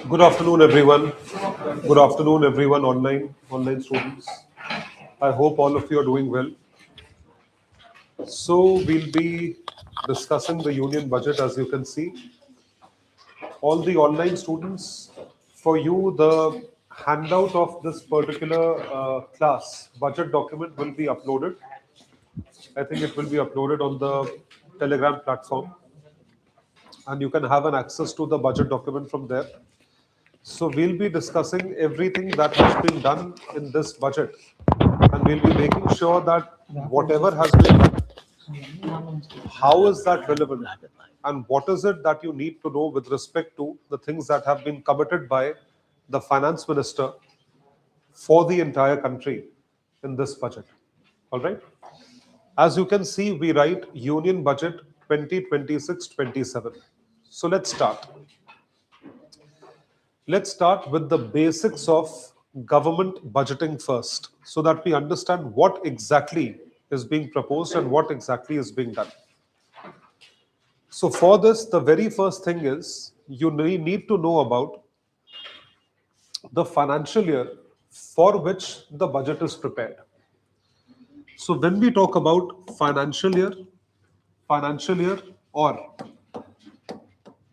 Good afternoon, everyone. Good afternoon, everyone, online students. I hope all of you are doing well. So we'll be discussing the union budget, as you can see. All the online students, for you, the handout of this particular class budget document will be uploaded. I think it will be uploaded on the Telegram platform, and you can have an access to the budget document from there. So we'll be discussing everything that has been done in this budget, and we'll be making sure that whatever has been done, how is that relevant, and what is it that you need to know with respect to the things that have been committed by the finance minister for the entire country in this budget. All right. As you can see, we write Union Budget 2026-27. So let's start. Let's start with the basics of government budgeting first, so that we understand what exactly is being proposed and what exactly is being done. So for this, the very first thing is you need to know about the financial year for which the budget is prepared. So when we talk about financial year or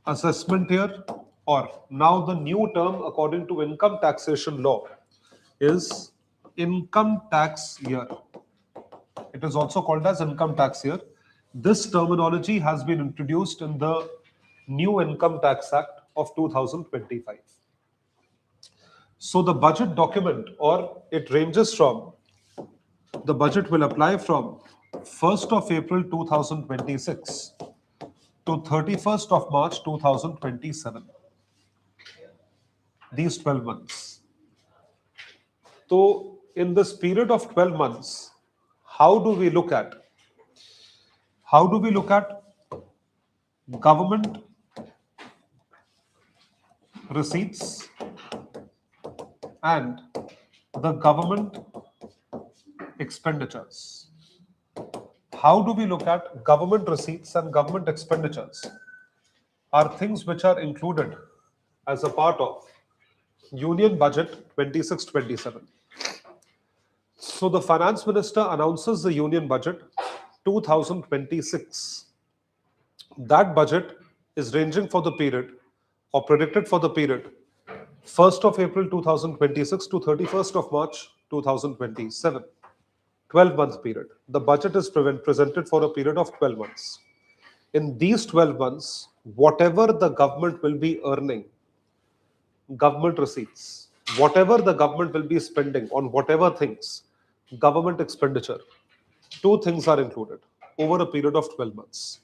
assessment year, or now the new term according to income taxation law is income tax year. It is also called as income tax year. This terminology has been introduced in the new Income Tax Act of 2025. So the budget document, or it ranges from, the budget will apply from 1st of April 2026 to 31st of March 2027. These 12 months. So in this period of 12 months, how do we look at government receipts and the government expenditures? How do we look at government receipts and government expenditures? Are things which are included as a part of Union Budget 26-27. So the Finance Minister announces the Union Budget 2026. That budget is ranging for the period, or predicted for the period, 1st of April 2026 to 31st of March 2027. 12-month period. The budget is presented for a period of 12 months. In these 12 months, whatever the government will be earning, government receipts, whatever the government will be spending on whatever things, government expenditure, two things are included over a period of 12 months.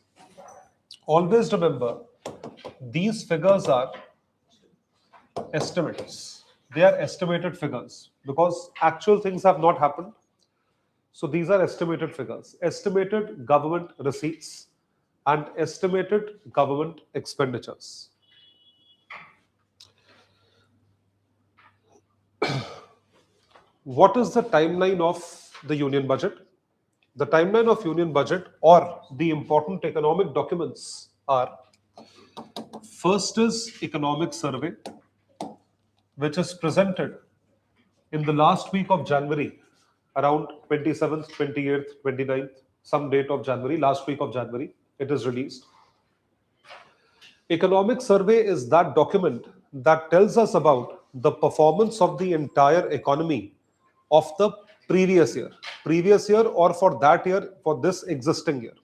Always remember, these figures are estimates. They are estimated figures because actual things have not happened. So these are estimated figures, estimated government receipts and estimated government expenditures. What is the timeline of the Union Budget? The timeline of Union Budget, or the important economic documents, are: first is economic survey, which is presented in the last week of January, around 27th, 28th, 29th, some date of January, last week of January, it is released. Economic survey is that document that tells us about the performance of the entire economy of the previous year, or for that year, for this existing year.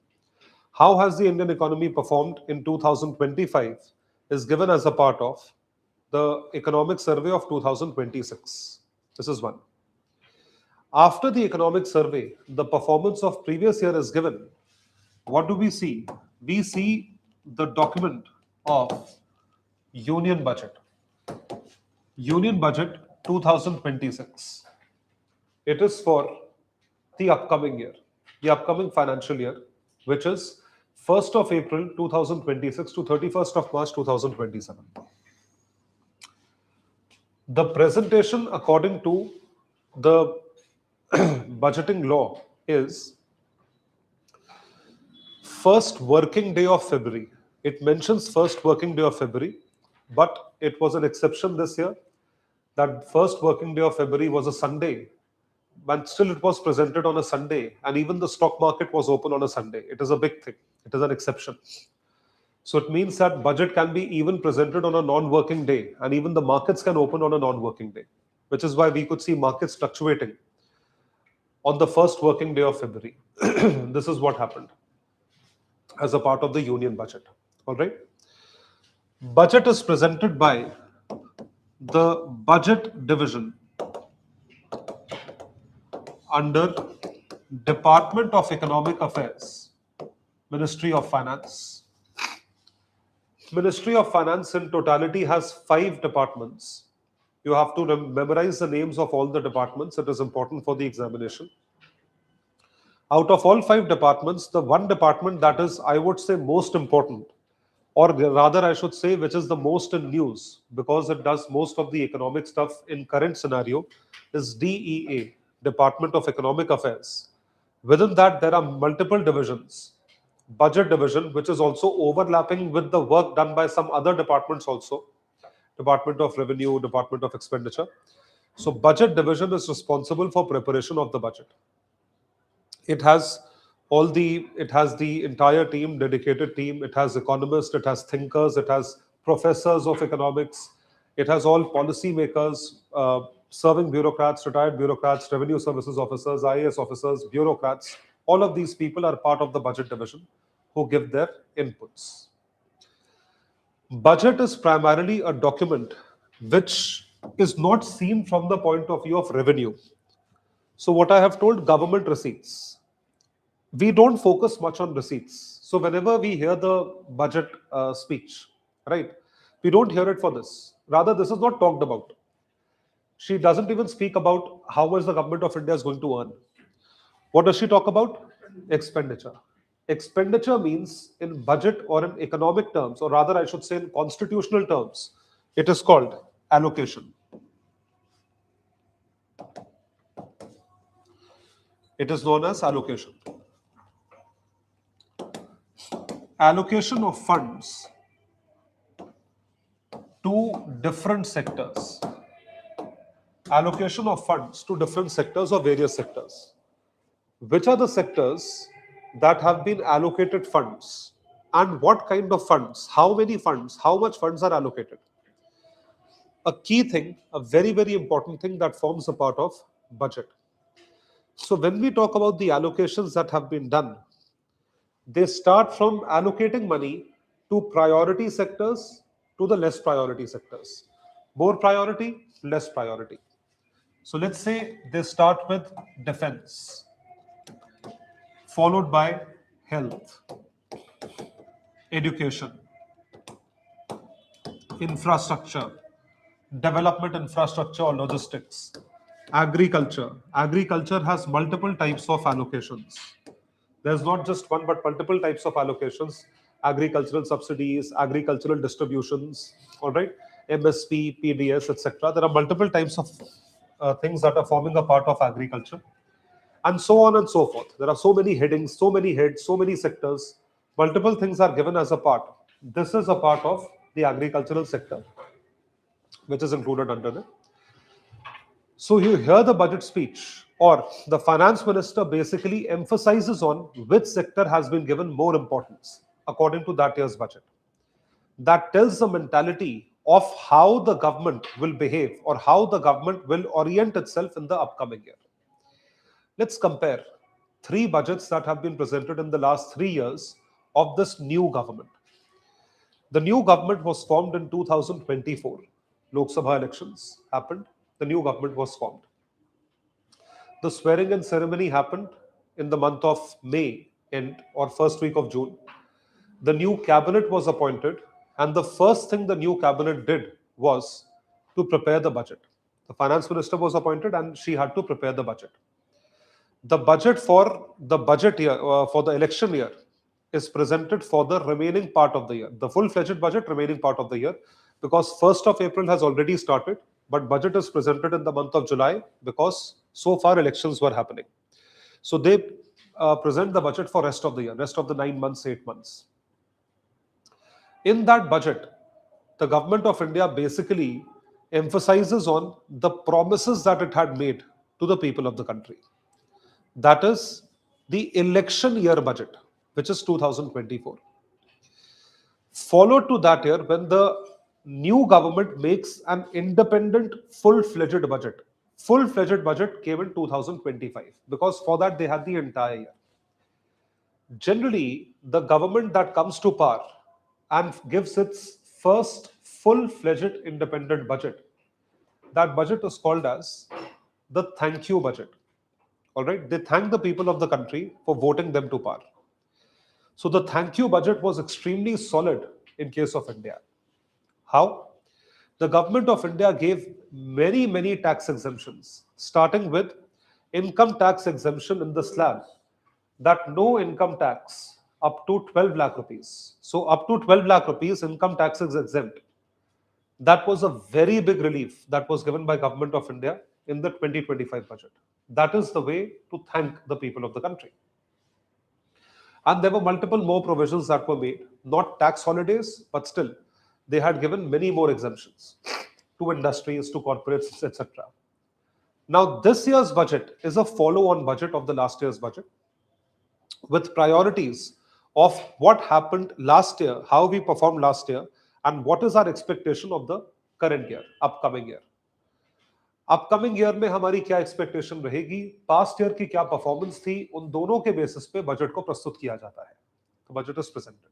How has the Indian economy performed in 2025 is given as a part of the economic survey of 2026. This is one. After the economic survey, the performance of previous year is given. What do we see? We see the document of Union Budget. Union Budget 2026. It is for the upcoming year, the upcoming financial year, which is 1st of April 2026 to 31st of March 2027. The presentation according to the budgeting law is first working day of February. It mentions first working day of February, but it was an exception this year that first working day of February was a Sunday, but still it was presented on a Sunday, and even the stock market was open on a Sunday. It is a big thing. It is an exception. So it means that budget can be even presented on a non-working day, and even the markets can open on a non-working day, which is why we could see markets fluctuating on the first working day of February. This is what happened as a part of the union budget. All right. Budget is presented by the budget division under Department of Economic Affairs, Ministry of Finance. Ministry of Finance in totality has 5 departments. You have to memorize the names of all the departments. It is important for the examination. Out of all 5 departments, the one department that is, I would say, most important, or rather I should say, which is the most in news because it does most of the economic stuff in current scenario, is DEA, Department of Economic Affairs. Within that, there are multiple divisions. Budget division, which is also overlapping with the work done by some other departments also, Department of Revenue, Department of Expenditure. So budget division is responsible for preparation of the budget. It has the entire team, dedicated team. It has economists, it has thinkers, it has professors of economics, it has all policy makers, serving bureaucrats, retired bureaucrats, revenue services officers, IAS officers, bureaucrats. All of these people are part of the budget division who give their inputs. Budget is primarily a document which is not seen from the point of view of revenue. So what I have told, government receipts, we don't focus much on receipts. So whenever we hear the budget speech, right, we don't hear it for this. Rather, this is not talked about. She doesn't even speak about how much the government of India is going to earn. What does she talk about? Expenditure. Expenditure means in budget or in economic terms, or rather I should say in constitutional terms, it is called allocation. It is known as allocation. Allocation of funds to different sectors. Allocation of funds to different sectors or various sectors. Which are the sectors that have been allocated funds, and what kind of funds, how many funds, how much funds are allocated? A key thing, a very, very important thing that forms a part of budget. So when we talk about the allocations that have been done, they start from allocating money to priority sectors to the less priority sectors. More priority, less priority. So let's say they start with defense, followed by health, education, infrastructure, development infrastructure or logistics, agriculture. Agriculture has multiple types of allocations. There's not just one, but multiple types of allocations. Agricultural subsidies, agricultural distributions, all right, MSP, PDS, etc. There are multiple types of things that are forming a part of agriculture, and so on and so forth. There are so many headings, so many heads, so many sectors. Multiple things are given as a part. This is a part of the agricultural sector, which is included under it. So you hear the budget speech, or the finance minister basically emphasizes on which sector has been given more importance according to that year's budget. That tells the mentality of how the government will behave or how the government will orient itself in the upcoming year. Let's compare 3 budgets that have been presented in the last 3 years of this new government. The new government was formed in 2024. Lok Sabha elections happened. The new government was formed. The swearing in ceremony happened in the month of May end or first week of June. The new cabinet was appointed, and the first thing the new cabinet did was to prepare the budget. The finance minister was appointed and she had to prepare the budget. The budget for the budget year, for the election year, is presented for the remaining part of the year, the full-fledged budget remaining part of the year, because 1st of April has already started, but budget is presented in the month of July because so far elections were happening. So they present the budget for rest of the year, rest of the 9 months, 8 months. In that budget, the government of India basically emphasizes on the promises that it had made to the people of the country. That is the election year budget, which is 2024. Followed to that year when the new government makes an independent full-fledged budget. Full-fledged budget came in 2025 because for that they had the entire year. Generally, the government that comes to power and gives its first full-fledged independent budget, that budget is called as the thank you budget. All right, they thank the people of the country for voting them to power. So the thank you budget was extremely solid in case of India. How? The government of India gave many tax exemptions, starting with income tax exemption in the slab, that no income tax up to 12 lakh rupees. So up to 12 lakh rupees, income tax is exempt. That was a very big relief that was given by government of India in the 2025 budget. That is the way to thank the people of the country. And there were multiple more provisions that were made, not tax holidays, but still, they had given many more exemptions to industries, to corporates, etc. Now, this year's budget is a follow-on budget of the last year's budget with priorities of what happened last year, how we performed last year, and what is our expectation of the current year, upcoming year. Upcoming year में हमारी क्या expectation रहेगी, past year की क्या performance थी, उन दोनों के बेसिस पे बजट को प्रस्तुत किया जाता है. तो budget is presented.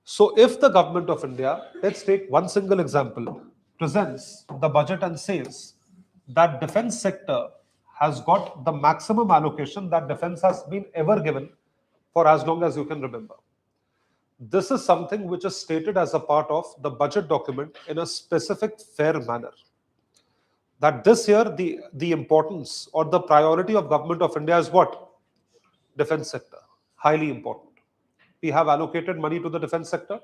So if the government of India, let's take one single example, presents the budget and says that defense sector has got the maximum allocation that defense has been ever given for as long as you can remember. This is something which is stated as a part of the budget document in a specific fair manner. That this year the importance or the priority of government of India is what? Defense sector. Highly important. We have allocated money to the defense sector.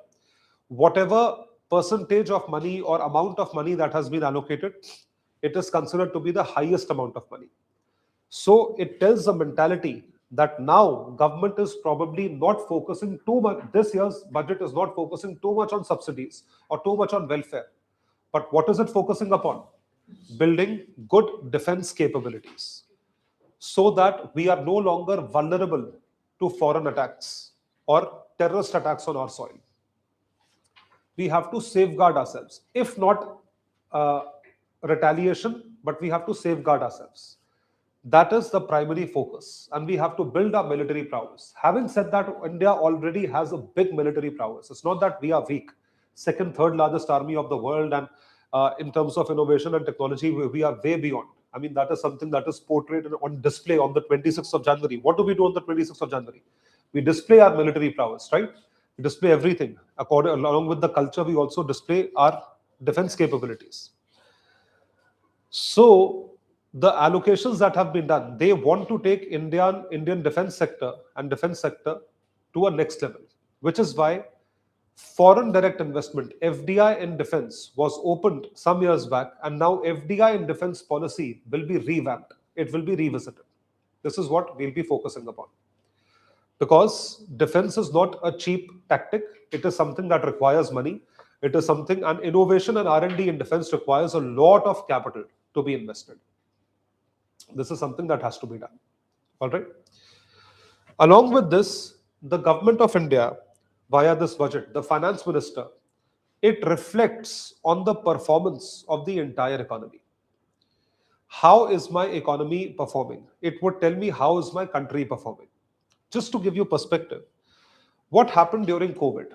Whatever percentage of money or amount of money that has been allocated, it is considered to be the highest amount of money. So it tells the mentality that now government is probably not focusing too much, this year's budget is not focusing too much on subsidies or too much on welfare. But what is it focusing upon? Building good defense capabilities so that we are no longer vulnerable to foreign attacks or terrorist attacks on our soil. We have to safeguard ourselves, if not retaliation, but we have to safeguard ourselves. That is the primary focus, and we have to build our military prowess. Having said that, India already has a big military prowess. It's not that we are weak. Second, third largest army of the world, and in terms of innovation and technology, we are way beyond. I mean, that is something that is portrayed on display on the 26th of January. What do we do on the 26th of January? We display our military prowess, right? We display everything. Along with the culture, we also display our defense capabilities. So the allocations that have been done, they want to take Indian defense sector and defense sector to a next level, which is why foreign direct investment, FDI in defense, was opened some years back, and now FDI in defense policy will be revamped. It will be revisited. This is what we'll be focusing upon. Because defense is not a cheap tactic. It is something that requires money. It is something, and innovation and R&D in defense requires a lot of capital to be invested. This is something that has to be done. All right. Along with this, the government of India, via this budget, the finance minister, it reflects on the performance of the entire economy. How is my economy performing? It would tell me how is my country performing. Just to give you perspective, what happened during COVID?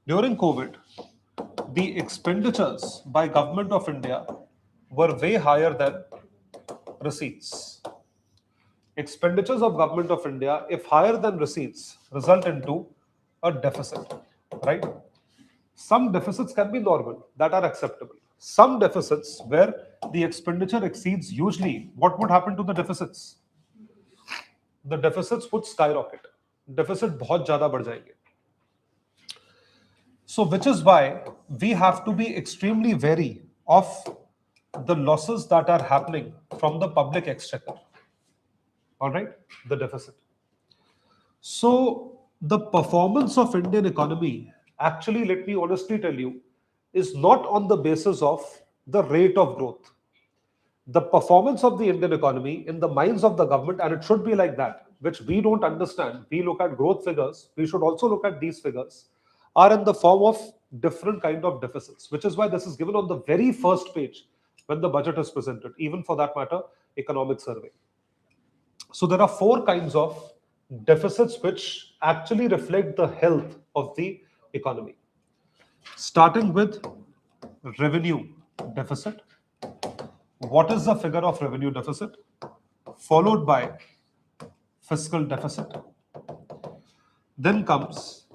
During COVID, the expenditures by government of India were way higher than receipts. Expenditures of government of India, if higher than receipts, result into a deficit, right? Some deficits can be normal, that are acceptable. Some deficits where the expenditure exceeds hugely, what would happen to the deficits? The deficits would skyrocket. Deficit बहुत ज़्यादा बढ़ जाएंगे. So, which is why we have to be extremely wary of the losses that are happening from the public exchequer. All right, the deficit. So, the performance of Indian economy, actually, let me honestly tell you, is not on the basis of the rate of growth. The performance of the Indian economy in the minds of the government, and it should be like that, which we don't understand. We look at growth figures, we should also look at these figures, are in the form of different kind of deficits, which is why this is given on the very first page when the budget is presented, even for that matter, economic survey. So there are four kinds of deficits which actually reflect the health of the economy. Starting with revenue deficit. What is the figure of revenue deficit? Followed by fiscal deficit. Then comes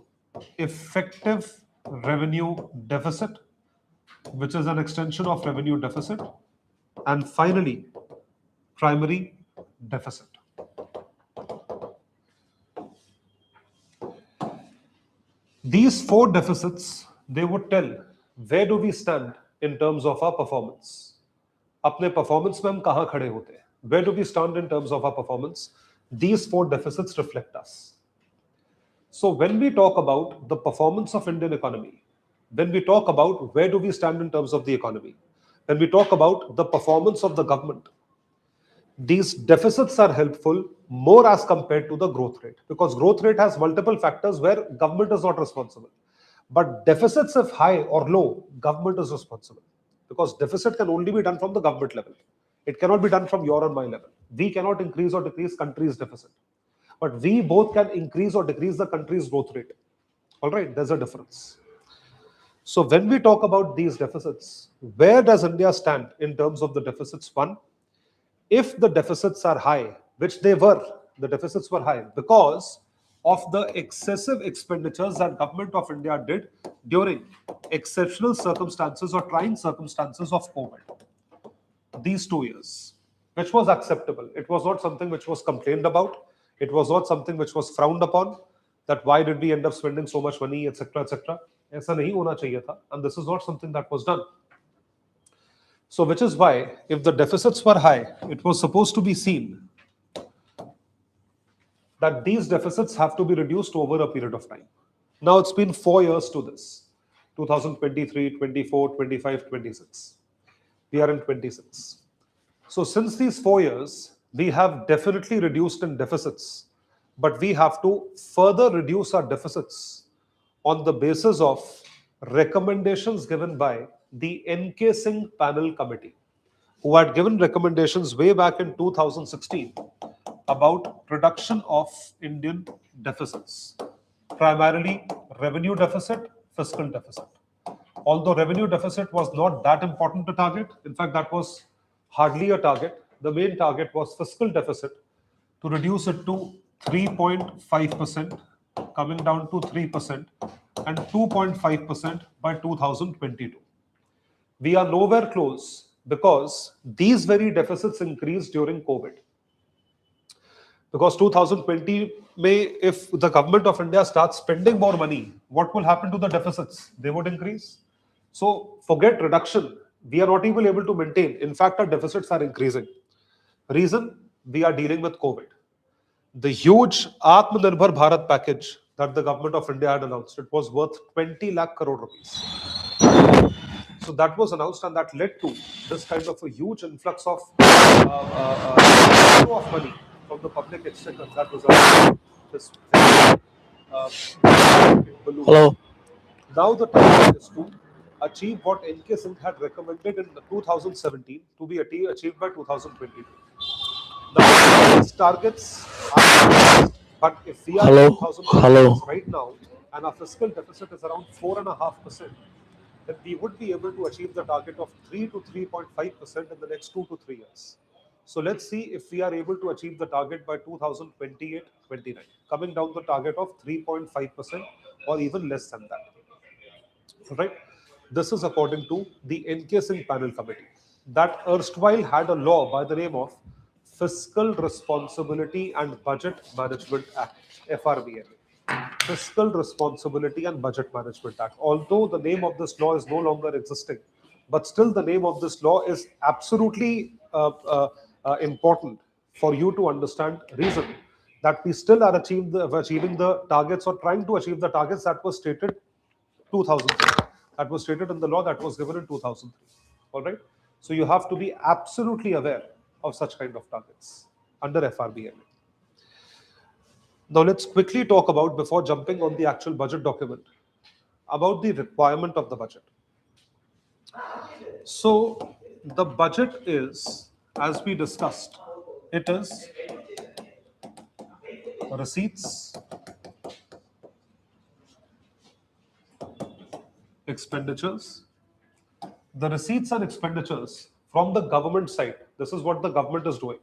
effective revenue deficit, which is an extension of revenue deficit. And finally, primary deficit. These four deficits, they would tell where do we stand in terms of our performance. अपने performance में हम कहाँ खड़े होते हैं? Where do we stand in terms of our performance? These four deficits reflect us. So when we talk about the performance of Indian economy, when we talk about where do we stand in terms of the economy, when we talk about the performance of the government, these deficits are helpful more as compared to the growth rate, because growth rate has multiple factors where government is not responsible. But deficits, if high or low, government is responsible, because deficit can only be done from the government level. It cannot be done from your or my level. We cannot increase or decrease country's deficit, but we both can increase or decrease the country's growth rate. All right, there's a difference. So when we talk about these deficits, where does India stand in terms of the deficits? One, if the deficits are high, which they were, the deficits were high because of the excessive expenditures that government of India did during exceptional circumstances or trying circumstances of COVID. These 2 years, which was acceptable. It was not something which was complained about. It was not something which was frowned upon, that why did we end up spending so much money, etc., etc. ऐसा नहीं होना चाहिए था, and this is not something that was done. So, which is why, if the deficits were high, it was supposed to be seen that these deficits have to be reduced over a period of time. Now, it's been 4 years to this, 2023, 24, 25, 26. We are in 26. So, since these 4 years, we have definitely reduced in deficits, but we have to further reduce our deficits on the basis of recommendations given by the NK Singh panel committee, who had given recommendations way back in 2016 about reduction of Indian deficits, primarily revenue deficit, fiscal deficit. Although revenue deficit was not that important to target, in fact, that was hardly a target. The main target was fiscal deficit, to reduce it to 3.5%, coming down to 3%, and 2.5% by 2022. We are nowhere close because these very deficits increased during COVID. Because 2020 may, if the government of India starts spending more money, what will happen to the deficits? They would increase. So forget reduction. We are not even able to maintain. In fact, our deficits are increasing. Reason? We are dealing with COVID. The huge Atmanirbhar Bharat package that the government of India had announced, it was worth 20 lakh crore rupees. So that was announced, and that led to this kind of a huge influx of money from the public exchequer that resulted in this balloon. Hello. Now the target is to achieve what NK Singh had recommended in 2017 to be achieved by 2022. Now these targets are, but if we are in 2026 right now and our fiscal deficit is around 4.5%, then we would be able to achieve the target of 3 to 3.5% in the next 2 to 3 years. So let's see if we are able to achieve the target by 2028-29, coming down the target of 3.5% or even less than that. Right? This is according to the Encasing Panel Committee that erstwhile had a law by the name of Fiscal Responsibility and Budget Management Act, FRBM. Fiscal Responsibility and Budget Management Act. Although the name of this law is no longer existing, but still the name of this law is absolutely important for you to understand reason that we still are achieving the targets or trying to achieve the targets that was stated 2003. That was stated in the law that was given in 2003. All right. So you have to be absolutely aware of such kind of targets under FRBMA. Now let's quickly talk about, before jumping on the actual budget document, about the requirement of the budget. So the budget is, as we discussed, it is receipts, expenditures. The receipts and expenditures from the government side, this is what the government is doing.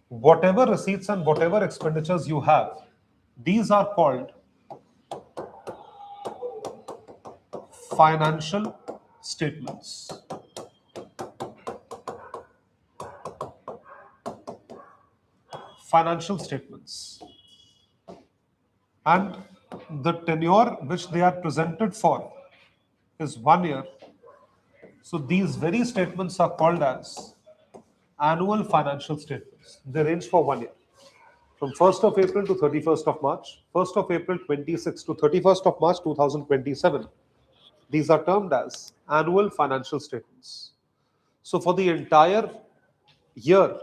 Whatever receipts and whatever expenditures you have, these are called financial statements. Financial statements. And the tenure which they are presented for is 1 year. So these very statements are called as annual financial statements. They range for 1 year. From 1st of April to 31st of March, 1st of April 26 to 31st of March 2027. These are termed as annual financial statements. So for the entire year,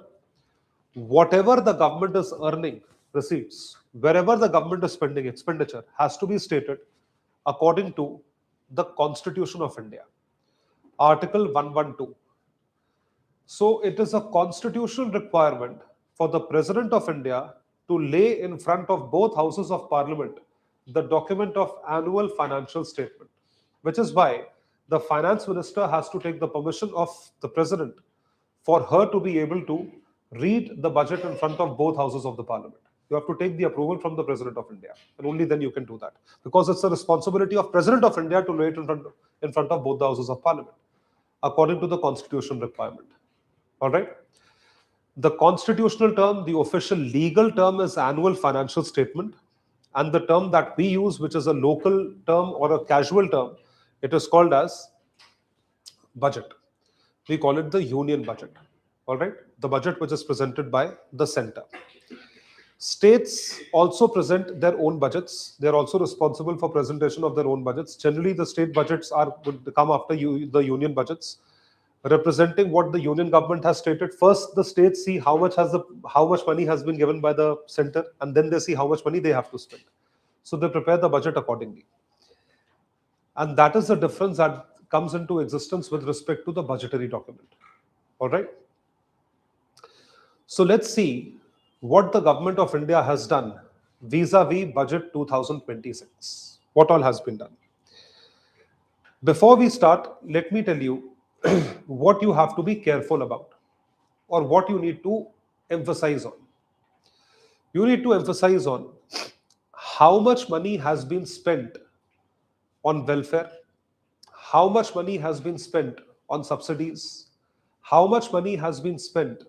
whatever the government is earning, receipts, wherever the government is spending expenditure, has to be stated according to the Constitution of India, Article 112. So it is a constitutional requirement for the President of India to lay in front of both houses of Parliament the document of annual financial statement, which is why the finance minister has to take the permission of the President for her to be able to read the budget in front of both houses of the Parliament. You have to take the approval from the President of India, and only then you can do that, because it's the responsibility of President of India to lay it in front of both the houses of Parliament, according to the constitutional requirement. All right. The constitutional term, the official legal term, is annual financial statement, and the term that we use, which is a local term or a casual term, it is called as budget. We call it the union budget. All right, the budget which is presented by the center. States also present their own budgets. They are also responsible for presentation of their own budgets. Generally, the state budgets would come after the union budgets, representing what the union government has stated. First, the states see how much money has been given by the center, and then they see how much money they have to spend. So they prepare the budget accordingly. And that is the difference that comes into existence with respect to the budgetary document. All right. So let's see what the government of India has done vis-a-vis budget 2026. What all has been done. Before we start, let me tell you what you have to be careful about, or what you need to emphasize on. You need to emphasize on how much money has been spent on welfare, how much money has been spent on subsidies, how much money has been spent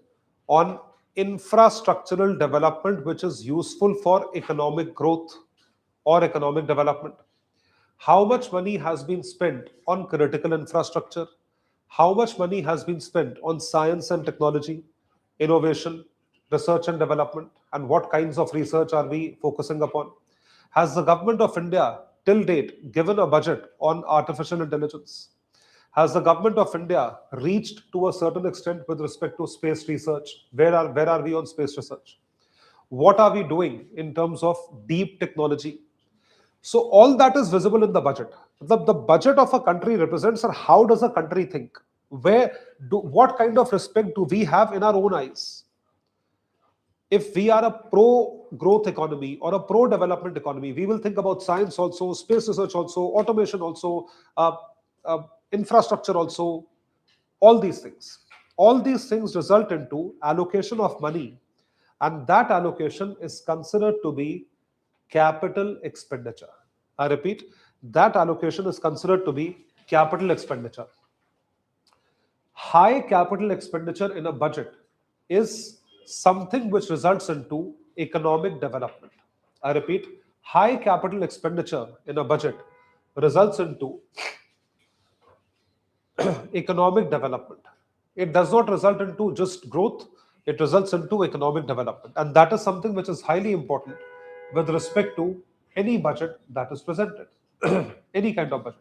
on infrastructural development which is useful for economic growth or economic development, how much money has been spent on critical infrastructure, how much money has been spent on science and technology, innovation, research and development, and what kinds of research are we focusing upon. Has the government of India till date given a budget on artificial intelligence? Has the government of India reached to a certain extent with respect to space research? Where are we on space research? What are we doing in terms of deep technology? So all that is visible in the budget. The budget of a country represents how does a country think? What kind of respect do we have in our own eyes? If we are a pro-growth economy or a pro-development economy, we will think about science also, space research also, automation also, infrastructure also, all these things. All these things result into allocation of money, and that allocation is considered to be capital expenditure. I repeat, that allocation is considered to be capital expenditure. High capital expenditure in a budget is something which results into economic development. I repeat, high capital expenditure in a budget results into economic development. It does not result into just growth, it results into economic development. And that is something which is highly important with respect to any budget that is presented, any kind of budget.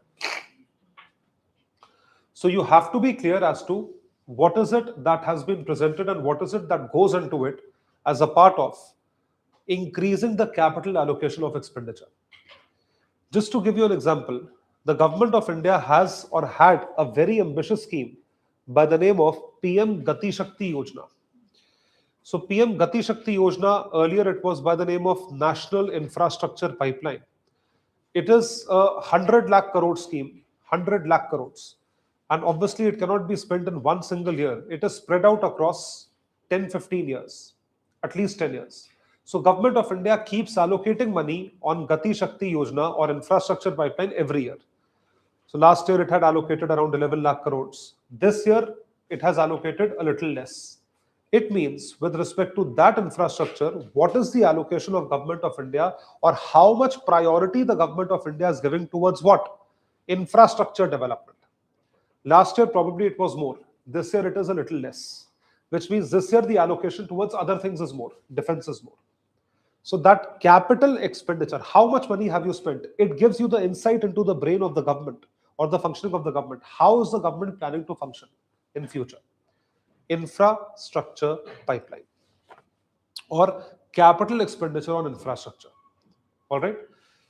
So you have to be clear as to what is it that has been presented and what is it that goes into it as a part of increasing the capital allocation of expenditure. Just to give you an example, the government of India has or had a very ambitious scheme by the name of PM Gati Shakti Yojana. So PM Gati Shakti Yojana, earlier it was by the name of National Infrastructure Pipeline. It is a 100 lakh crore scheme, 100 lakh crores. And obviously it cannot be spent in one single year. It is spread out across 10, 15 years, at least 10 years. So government of India keeps allocating money on Gati Shakti Yojana or infrastructure pipeline every year. So last year it had allocated around 11 lakh crores. This year it has allocated a little less. It means with respect to that infrastructure, what is the allocation of government of India or how much priority the government of India is giving towards what? Infrastructure development. Last year probably it was more. This year it is a little less, which means this year the allocation towards other things is more, defense is more. So that capital expenditure, how much money have you spent? It gives you the insight into the brain of the government or the functioning of the government. How is the government planning to function in future? Infrastructure pipeline or capital expenditure on infrastructure. All right.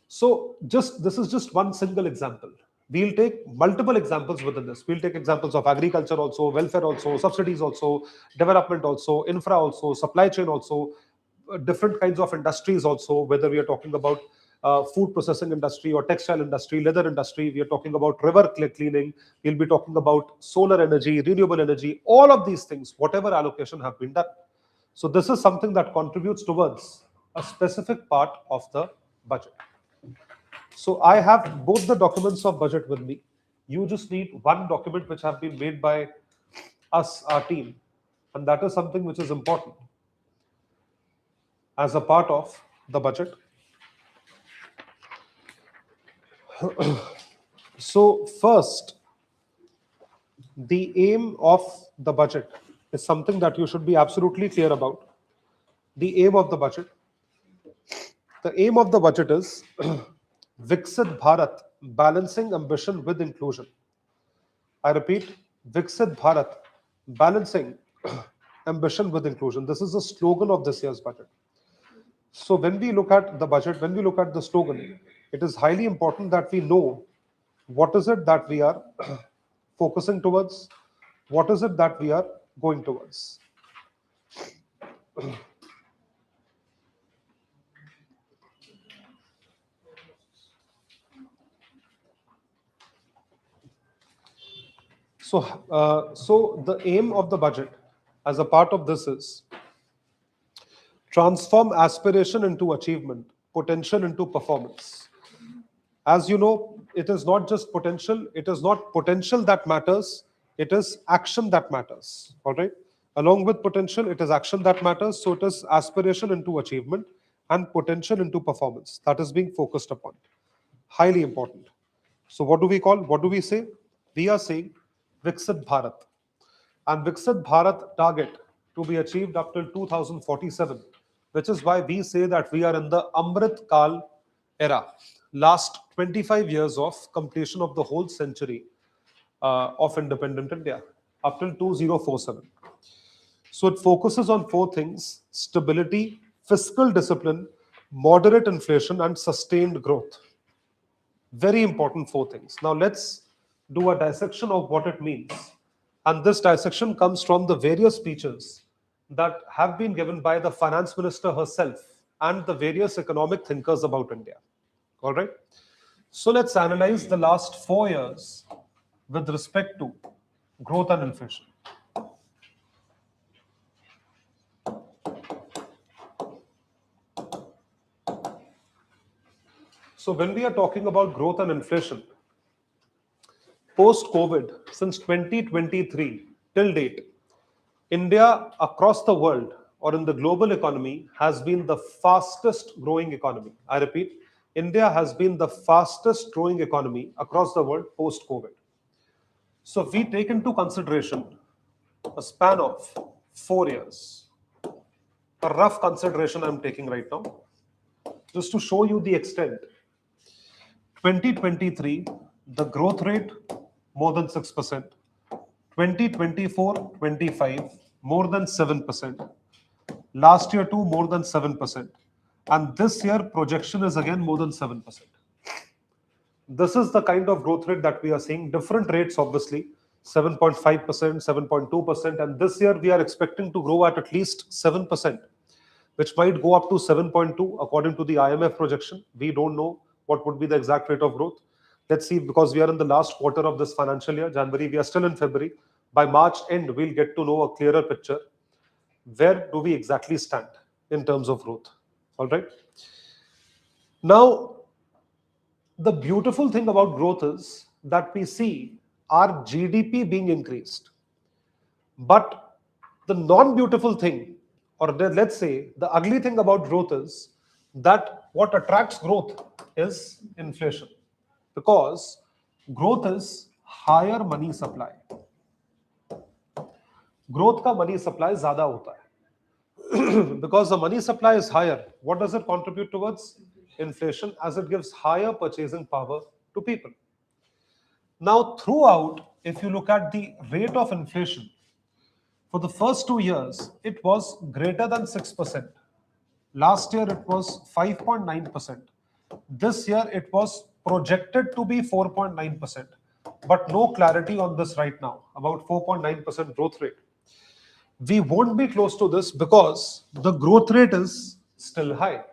So this is just one single example. We'll take multiple examples within this. We'll take examples of agriculture also, welfare also, subsidies also, development also, infra also, supply chain also, different kinds of industries also, whether we are talking about food processing industry or textile industry, leather industry, we are talking about river cleaning, we'll be talking about solar energy, renewable energy, all of these things, whatever allocation have been done. So this is something that contributes towards a specific part of the budget. So I have both the documents of budget with me. You just need one document which have been made by us, our team, and that is something which is important as a part of the budget. So first, the aim of the budget is something that you should be absolutely clear about. The aim of the budget. The aim of the budget is Viksit Bharat, balancing ambition with inclusion. I repeat, Viksit Bharat, balancing ambition with inclusion. This is the slogan of this year's budget. So when we look at the budget, when we look at the slogan, it is highly important that we know what is it that we are focusing towards, what is it that we are going towards. So the aim of the budget as a part of this is transform aspiration into achievement, potential into performance. As you know, it is not just potential, it is not potential that matters, it is action that matters. All right. Along with potential, it is action that matters. So it is aspiration into achievement and potential into performance that is being focused upon. Highly important. So what do we call? What do we say? We are saying Viksit Bharat. And Viksit Bharat target to be achieved up till 2047, which is why we say that we are in the Amrit Kal era, last 25 years of completion of the whole century of independent India, up till 2047. So it focuses on four things: stability, fiscal discipline, moderate inflation, and sustained growth. Very important four things. Now let's do a dissection of what it means. And this dissection comes from the various speeches that have been given by the finance minister herself and the various economic thinkers about India. All right. So let's analyze the last 4 years with respect to growth and inflation. So when we are talking about growth and inflation, post-COVID, since 2023 till date, India across the world or in the global economy has been the fastest growing economy. I repeat, India has been the fastest growing economy across the world post-COVID. So if we take into consideration a span of 4 years, a rough consideration I'm taking right now, just to show you the extent. 2023, the growth rate more than 6%. 2024-25, more than 7%. Last year too, more than 7%. And this year, projection is again more than 7%. This is the kind of growth rate that we are seeing. Different rates, obviously, 7.5%, 7.2%. And this year, we are expecting to grow at least 7%, which might go up to 7.2 according to the IMF projection. We don't know what would be the exact rate of growth. Let's see, because we are in the last quarter of this financial year, January, we are still in February. By March end, we'll get to know a clearer picture. Where do we exactly stand in terms of growth? All right. Now, the beautiful thing about growth is that we see our GDP being increased. But the non-beautiful thing, or let's say the ugly thing about growth is that what attracts growth is inflation. Because growth is higher money supply. Growth का money supply ज़्यादा होता है. Because the money supply is higher, what does it contribute towards? Inflation, as it gives higher purchasing power to people. Now, throughout, if you look at the rate of inflation, for the first 2 years, it was greater than 6%. Last year, it was 5.9%. This year, it was projected to be 4.9%. But no clarity on this right now, about 4.9% growth rate. We won't be close to this because the growth rate is still high.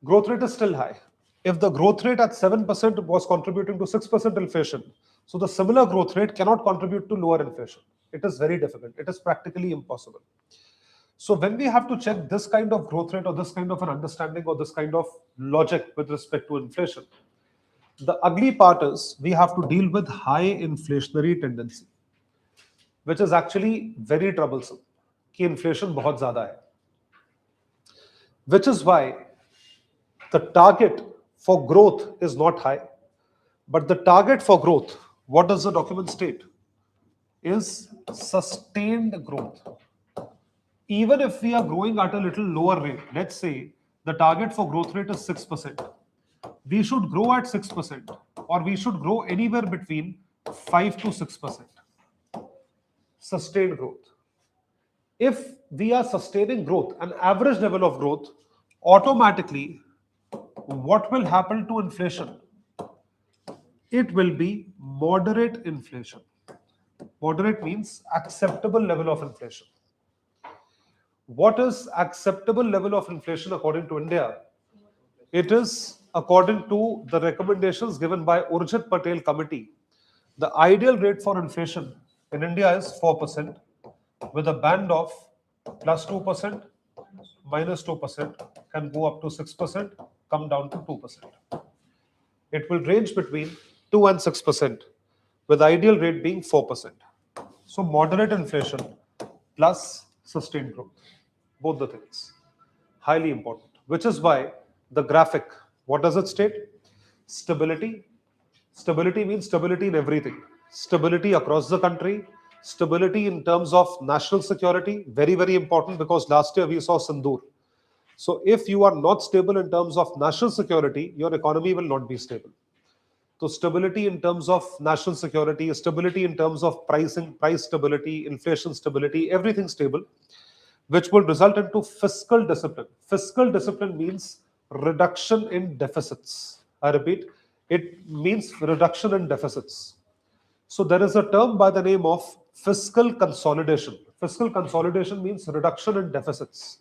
Growth rate is still high. If the growth rate at 7% was contributing to 6% inflation, so the similar growth rate cannot contribute to lower inflation. It is very difficult. It is practically impossible. So when we have to check this kind of growth rate or this kind of an understanding or this kind of logic with respect to inflation, the ugly part is we have to deal with high inflationary tendency, which is actually very troublesome. कि inflation बहुत ज़्यादा है. Which is why the target for growth is not high. But the target for growth, what does the document state? Is sustained growth. Even if we are growing at a little lower rate, let's say the target for growth rate is 6%. We should grow at 6%, or we should grow anywhere between 5 to 6%. Sustained growth. If we are sustaining growth, an average level of growth, automatically, what will happen to inflation? It will be moderate inflation. Moderate means acceptable level of inflation. What is acceptable level of inflation according to India? It is according to the recommendations given by Urjit Patel Committee. The ideal rate for inflation in India is 4%, with a band of plus 2%, minus 2%, can go up to 6%, come down to 2%. It will range between 2 and 6%, with ideal rate being 4%. So moderate inflation plus sustained growth, both the things, highly important. Which is why the graphic, what does it state? Stability. Stability means stability in everything. Stability across the country, stability in terms of national security, very, very important, because last year we saw Sindoor. So if you are not stable in terms of national security, your economy will not be stable. So stability in terms of national security, stability in terms of pricing, price stability, inflation stability, everything stable, which will result into fiscal discipline. Fiscal discipline means reduction in deficits. I repeat, it means reduction in deficits. So there is a term by the name of fiscal consolidation. Fiscal consolidation means reduction in deficits.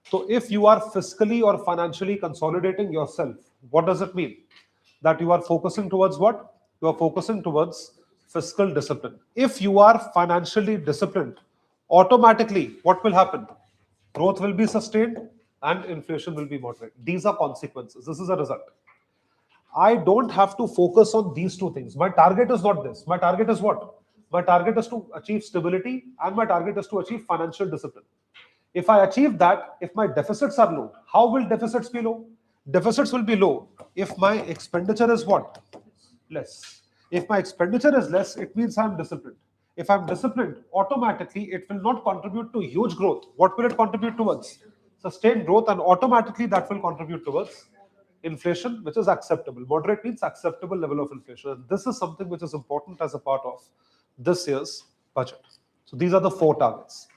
So if you are fiscally or financially consolidating yourself, what does it mean? That you are focusing towards what? You are focusing towards fiscal discipline. If you are financially disciplined, automatically what will happen? Growth will be sustained and inflation will be moderate. These are consequences. This is a result. I don't have to focus on these two things. My target is not this. My target is what? My target is to achieve stability and my target is to achieve financial discipline. If I achieve that, if my deficits are low, how will deficits be low? Deficits will be low if my expenditure is what? Less. If my expenditure is less, it means I'm disciplined. If I'm disciplined, automatically it will not contribute to huge growth. What will it contribute towards? Sustained growth, and automatically that will contribute towards inflation, which is acceptable. Moderate means acceptable level of inflation. And this is something which is important as a part of this year's budget. So these are the four targets.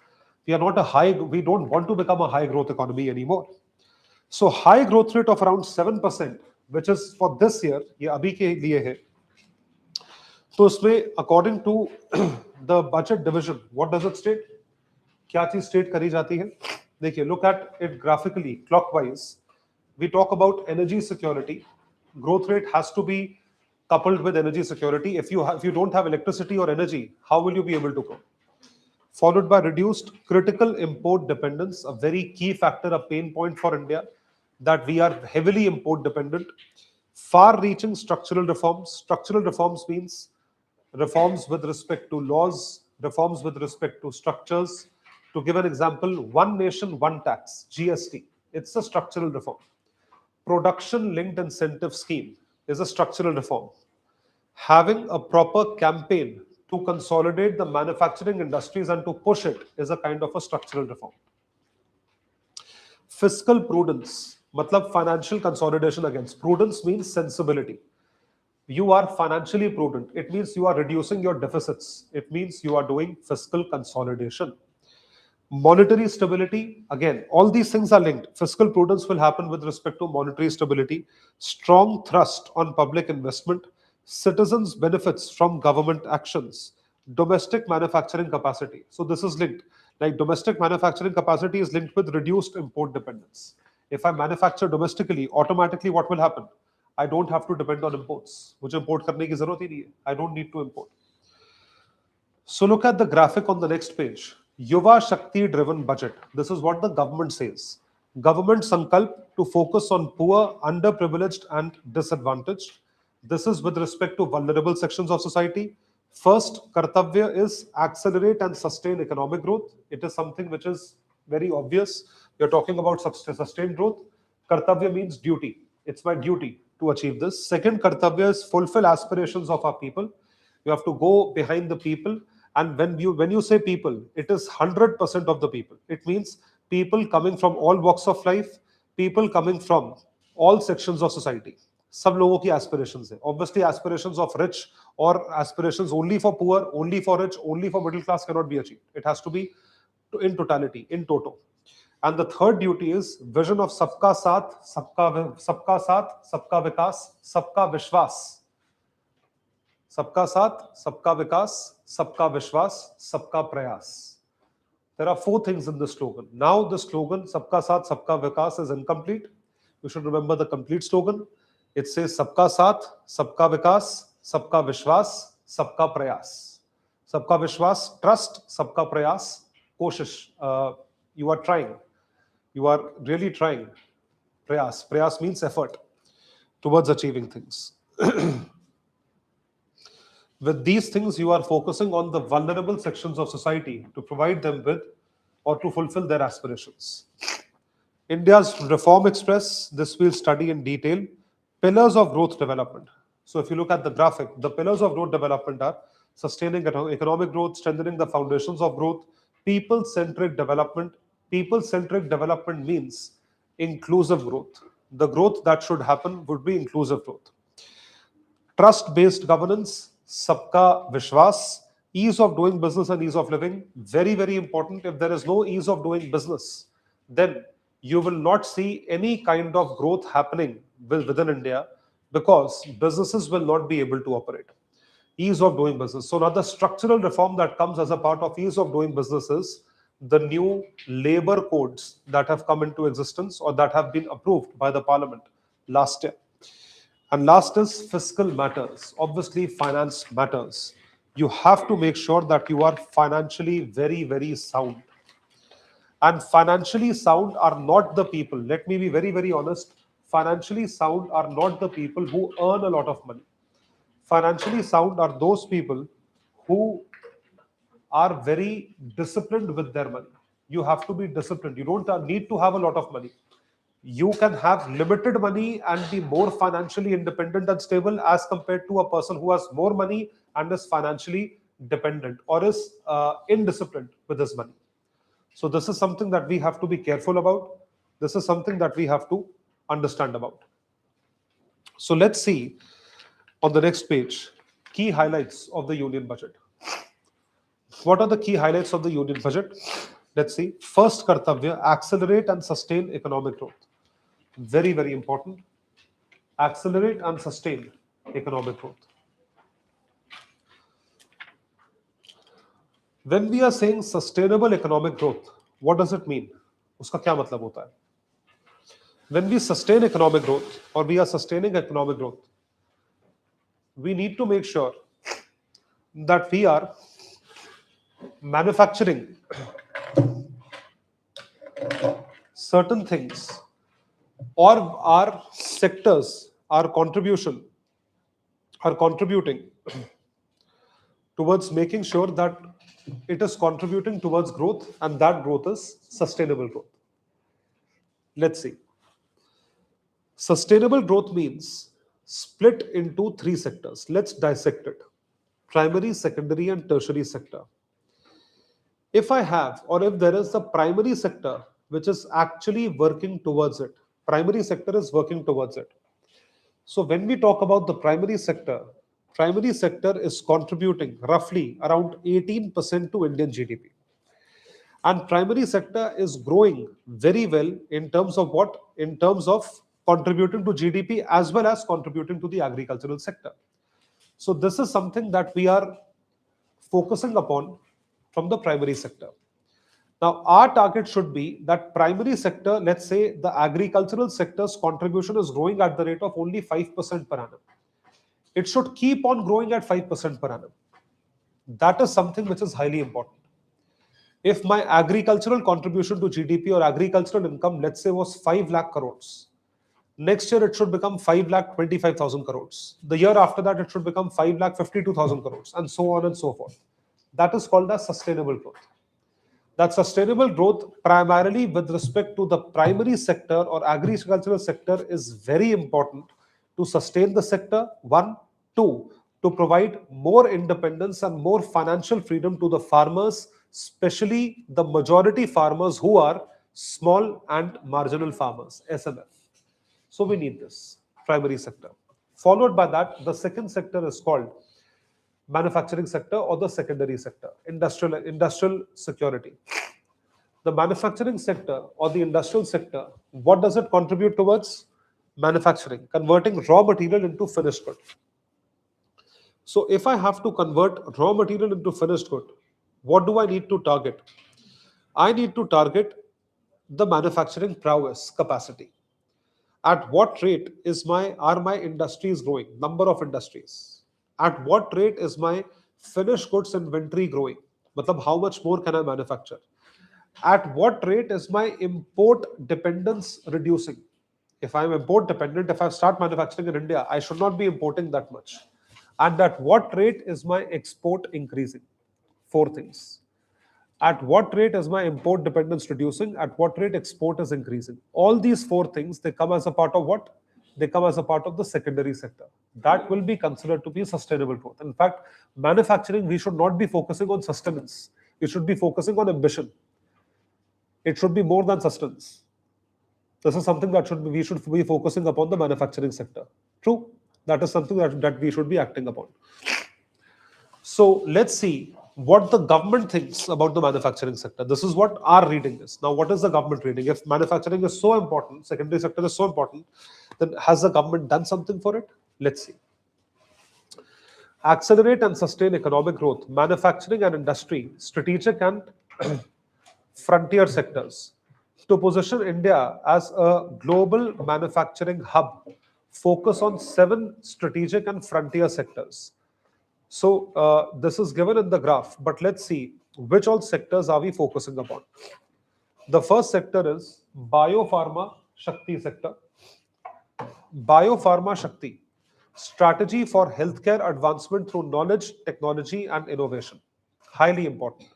We don't want to become a high growth economy anymore. So high growth rate of around 7%, which is for this year, ये अभी के लिए है. तो उसमें according to the budget division, what does it state? क्या चीज state करी जाती है? देखिए, look at it graphically, clockwise. We talk about energy security. Growth rate has to be coupled with energy security. If you don't have electricity or energy, how will you be able to grow? Followed by reduced critical import dependence, a very key factor, a pain point for India, that we are heavily import dependent. Far-reaching structural reforms. Structural reforms means reforms with respect to laws, reforms with respect to structures. To give an example, one nation, one tax, GST. It's a structural reform. Production-linked incentive scheme is a structural reform. Having a proper campaign to consolidate the manufacturing industries and to push it is a kind of a structural reform. Fiscal prudence, matlab financial consolidation against. Prudence means sensibility. You are financially prudent. It means you are reducing your deficits. It means you are doing fiscal consolidation. Monetary stability, again, all these things are linked. Fiscal prudence will happen with respect to monetary stability. Strong thrust on public investment. Citizens' benefits from government actions. Domestic manufacturing capacity. So this is linked. Like domestic manufacturing capacity is linked with reduced import dependence. If I manufacture domestically, automatically what will happen? I don't have to depend on imports. मुझे import करने की जरूरत ही नहीं है. I don't need to import. So look at the graphic on the next page. Yuva Shakti driven budget. This is what the government says. Government sankalp to focus on poor, underprivileged and disadvantaged. This is with respect to vulnerable sections of society. First, Kartavya is accelerate and sustain economic growth. It is something which is very obvious. You're talking about sustained growth. Kartavya means duty. It's my duty to achieve this. Second, Kartavya is fulfill aspirations of our people. You have to go behind the people. And when you say people, it is 100% of the people. It means people coming from all walks of life, people coming from all sections of society. सब लोगों की aspirations है. Obviously, aspirations of rich or aspirations only for poor, only for rich, only for middle class cannot be achieved. It has to be in totality, in toto. And the third duty is vision of sabka saath, sabka vikas, sabka vishwas. Sabka saath, sabka vikas, sabka vishwas, sabka prayas. There are four things in this slogan. Now the slogan sabka saath, sabka vikas is incomplete. You should remember the complete slogan. It says sabka saath, sabka vikas, sabka vishwas, sabka prayas. Sabka vishwas, trust, sabka prayas, koshish. You are trying. You are really trying. Prayas. Prayas means effort towards achieving things. With these things, you are focusing on the vulnerable sections of society to provide them with or to fulfill their aspirations. India's Reform Express, this we'll study in detail. Pillars of growth development. So if you look at the graphic, the pillars of growth development are sustaining economic growth, strengthening the foundations of growth, people-centric development. People-centric development means inclusive growth. The growth that should happen would be inclusive growth. Trust-based governance, sabka vishwas, ease of doing business and ease of living, very, very important. If there is no ease of doing business, then you will not see any kind of growth happening within India because businesses will not be able to operate. Ease of doing business. So now the structural reform that comes as a part of ease of doing business is the new labor codes that have come into existence or that have been approved by the parliament last year. And last is fiscal matters. Obviously, finance matters. You have to make sure that you are financially very, very sound. And financially sound are not the people. Let me be very, very honest. financially sound are not the people who earn a lot of money. Financially sound are those people who are very disciplined with their money. You have to be disciplined. You don't need to have a lot of money. You can have limited money and be more financially independent and stable as compared to a person who has more money and is financially dependent or is indisciplined with his money. So this is something that we have to be careful about. This is something that we have to understand about. So let's see on the next page key highlights of the union budget. What are the key highlights of the union budget? Let's see. First kartavya, accelerate and sustain economic growth. Very, very important. Accelerate and sustain economic growth. When we are saying sustainable economic growth, what does it mean? उसका क्या मतलब होता है? When we sustain economic growth or we are sustaining economic growth, we need to make sure that we are manufacturing certain things or our sectors are contributing towards making sure that it is contributing towards growth and that growth is sustainable growth. Let's see. Sustainable growth means split into three sectors. Let's dissect it. Primary, secondary, and tertiary sector. If I have, or if there is a primary sector which is actually working towards it, primary sector is working towards it. So when we talk about the primary sector is contributing roughly around 18% to Indian GDP. And primary sector is growing very well in terms of what? In terms of contributing to GDP as well as contributing to the agricultural sector. So this is something that we are focusing upon from the primary sector. Now, our target should be that primary sector, let's say the agricultural sector's contribution is growing at the rate of only 5% per annum. It should keep on growing at 5% per annum. That is something which is highly important. If my agricultural contribution to GDP or agricultural income, let's say, was 5 lakh crores, next year it should become 5 lakh 25,000 crores. The year after that, it should become 5 lakh 52,000 crores, and so on and so forth. That is called as sustainable growth. That sustainable growth, primarily with respect to the primary sector or agricultural sector, is very important to sustain the sector. One, two, to provide more independence and more financial freedom to the farmers, especially the majority farmers who are small and marginal farmers, SMF. So we need this primary sector. Followed by that, the second sector is called manufacturing sector or the secondary sector, industrial security. The manufacturing sector or the industrial sector, what does it contribute towards? Manufacturing, converting raw material into finished good. So if I have to convert raw material into finished good, what do I need to target? I need to target the manufacturing prowess capacity. At what rate are my industries growing? Number of industries. At what rate is my finished goods inventory growing? Matlab, how much more can I manufacture? At what rate is my import dependence reducing? If I'm import dependent, if I start manufacturing in India, I should not be importing that much. And at what rate is my export increasing? Four things. At what rate is my import dependence reducing? At what rate export is increasing? All these four things, they come as a part of what? They come as a part of the secondary sector. That will be considered to be sustainable growth. In fact, manufacturing, we should not be focusing on sustenance. We should be focusing on ambition. It should be more than sustenance. This is something that we should be focusing upon the manufacturing sector. True. That is something that we should be acting upon. So let's see what the government thinks about the manufacturing sector. This is what our reading is. Now, what is the government reading? If manufacturing is so important, secondary sector is so important, then has the government done something for it? Let's see. Accelerate and sustain economic growth, manufacturing and industry, strategic and frontier sectors. To position India as a global manufacturing hub, focus on 7 strategic and frontier sectors. So this is given in the graph, but let's see which all sectors are we focusing upon. The first sector is biopharma Shakti sector. Biopharma Shakti, strategy for healthcare advancement through knowledge, technology, and innovation. Highly important.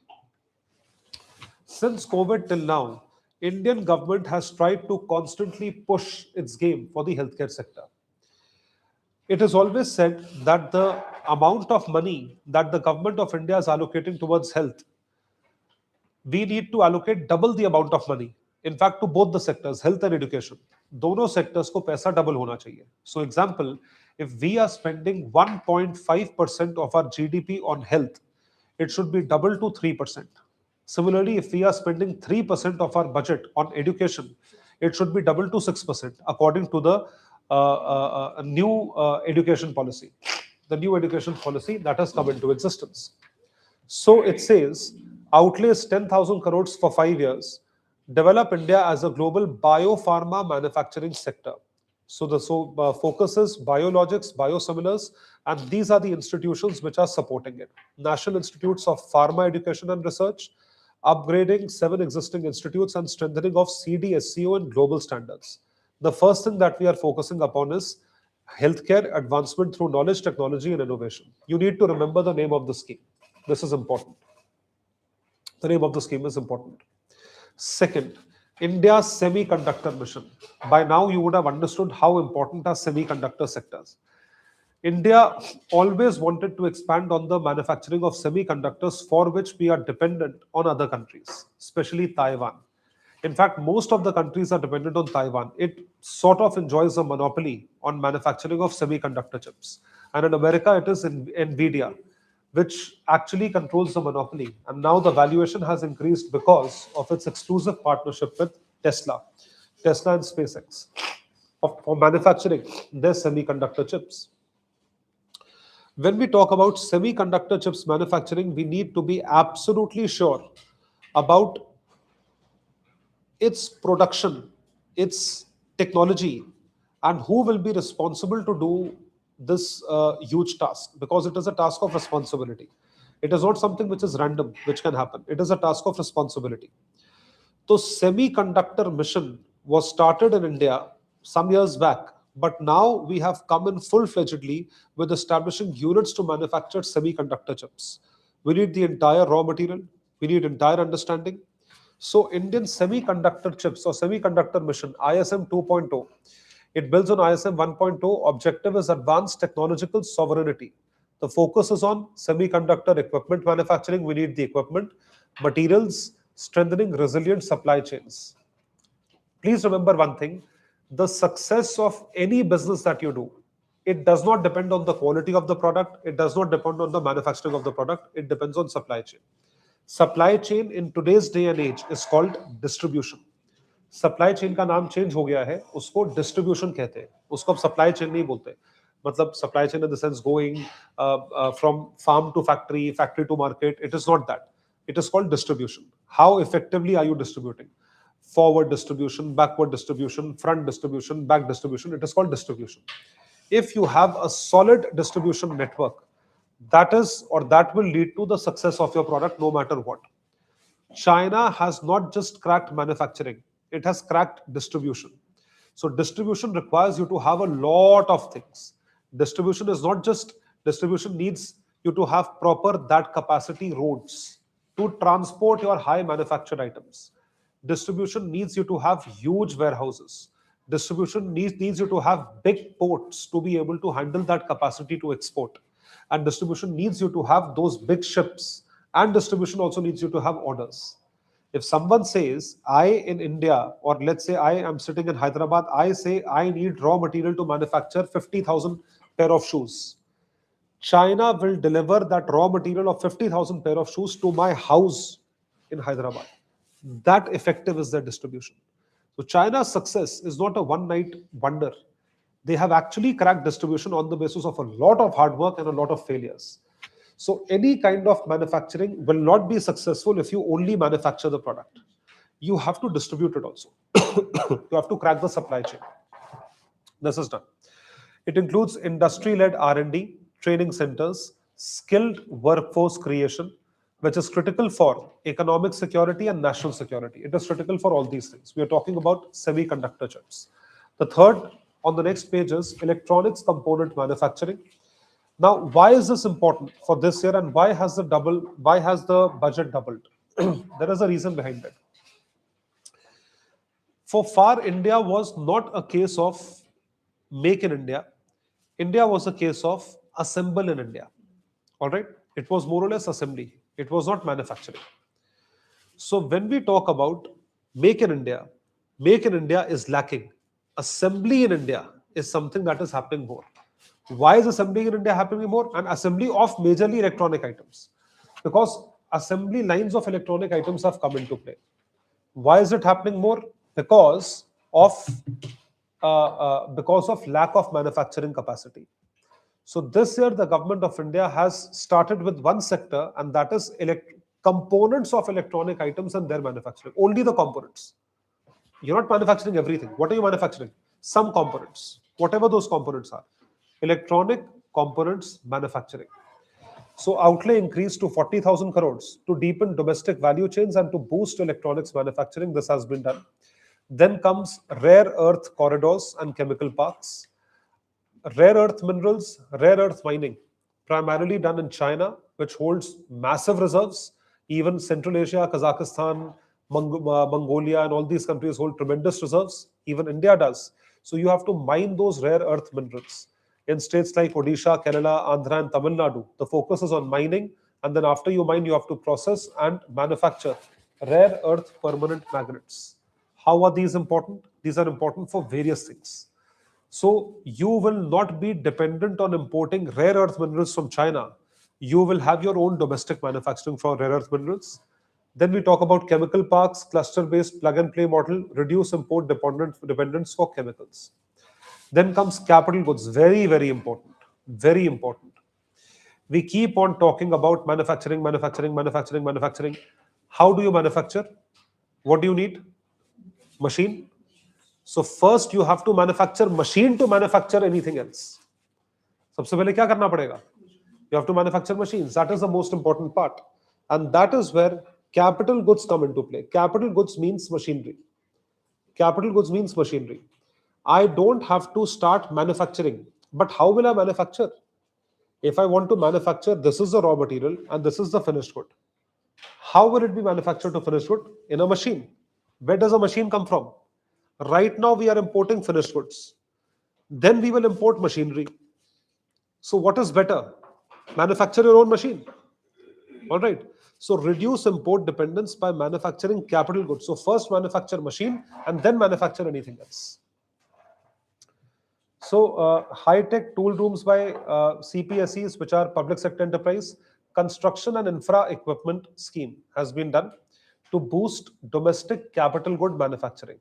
Since COVID till now, Indian government has tried to constantly push its game for the healthcare sector. It is always said that the amount of money that the government of India is allocating towards health, we need to allocate double the amount of money. In fact, to both the sectors, health and education. दोनों sectors को पैसा double होना चाहिए. So, example, if we are spending 1.5% of our GDP on health, it should be double to 3%. Similarly, if we are spending 3% of our budget on education, it should be double to 6%, according to the new education policy. The new education policy that has come into existence. So it says, outlays 10,000 crores for 5 years, develop India as a global biopharma manufacturing sector. So the focus is biologics, biosimilars, and these are the institutions which are supporting it. National Institutes of Pharma Education and Research, upgrading 7 existing institutes and strengthening of CDSCO and global standards. The first thing that we are focusing upon is healthcare advancement through knowledge, technology, and innovation. You need to remember the name of the scheme. This is important. The name of the scheme is important. Second, India's semiconductor mission. By now, you would have understood how important are semiconductor sectors. India always wanted to expand on the manufacturing of semiconductors, for which we are dependent on other countries, especially Taiwan. In fact, most of the countries are dependent on Taiwan. It sort of enjoys a monopoly on manufacturing of semiconductor chips. And in America, it is NVIDIA, which actually controls the monopoly. And now the valuation has increased because of its exclusive partnership with Tesla and SpaceX, for manufacturing their semiconductor chips. When we talk about semiconductor chips manufacturing, we need to be absolutely sure about its production, its technology, and who will be responsible to do this huge task, because it is a task of responsibility. It is not something which is random, which can happen. It is a task of responsibility. The semiconductor mission was started in India some years back, but now we have come in full-fledgedly with establishing units to manufacture semiconductor chips. We need the entire raw material, we need entire understanding. So Indian semiconductor chips or semiconductor mission, ISM 2.0, it builds on ISM 1.0. Objective is advanced technological sovereignty. The focus is on semiconductor equipment manufacturing. We need the equipment, materials, strengthening resilient supply chains. Please remember one thing, the success of any business that you do, it does not depend on the quality of the product, it does not depend on the manufacturing of the product, it depends on supply chain. Supply chain in today's day and age is called distribution. Supply chain का नाम change हो गया है, उसको distribution कहते हैं, उसको अब सप्लाई चेन नहीं बोलते. मतलब supply chain in the sense going from farm to factory, factory to market. It is not that. It is called distribution. How effectively are you distributing? Forward distribution, backward distribution, front distribution, back distribution. It is called distribution. If you have a solid distribution network, that will lead to the success of your product no matter what. China has not just cracked manufacturing, it has cracked distribution. So distribution requires you to have a lot of things. Distribution is not just, distribution needs you to have proper that capacity roads to transport your high manufactured items. Distribution needs you to have huge warehouses. Distribution needs you to have big ports to be able to handle that capacity to export. And distribution needs you to have those big ships. And distribution also needs you to have orders. If someone says, I in India, or let's say I am sitting in Hyderabad, I say I need raw material to manufacture 50,000 pair of shoes. China will deliver that raw material of 50,000 pair of shoes to my house in Hyderabad. That effective is their distribution. So China's success is not a one-night wonder. They have actually cracked distribution on the basis of a lot of hard work and a lot of failures. So any kind of manufacturing will not be successful if you only manufacture the product. You have to distribute it also. You have to crack the supply chain. This is done. It includes industry-led R&D, training centers, skilled workforce creation, which is critical for economic security and national security. It is critical for all these things. We are talking about semiconductor chips. The third on the next page is electronics component manufacturing. Now, why is this important for this year, and why has the budget doubled? There is a reason behind it. For far, India was not a case of make in India. India was a case of assemble in India. All right. It was more or less assembly. It was not manufacturing. So when we talk about make in India, make in India is lacking. Assembly in India is something that is happening more. Why is assembly in India happening more? And assembly of majorly electronic items. Because assembly lines of electronic items have come into play. Why is it happening more? Because of lack of manufacturing capacity. So this year, the government of India has started with one sector, and that is components of electronic items and their manufacturing. Only the components. You're not manufacturing everything. What are you manufacturing? Some components, whatever those components are. Electronic components manufacturing. So outlay increased to 40,000 crores to deepen domestic value chains and to boost electronics manufacturing. This has been done. Then comes rare earth corridors and chemical parks. Rare earth minerals, rare earth mining, primarily done in China, which holds massive reserves. Even Central Asia, Kazakhstan, Mongolia, and all these countries hold tremendous reserves. Even India does. So you have to mine those rare earth minerals. In states like Odisha, Kerala, Andhra, and Tamil Nadu, the focus is on mining. And then after you mine, you have to process and manufacture rare earth permanent magnets. How are these important? These are important for various things. So you will not be dependent on importing rare earth minerals from China. You will have your own domestic manufacturing for rare earth minerals. Then we talk about chemical parks, cluster-based plug-and-play model, reduce import dependence for chemicals. Then comes capital goods, very, very important, very important. We keep on talking about manufacturing, manufacturing, manufacturing, manufacturing. How do you manufacture? What do you need? Machine. So first you have to manufacture machine to manufacture anything else. सबसे पहले क्या करना पड़ेगा? You have to manufacture machines. That is the most important part. And that is where capital goods come into play. Capital goods means machinery. Capital goods means machinery. I don't have to start manufacturing. But how will I manufacture? If I want to manufacture, this is the raw material and this is the finished good. How will it be manufactured to finished good? In a machine. Where does a machine come from? Right now we are importing finished goods. Then we will import machinery. So what is better? Manufacture your own machine. All right. So reduce import dependence by manufacturing capital goods. So first manufacture machine and then manufacture anything else. So high-tech tool rooms by CPSEs, which are public sector enterprise, construction and infra equipment scheme has been done to boost domestic capital good manufacturing.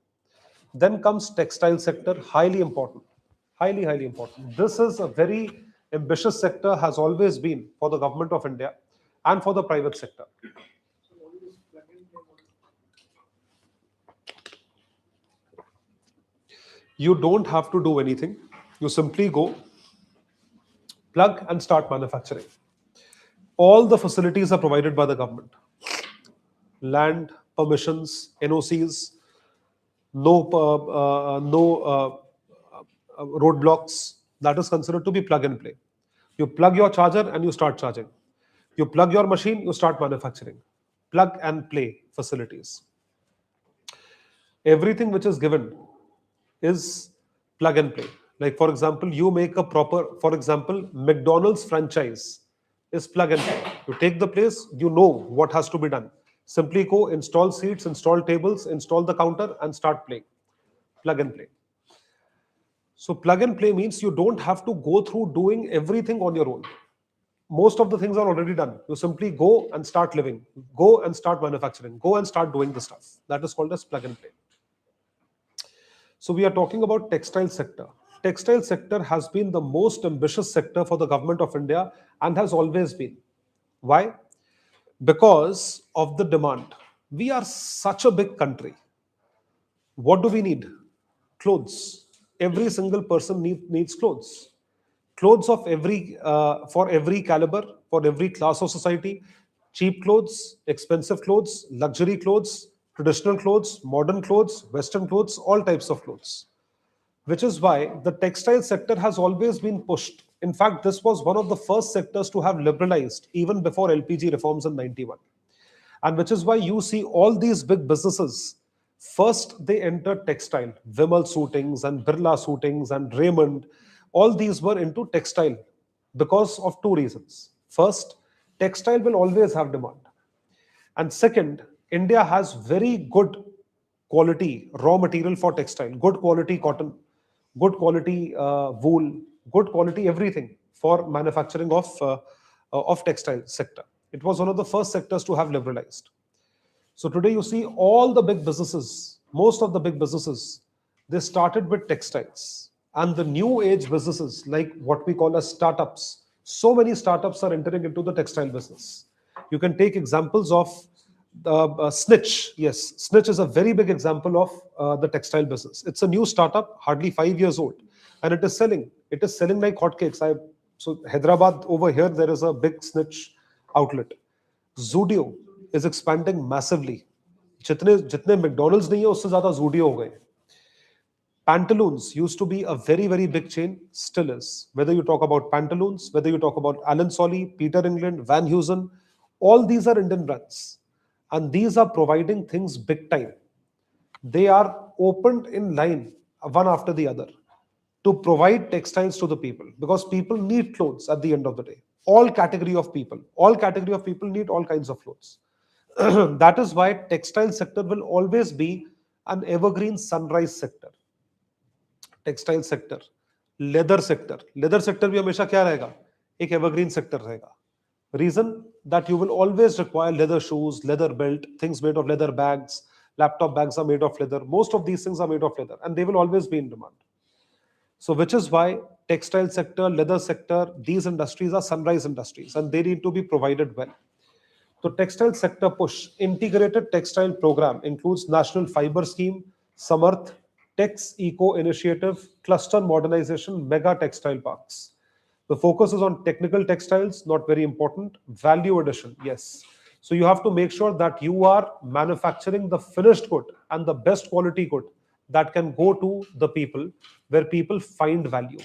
Then comes textile sector, highly important, highly, highly important. This is a very ambitious sector, has always been for the government of India and for the private sector. You don't have to do anything. You simply go, plug and start manufacturing. All the facilities are provided by the government. Land, permissions, NOCs, no roadblocks. That is considered to be plug and play. You plug your charger and you start charging. You plug your machine, you start manufacturing. Plug and play facilities. Everything which is given is plug and play. Like for example, you make a for example, McDonald's franchise is plug and play. You take the place, you know what has to be done. Simply go, install seats, install tables, install the counter and start playing. Plug and play. So plug and play means you don't have to go through doing everything on your own. Most of the things are already done. You simply go and start living, go and start manufacturing, go and start doing the stuff. That is called as plug and play. So we are talking about textile sector. Textile sector has been the most ambitious sector for the government of India and has always been. Why? Because of the demand. We are such a big country. What do we need? Clothes. Every single person needs clothes. Clothes of for every caliber, for every class of society. Cheap clothes, expensive clothes, luxury clothes, traditional clothes, modern clothes, Western clothes, all types of clothes. which is why the textile sector has always been pushed. In fact, this was one of the first sectors to have liberalized even before LPG reforms in 91. And which is why you see all these big businesses. First, they entered textile, Vimal suitings and Birla suitings and Raymond. All these were into textile because of two reasons. First, textile will always have demand. And second, India has very good quality raw material for textile, good quality cotton, good quality wool, good quality everything for manufacturing of textile sector. It was one of the first sectors to have liberalized. So today you see all the big businesses, most of the big businesses, they started with textiles. And the new age businesses, like what we call as startups, so many startups are entering into the textile business. You can take examples of the Snitch. Yes, Snitch is a very big example of the textile business. It's a new startup, hardly 5 years old, and it is selling. It is selling like hotcakes. So Hyderabad over here, there is a big Snitch outlet. Zudio is expanding massively. जितने जितने McDonald's नहीं है उससे ज्यादा जूडियो हो गए. Pantaloons used to be a very, very big chain, still is. Whether you talk about Pantaloons, whether you talk about Alan Solly, Peter England, Van Heusen, all these are Indian brands. And these are providing things big time. They are opened in line, one after the other, to provide textiles to the people, because people need clothes at the end of the day. All category of people need all kinds of clothes. That is why textile sector will always be an evergreen sunrise sector. Textile sector, leather sector भी हमेशा क्या रहेगा, एक evergreen sector रहेगा. Reason that you will always require leather shoes, leather belt, things made of leather bags, laptop bags are made of leather, most of these things are made of leather, and they will always be in demand. So which is why textile sector, leather sector, these industries are sunrise industries and they need to be provided well. So textile sector push, integrated textile program includes National Fiber Scheme, Samarth, Tex Eco Initiative, Cluster Modernization, Mega Textile Parks. The focus is on technical textiles, not very important. Value addition, yes. So you have to make sure that you are manufacturing the finished good and the best quality good that can go to the people, where people find value.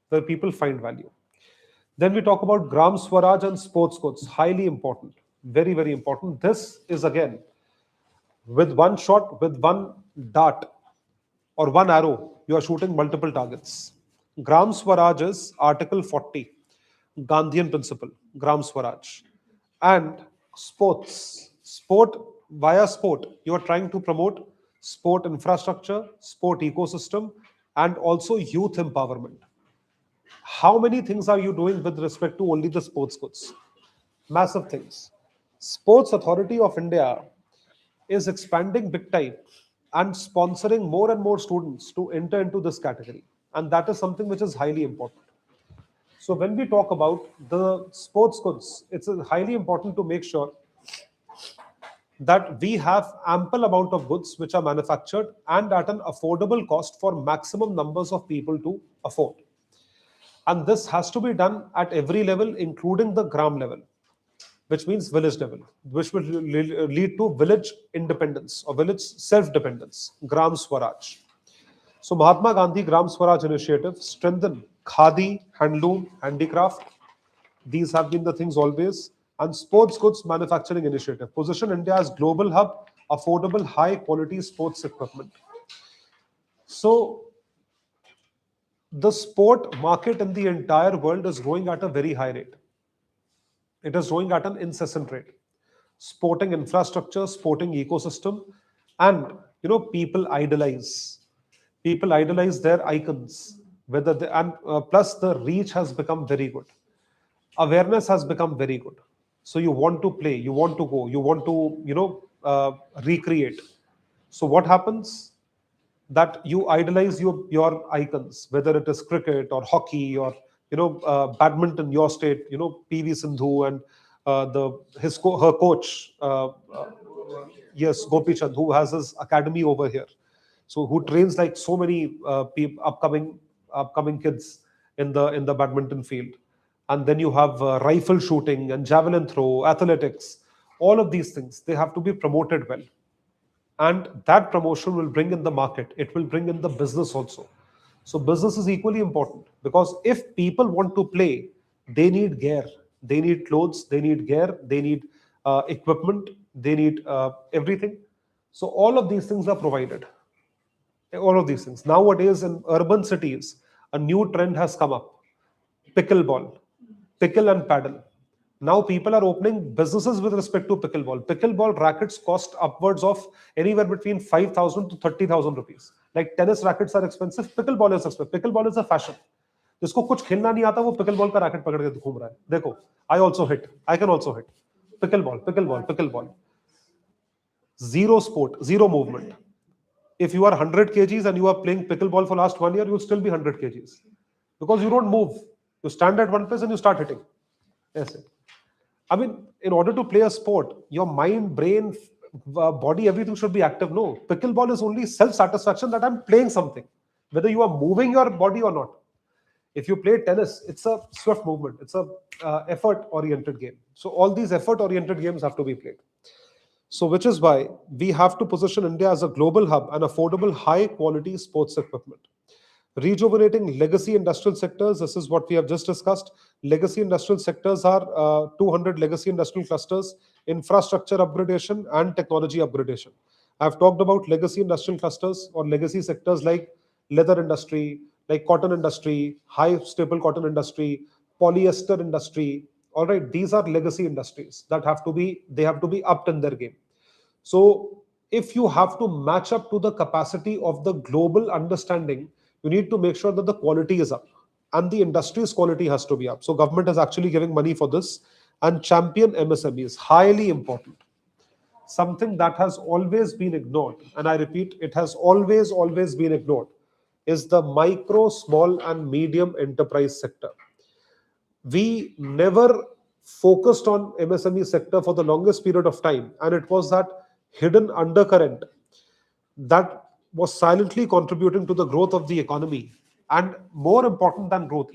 Where people find value. Then we talk about Gram Swaraj and sports goods, highly important, very, very important. This is again, with one shot, with one dart or one arrow, you are shooting multiple targets. Gram Swaraj is Article 40, Gandhian principle, Gram Swaraj. And sport, via sport, you are trying to promote sport infrastructure, sport ecosystem, and also youth empowerment. How many things are you doing with respect to only the sports goods? Massive things. Sports Authority of India is expanding big time and sponsoring more and more students to enter into this category. And that is something which is highly important. So when we talk about the sports goods, it's highly important to make sure that we have ample amount of goods which are manufactured and at an affordable cost for maximum numbers of people to afford. And this has to be done at every level, including the gram level, which means village level, which will lead to village independence or village self-dependence, Gram Swaraj. So Mahatma Gandhi Gram Swaraj initiative strengthen khadi, handloom, handicraft. These have been the things always. And sports goods manufacturing initiative position India as global hub, affordable, high quality sports equipment. So the sport market in the entire world is growing at a very high rate. It is growing at an incessant rate. Sporting infrastructure, sporting ecosystem, and people idolize their icons. Whether they, and plus the reach has become very good. Awareness has become very good. So you want to play, you want to go, you want to recreate. So what happens? That you idolize your icons, whether it is cricket or hockey or badminton, your state, PV Sindhu and her coach, yes, Gopi Chand, who has his academy over here, so who trains like so many upcoming kids in the badminton field. And then you have rifle shooting and javelin throw, athletics. All of these things, they have to be promoted well, and that promotion will bring in the market, it will bring in the business also. So business is equally important, because if people want to play, they need gear, they need clothes, they need gear, they need equipment, they need everything. So all of these things are provided. All of these things. Nowadays in urban cities, a new trend has come up: pickleball, pickle and paddle. Now people are opening businesses with respect to pickleball. Pickleball rackets cost upwards of anywhere between 5,000 to 30,000 rupees. Like tennis rackets are expensive, pickleball is expensive. Pickleball is a fashion. जिसको कुछ खेलना नहीं आता वो pickle का racket पकड़ के घूम रहा है. देखो, I also hit, I can also hit. Pickle ball. Zero sport, zero movement. If you are 100 kgs and you are playing pickleball for last 1 year, you'll still be 100 kgs, because you don't move. You stand at one place and you start hitting. Yes. I mean, in order to play a sport, your mind, brain, body, everything should be active. No, pickleball is only self-satisfaction that I'm playing something, whether you are moving your body or not. If you play tennis, it's a swift movement. It's a effort-oriented game. So all these effort-oriented games have to be played. So which is why we have to position India as a global hub and affordable high-quality sports equipment. Rejuvenating legacy industrial sectors, this is what we have just discussed. Legacy industrial sectors are 200 legacy industrial clusters, infrastructure upgradation and technology upgradation. I've talked about legacy industrial clusters or legacy sectors like leather industry, like cotton industry, high staple cotton industry, polyester industry. All right, these are legacy industries that they have to be upped in their game. So if you have to match up to the capacity of the global understanding, you need to make sure that the quality is up and the industry's quality has to be up. So government is actually giving money for this, and champion MSME is highly important. Something that has always been ignored, and I repeat, it has always been ignored, is the micro, small and medium enterprise sector. We never focused on MSME sector for the longest period of time, and it was that hidden undercurrent that was silently contributing to the growth of the economy. And more important than growth,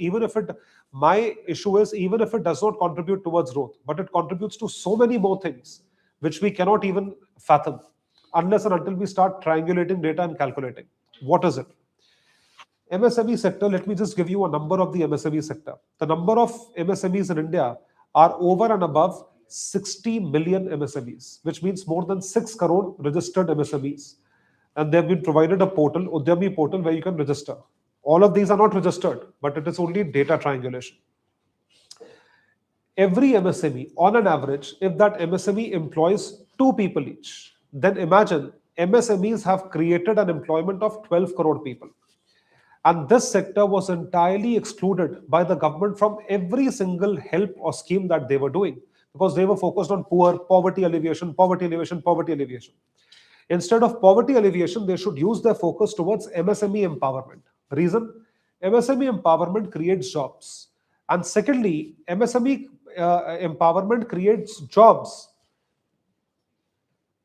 my issue is, even if it does not contribute towards growth, but it contributes to so many more things which we cannot even fathom unless and until we start triangulating data and calculating. What is it? MSME sector, let me just give you a number of the MSME sector. The number of MSMEs in India are over and above 60 million MSMEs, which means more than 6 crore registered MSMEs. And they have been provided a portal, Udyami portal, where you can register. All of these are not registered, but it is only data triangulation. Every MSME, on an average, if that MSME employs 2 people each, then imagine MSMEs have created an employment of 12 crore people. And this sector was entirely excluded by the government from every single help or scheme that they were doing, because they were focused on poverty alleviation. Instead of poverty alleviation, they should use their focus towards MSME empowerment. Reason? MSME empowerment creates jobs. And secondly, MSME empowerment creates jobs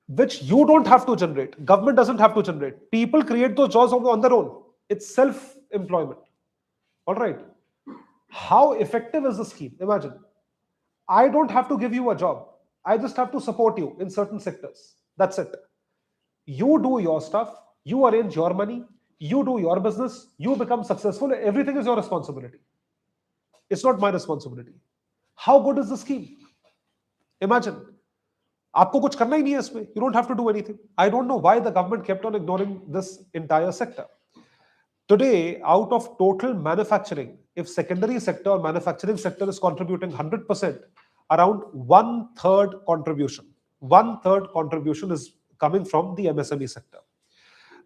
which you don't have to generate. Government doesn't have to generate. People create those jobs on their own. It's self-employment. All right. How effective is the scheme? Imagine, I don't have to give you a job. I just have to support you in certain sectors. That's it. You do your stuff, you arrange your money, you do your business, you become successful. Everything is your responsibility. It's not my responsibility. How good is the scheme? Imagine. आपको कुछ करना ही नहीं है इसमें. You don't have to do anything. I don't know why the government kept on ignoring this entire sector. Today, out of total manufacturing, if secondary sector or manufacturing sector is contributing 100%, around one-third contribution is coming from the MSME sector.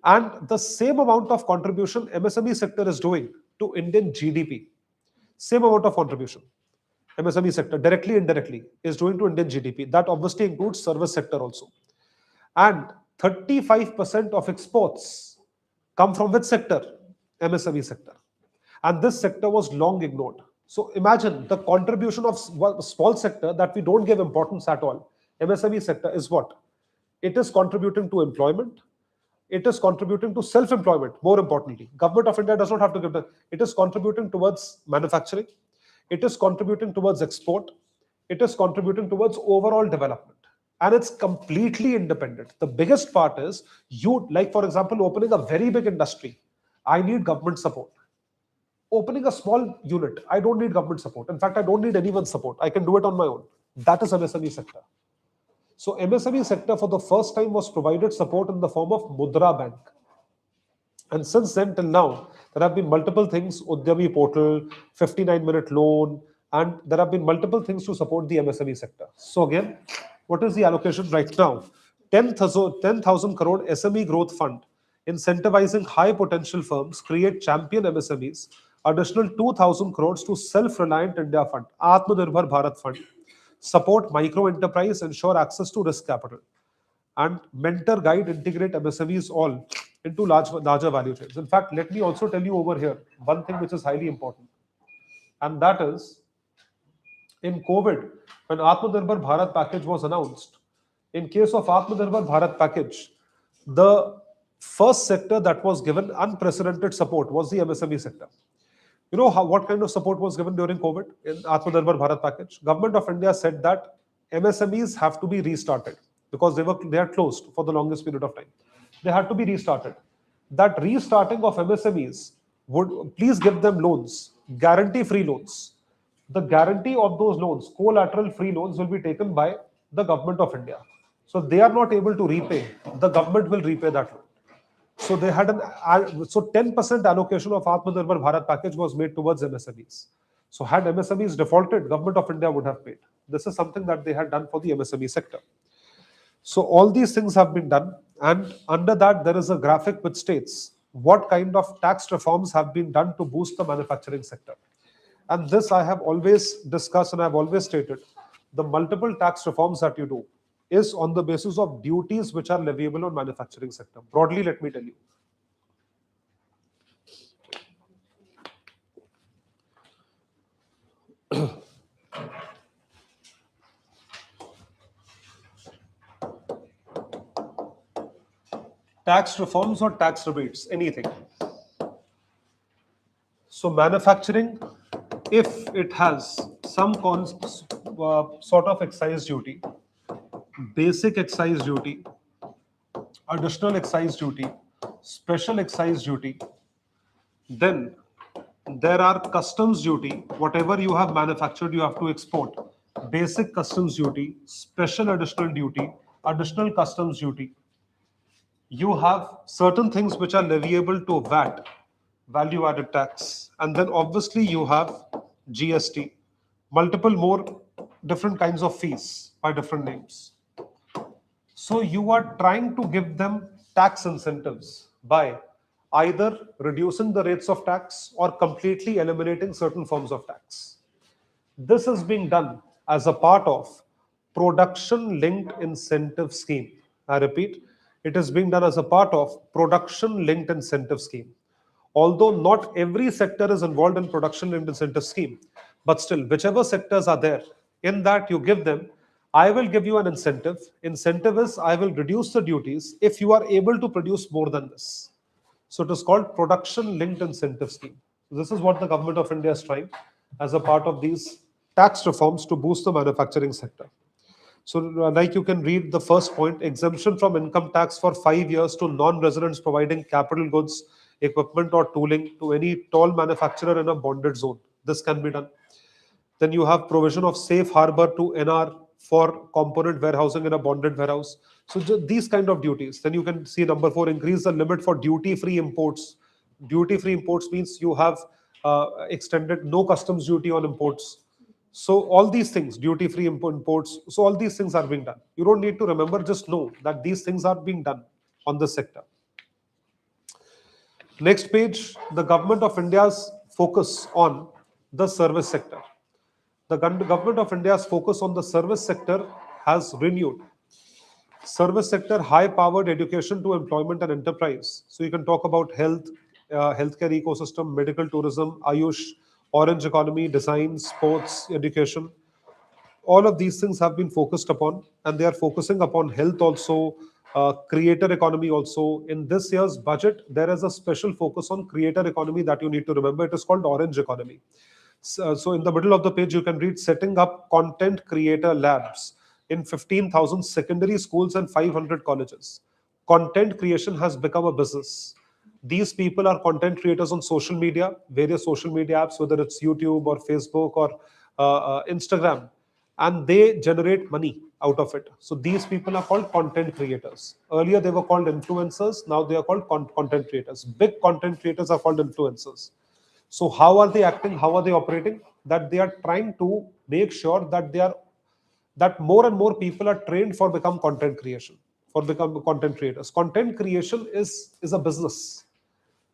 And the same amount of contribution MSME sector is doing to Indian GDP. Same amount of contribution MSME sector, directly, indirectly, is doing to Indian GDP. That obviously includes service sector also. And 35% of exports come from which sector? MSME sector. And this sector was long ignored. So imagine the contribution of small sector that we don't give importance at all. MSME sector is what? It is contributing to employment. It is contributing to self-employment, more importantly. Government of India does not have to give that. It is contributing towards manufacturing. It is contributing towards export. It is contributing towards overall development. And it's completely independent. The biggest part is, you, like for example, opening a very big industry I need government support. Opening a small unit, I don't need government support. In fact, I don't need anyone's support. I can do it on my own. That is MSME sector. So MSME sector for the first time was provided support in the form of Mudra Bank. And since then till now, there have been multiple things, Udyami portal, 59-minute loan, and there have been multiple things to support the MSME sector. So again, what is the allocation right now? 10,000 crore SME growth fund, incentivizing high potential firms, create champion MSMEs, additional 2,000 crores to self-reliant India fund, Atmanirbhar Bharat fund, support micro enterprise, ensure access to risk capital, and mentor, guide, integrate MSMEs all into larger value chains. In fact, let me also tell you over here one thing which is highly important, and that is in COVID, when Atmanirbhar Bharat package was announced, in case of Atmanirbhar Bharat package, the first sector that was given unprecedented support was the MSME sector. You know what kind of support was given during COVID in Atmanirbhar Bharat package? Government of India said that MSMEs have to be restarted because they are closed for the longest period of time. They had to be restarted. That restarting of MSMEs would please give them loans, guarantee-free loans. The guarantee of those loans, collateral-free loans, will be taken by the government of India. So they are not able to repay. The government will repay that loan. So they had 10% allocation of Atmanirbhar Bharat package was made towards MSMEs. So had MSMEs defaulted, Government of India would have paid. This is something that they had done for the MSME sector. So all these things have been done, and under that there is a graphic which states what kind of tax reforms have been done to boost the manufacturing sector. And this I have always discussed and I've always stated, the multiple tax reforms that you do is on the basis of duties which are leviable on manufacturing sector. Broadly, let me tell you. Tax reforms or tax rebates, anything. So manufacturing, if it has some sort of excise duty, basic excise duty, additional excise duty, special excise duty, then there are customs duty. Whatever you have manufactured, you have to export. Basic customs duty, special additional duty, additional customs duty. You have certain things which are leviable to VAT, value added tax, and then obviously you have GST, multiple more different kinds of fees by different names. So you are trying to give them tax incentives by either reducing the rates of tax or completely eliminating certain forms of tax. This is being done as a part of production linked incentive scheme. I repeat, it is being done as a part of production linked incentive scheme. Although not every sector is involved in production linked incentive scheme, but still, whichever sectors are there, in that you give them, I will give you an incentive. Incentive is I will reduce the duties if you are able to produce more than this. So it is called production linked incentive scheme. So this is what the government of India is trying as a part of these tax reforms to boost the manufacturing sector. So like you can read the first point, exemption from income tax for 5 years to non-residents providing capital goods, equipment or tooling to any tall manufacturer in a bonded zone. This can be done. Then you have provision of safe harbor to NR for component warehousing in a bonded warehouse. So these kind of duties. Then you can see number 4, increase the limit for duty-free imports. Duty-free imports means you have extended no customs duty on imports. So all these things, duty-free imports, so all these things are being done. You don't need to remember, just know that these things are being done on the sector. Next page, the government of India's focus on the service sector. The government of India's focus on the service sector has renewed. Service sector, high-powered education to employment and enterprise. So you can talk about health, healthcare ecosystem, medical tourism, Ayush, orange economy, design, sports, education. All of these things have been focused upon, and they are focusing upon health also, creator economy also. In this year's budget, there is a special focus on creator economy that you need to remember. It is called orange economy. So in the middle of the page, you can read setting up content creator labs in 15,000 secondary schools and 500 colleges. Content creation has become a business. These people are content creators on social media, various social media apps, whether it's YouTube or Facebook or Instagram, and they generate money out of it. So these people are called content creators. Earlier they were called influencers. Now they are called content creators. Big content creators are called influencers. So how are they acting? How are they operating? That they are trying to make sure that that more and more people are trained for become content creation, for become content creators. Content creation is a business.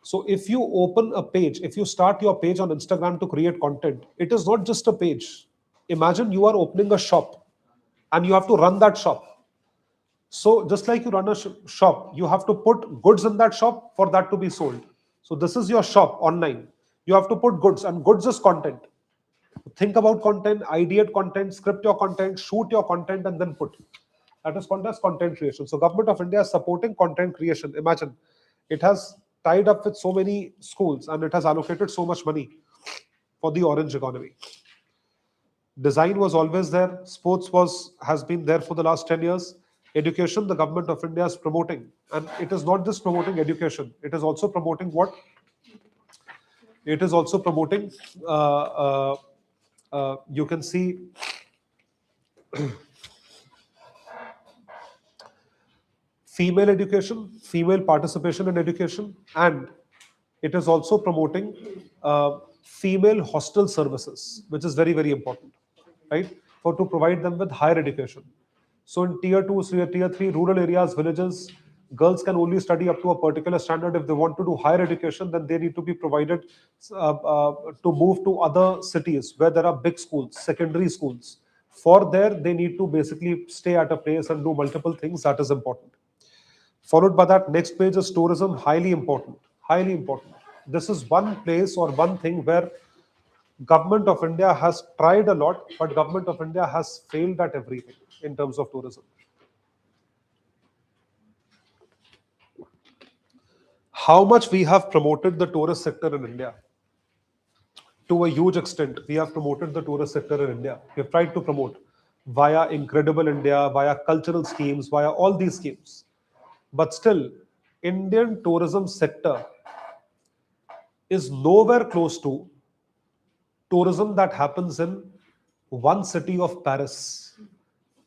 So if you open a page, if you start your page on Instagram to create content, it is not just a page. Imagine you are opening a shop and you have to run that shop. So just like you run a shop, you have to put goods in that shop for that to be sold. So this is your shop online. You have to put goods, and goods is content. Think about content, ideate content, script your content, shoot your content, and then put. That is called as content creation. So Government of India is supporting content creation. Imagine, it has tied up with so many schools and it has allocated so much money for the orange economy. Design was always there. Sports has been there for the last 10 years. Education, the Government of India is promoting, and it is not just promoting education. It is also promoting what? It is also promoting. You can see female education, female participation in education, and it is also promoting female hostel services, which is very, very important, right? For to provide them with higher education. So in tier 2, tier 3, rural areas, villages, girls can only study up to a particular standard. If they want to do higher education, then they need to be provided to move to other cities where there are big schools, secondary schools. For there, they need to basically stay at a place and do multiple things. That is important. Followed by that, next page is tourism, highly important. Highly important. This is one place or one thing where Government of India has tried a lot, but Government of India has failed at everything in terms of tourism. How much we have promoted the tourist sector in India? To a huge extent, we have promoted the tourist sector in India. We have tried to promote via Incredible India, via cultural schemes, via all these schemes. But still, Indian tourism sector is nowhere close to tourism that happens in one city of Paris,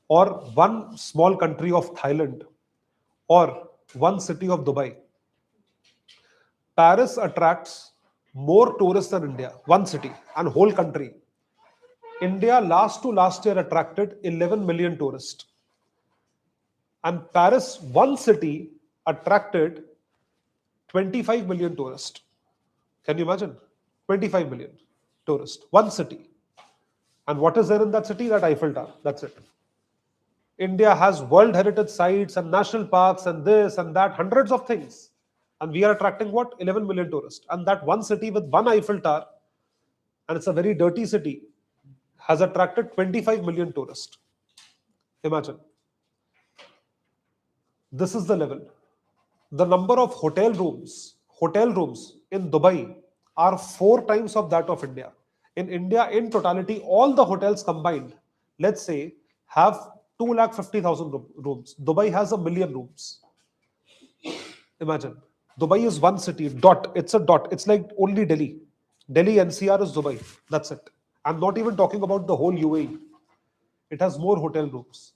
or one small country of Thailand, or one city of Dubai. Paris attracts more tourists than India, one city and whole country. India last year attracted 11 million tourists. And Paris, one city, attracted 25 million tourists. Can you imagine? 25 million tourists, one city. And what is there in that city? That Eiffel Tower. That's it. India has World Heritage Sites and national parks and this and that, hundreds of things. And we are attracting what? 11 million tourists. And that one city with one Eiffel Tower, and it's a very dirty city, has attracted 25 million tourists. Imagine. This is the level. The number of hotel rooms in Dubai are 4 times of that of India. In India, in totality, all the hotels combined, let's say, have 250,000 rooms. Dubai has 1 million rooms. Imagine. Dubai is one city, dot. It's a dot. It's like only Delhi. Delhi NCR is Dubai. That's it. I'm not even talking about the whole UAE. It has more hotel rooms.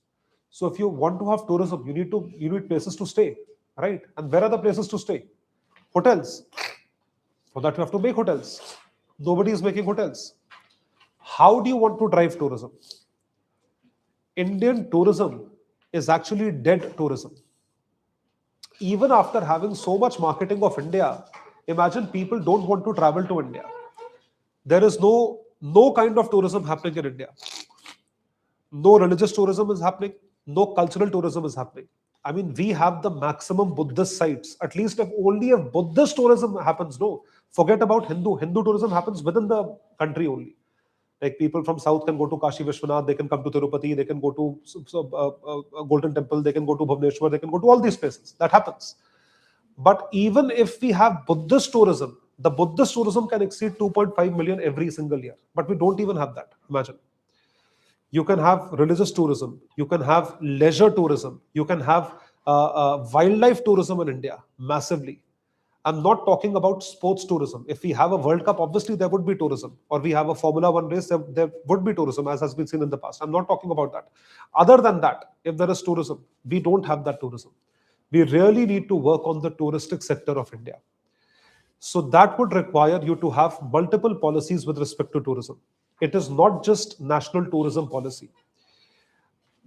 So if you want to have tourism, you need places to stay, right? And where are the places to stay? Hotels. For that you have to make hotels. Nobody is making hotels. How do you want to drive tourism? Indian tourism is actually dead tourism. Even after having so much marketing of India, imagine people don't want to travel to India. There is no kind of tourism happening in India. No religious tourism is happening. No cultural tourism is happening. I mean, we have the maximum Buddhist sites. At least if only if Buddhist tourism happens, no. Forget about Hindu. Hindu tourism happens within the country only. Like people from South can go to Kashi Vishwanath, they can come to Tirupati, they can go to Golden Temple, they can go to Bhubaneswar, they can go to all these places. That happens. But even if we have Buddhist tourism, the Buddhist tourism can exceed 2.5 million every single year. But we don't even have that. Imagine. You can have religious tourism, you can have leisure tourism, you can have wildlife tourism in India massively. I'm not talking about sports tourism. If we have a World Cup, obviously there would be tourism, or we have a Formula One race, there would be tourism, as has been seen in the past. I'm not talking about that. Other than that, if there is tourism, we don't have that tourism. We really need to work on the touristic sector of India. So that would require you to have multiple policies with respect to tourism. It is not just national tourism policy.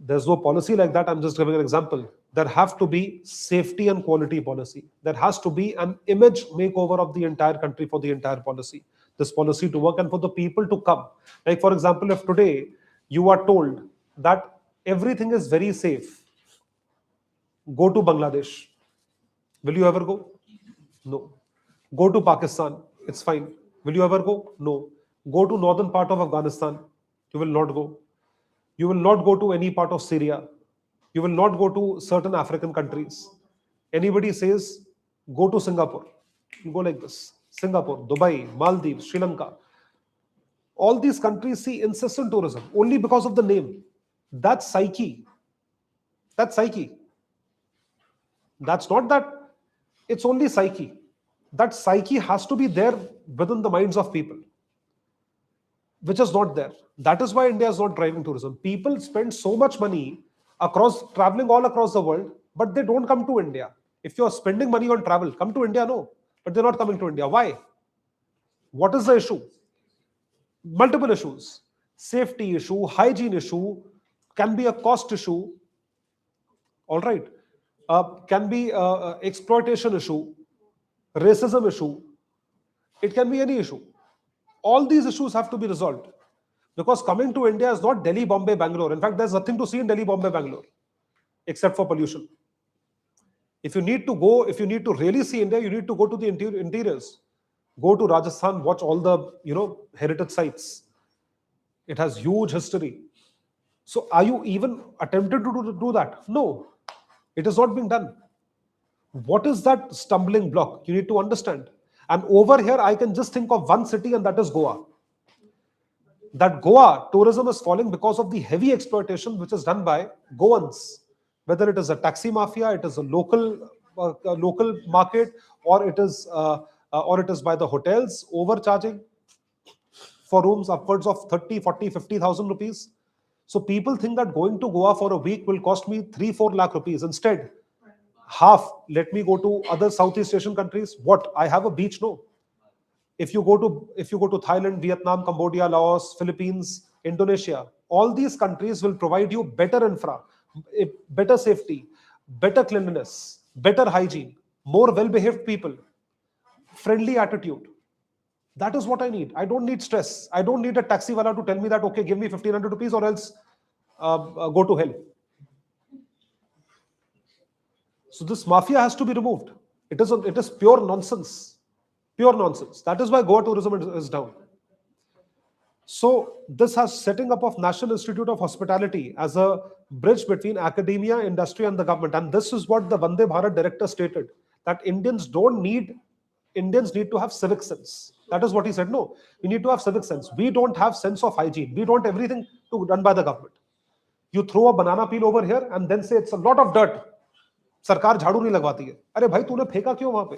There's no policy like that. I'm just giving an example. There have to be safety and quality policy. There has to be an image makeover of the entire country for the entire policy. This policy to work and for the people to come. Like, for example, if today you are told that everything is very safe, go to Bangladesh. Will you ever go? No. Go to Pakistan. It's fine. Will you ever go? No. Go to northern part of Afghanistan. You will not go. You will not go to any part of Syria. You will not go to certain African countries. Anybody says, go to Singapore. You go like this. Singapore, Dubai, Maldives, Sri Lanka. All these countries see incessant tourism only because of the name. That's psyche. That's psyche. That's not that. It's only psyche. That psyche has to be there within the minds of people, which is not there. That is why India is not driving tourism. People spend so much money traveling all across the world, but they don't come to India. If you're spending money on travel, come to India, no. But they're not coming to India. Why? What is the issue? Multiple issues. Safety issue, hygiene issue, can be a cost issue, all right. Can be exploitation issue, racism issue. It can be any issue. All these issues have to be resolved, because coming to India is not Delhi, Bombay, Bangalore. In fact, there's nothing to see in Delhi, Bombay, Bangalore, except for pollution. If you need to really see India, you need to go to the interiors. Go to Rajasthan, watch all the heritage sites. It has huge history. So are you even attempted to do that? No, it is not being done. What is that stumbling block? You need to understand. And over here, I can just think of one city, and that is Goa. That Goa tourism is falling because of the heavy exploitation which is done by Goans. Whether it is a taxi mafia, it is a local market, or it is by the hotels overcharging for rooms upwards of 30, 40, 50,000 rupees. So people think that going to Goa for a week will cost me 3-4 lakh rupees. Instead, half, let me go to other Southeast Asian countries. What? I have a beach? No. If you go to Thailand, Vietnam, Cambodia, Laos, Philippines, Indonesia, all these countries will provide you better infra, better safety, better cleanliness, better hygiene, more well-behaved people, friendly attitude. That is what I need. I don't need stress. I don't need a taxi wala to tell me that, okay, give me 1,500 rupees or else go to hell. So this mafia has to be removed. It is pure nonsense. Pure nonsense. That is why Goa tourism is down. So this has setting up of National Institute of Hospitality as a bridge between academia, industry, and the government. And this is what the Vande Bharat director stated, that Indians need to have civic sense. That is what he said. No, we need to have civic sense. We don't have sense of hygiene. We don't everything to done by the government. You throw a banana peel over here and then say it's a lot of dirt. सरकार झाड़ू नहीं लगवाती है. अरे भाई तूने फेंका क्यों वहां पे?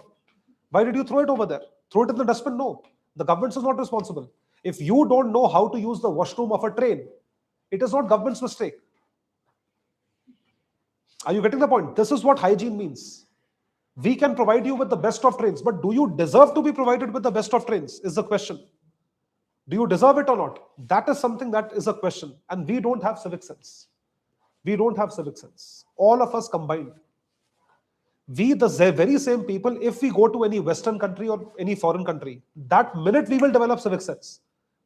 Why did you throw it over there? Throw it in the dustbin? No. The government is not responsible. If you don't know how to use the washroom of a train, it is not government's mistake. Are you getting the point? This is what hygiene means. We can provide you with the best of trains, but do you deserve to be provided with the best of trains is the question. Do you deserve it or not? That is something that is a question. And we don't have civic sense. We don't have civic sense. All of us combined. We, the very same people, if we go to any Western country or any foreign country, that minute we will develop civic sense,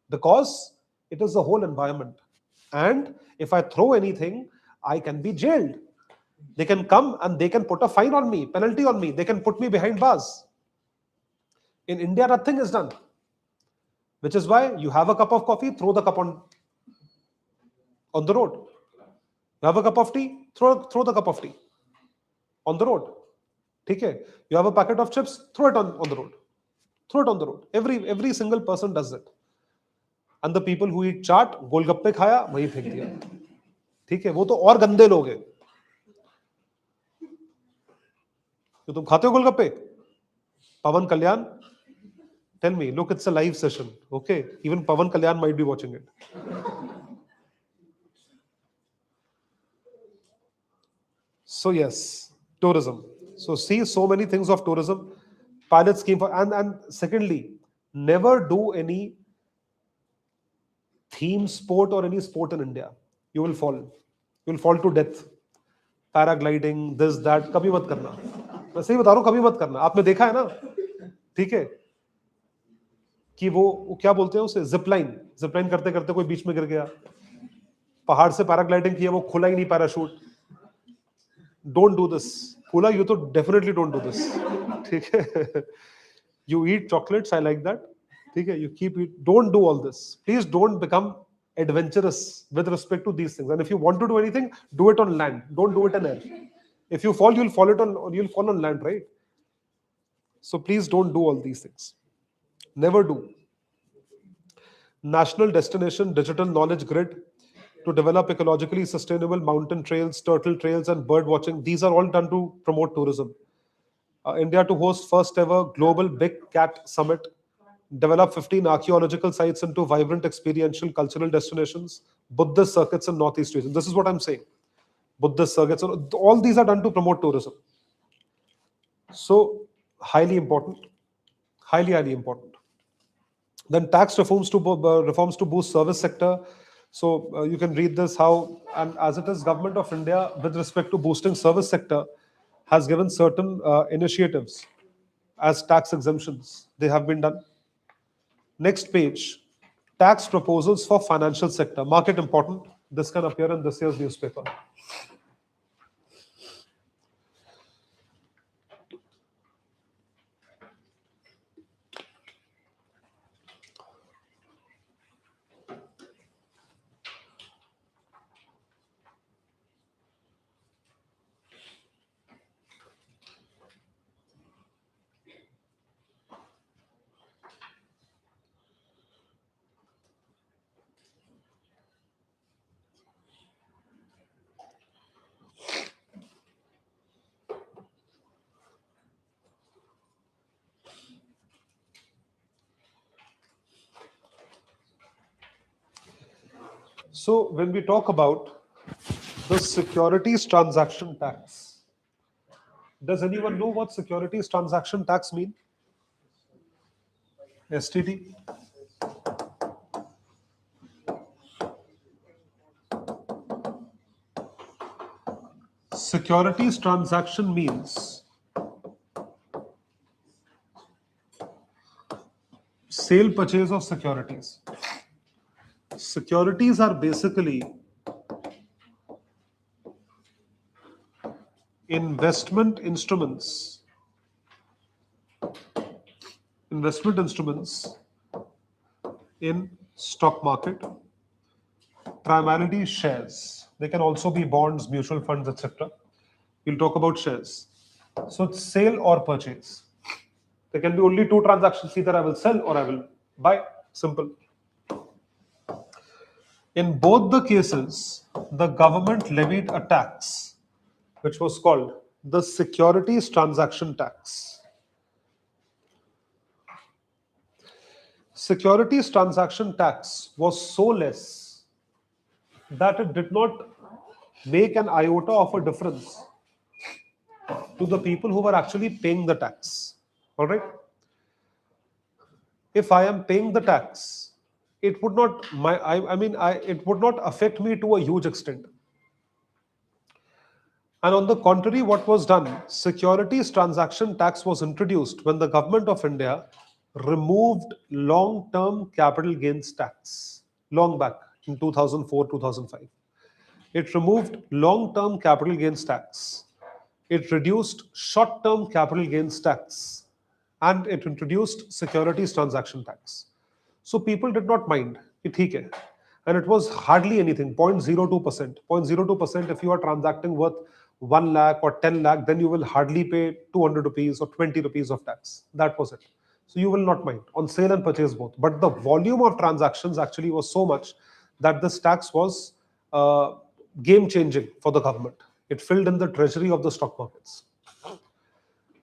because it is the whole environment. And if I throw anything, I can be jailed. They can come and they can put a fine on me, penalty on me. They can put me behind bars. In India, nothing is done. Which is why you have a cup of coffee, throw the cup on the road. You have a cup of tea, throw the cup of tea on the road. Okay? You have a packet of chips, throw it on the road. Throw it on the road. Every single person does it. And the people who eat chaat, गोलगप्पे खाया, वही फेंक दिया. ठीक है? वो तो और गंदे लोग हैं. तो तुम खाते हो गोलगप्पे? Pawan Kalyan, tell me. Look, it's a live session. Okay, even Pawan Kalyan might be watching it. So yes, tourism. So see so many things of tourism. Pilot scheme for and secondly, never do any theme sport or any sport in India. You will fall. You will fall to death. Paragliding this that कभी मत करना. मैं सही बता रहा हूँ, कभी मत करना. आपने देखा है ना, ठीक है, कि वो क्या बोलते हैं उसे, जिपलाइन. जिपलाइन करते करते कोई बीच में गिर गया, पहाड़ से पैराग्लाइडिंग किया, वो खुला ही नहीं पैराशूट. Don't do this. खुला यू तो डेफिनेटली डोंट डू दिस. ठीक है. You eat chocolates, I like that. ठीक है, you keep it. Don't do all this. Please don't become adventurous with respect to these things. And if you want to do anything, do it on land. Don't do it in air. If you fall, you'll fall on land, right? So please don't do all these things. Never do. National destination digital knowledge grid to develop ecologically sustainable mountain trails, turtle trails, and bird watching. These are all done to promote tourism. India to host first ever global big cat summit. Develop 15 archaeological sites into vibrant experiential cultural destinations. Buddhist circuits in Northeast region. This is what I'm saying. Buddhist circuits. All these are done to promote tourism. So highly important. Highly, highly important. Then tax reforms to boost service sector. So you can read this how, and as it is, Government of India with respect to boosting service sector has given certain initiatives as tax exemptions. They have been done. Next page, tax proposals for financial sector. Market important. This can appear in this year's newspaper. So when we talk about the securities transaction tax, does anyone know what securities transaction tax mean? STT. Securities transaction means sale purchase of securities. Securities are basically investment instruments in stock market, primarily shares. They can also be bonds, mutual funds, etc. We'll talk about shares. So it's sale or purchase. There can be only two transactions. Either I will sell or I will buy. Simple. In both the cases, the government levied a tax, which was called the securities transaction tax. Securities transaction tax was so less that it did not make an iota of a difference to the people who were actually paying the tax. All right? If I am paying the tax, it would not it would not affect me to a huge extent. And on the contrary, what was done? Securities transaction tax was introduced when the government of India removed long-term capital gains tax long back in 2004, 2005. It removed long-term capital gains tax. It reduced short-term capital gains tax, and it introduced securities transaction tax. So people did not mind. ठीक है. And it was hardly anything, 0.02%. 0.02%, if you are transacting worth 1 lakh or 10 lakh, then you will hardly pay 200 rupees or 20 rupees of tax. That was it. So you will not mind on sale and purchase both. But the volume of transactions actually was so much that this tax was game changing for the government. It filled in the treasury of the stock markets.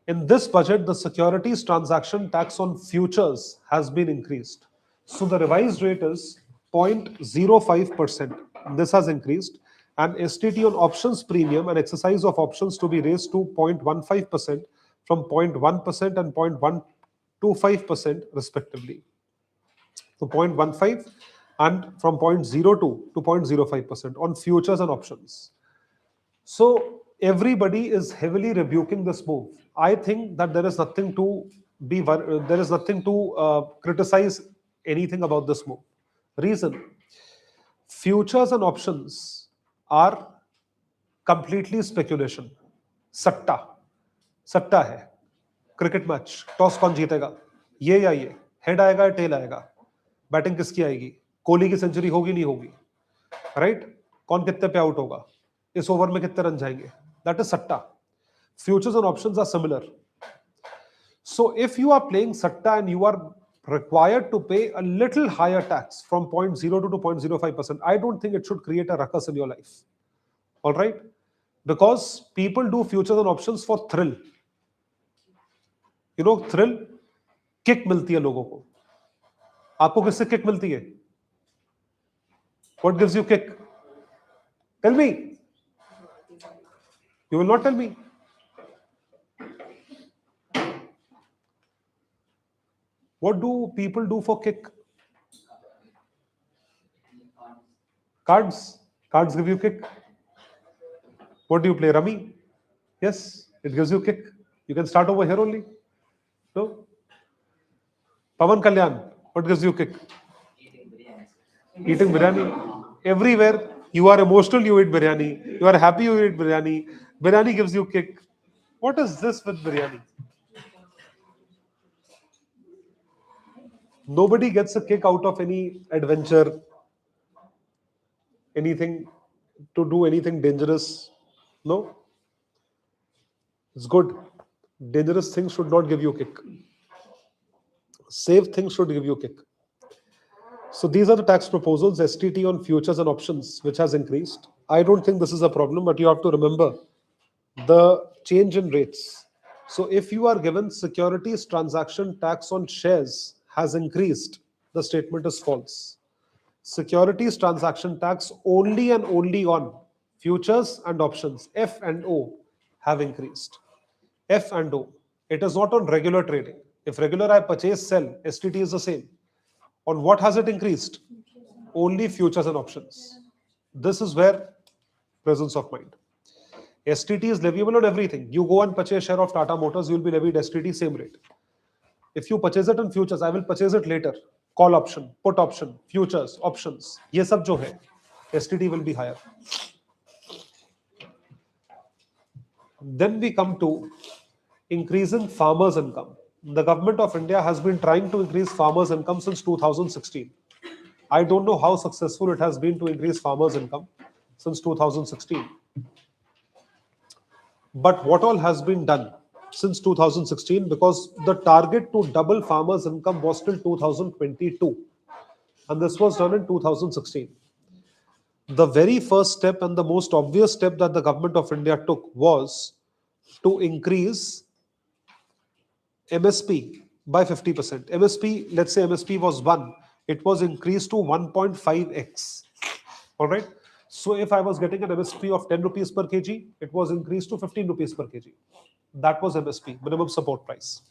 In this budget, the securities transaction tax on futures has been increased. So the revised rate is 0.05%. This has increased. And STT on options premium and exercise of options to be raised to 0.15% from 0.1% and 0.125% respectively. So 0.15 and from 0.02 to 0.05% on futures and options. So everybody is heavily rebuking this move. I think that there is nothing to there is nothing to criticize anything about this move. Reason: futures and options are completely speculation. सट्टा सट्टा है. Cricket match, toss कौन जीतेगा, ये या ये, head आएगा या टेल आएगा, बैटिंग किसकी आएगी, कोहली की सेंचुरी होगी नहीं होगी, राइट, कौन कितने पे आउट होगा, इस ओवर में कितने रन जाएंगे, दैट इज सट्टा. Futures and options are similar. So if you are playing satta and you are required to pay a little higher tax from 0.02 to 0.05%, I don't think it should create a ruckus in your life. All right? Because people do futures and options for thrill. You know, thrill, kick मिलती है लोगों को. आपको किससे kick मिलती है? What gives you kick? Tell me. You will not tell me. What do people do for kick? Cards. Cards give you kick. What do you play? Rummy? Yes, it gives you kick. You can start over here only. No? Pavan Kalyan, what gives you kick? Eating biryani. Everywhere you are emotional, you eat biryani. You are happy, you eat biryani. Biryani gives you kick. What is this with biryani? Nobody gets a kick out of any adventure, anything to do anything dangerous. No? It's good. Dangerous things should not give you a kick. Safe things should give you a kick. So these are the tax proposals, STT on futures and options, which has increased. I don't think this is a problem, but you have to remember the change in rates. So if you are given securities transaction tax on shares has increased, the statement is false. Securities transaction tax only and only on futures and options, F and O, have increased. F and O. It is not on regular trading. If regular I purchase, sell, STT is the same. On what has it increased? Only futures and options. This is where presence of mind. STT is leviable on everything. You go and purchase share of Tata Motors, you will be levied STT same rate. If you purchase it on futures, I will purchase it later. Call option, put option, futures, options. ये सब जो है, STT will be higher. Then we come to increasing farmers' income. The government of India has been trying to increase farmers' income since 2016. I don't know how successful it has been to increase farmers' income since 2016. But what all has been done since 2016? Because the target to double farmers' income was till 2022. And this was done in 2016. The very first step and the most obvious step that the government of India took was to increase MSP by 50%. MSP, let's say MSP was 1, it was increased to 1.5x. All right. So if I was getting an MSP of 10 rupees per kg, it was increased to 15 rupees per kg. That was MSP, minimum support price.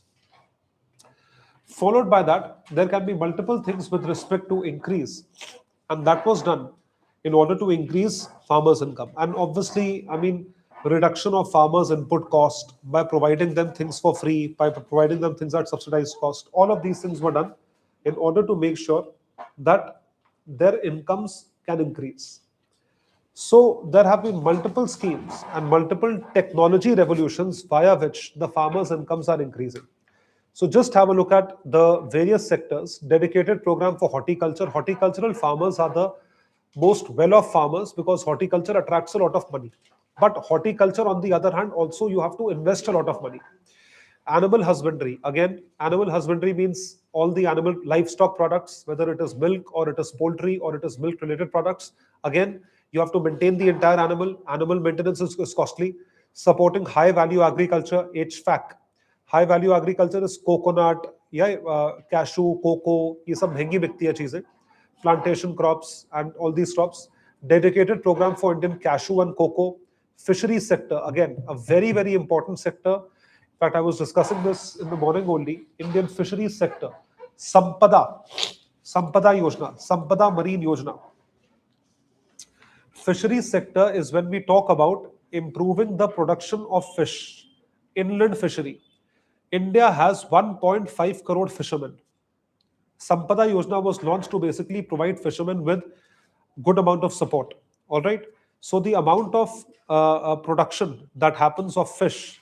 Followed by that, there can be multiple things with respect to increase. And that was done in order to increase farmers' income. And obviously, I mean, reduction of farmers' input cost by providing them things for free, by providing them things at subsidized cost. All of these things were done in order to make sure that their incomes can increase. So there have been multiple schemes and multiple technology revolutions via which the farmers' incomes are increasing. So just have a look at the various sectors. Dedicated program for horticulture. Horticultural farmers are the most well-off farmers because horticulture attracts a lot of money. But horticulture, on the other hand, also you have to invest a lot of money. Animal husbandry. Again, animal husbandry means all the animal livestock products, whether it is milk or it is poultry or it is milk-related products. Again, you have to maintain the entire animal. Animal maintenance is costly. Supporting high-value agriculture, HVAC. High value agriculture is coconut या cashew, cocoa, ये सब महंगी बिकती है चीजें, plantation crops and all these crops. Dedicated program for Indian cashew and cocoa. Fishery sector, again, a very, very important sector. In fact, I was discussing this in the morning only. Indian fisheries sector. Sampada Yojana, Sampada Marine Yojana. Fisheries sector is when we talk about improving the production of fish, inland fishery. India has 1.5 crore fishermen. Sampada Yojana was launched to basically provide fishermen with good amount of support. All right. So the amount of production that happens of fish,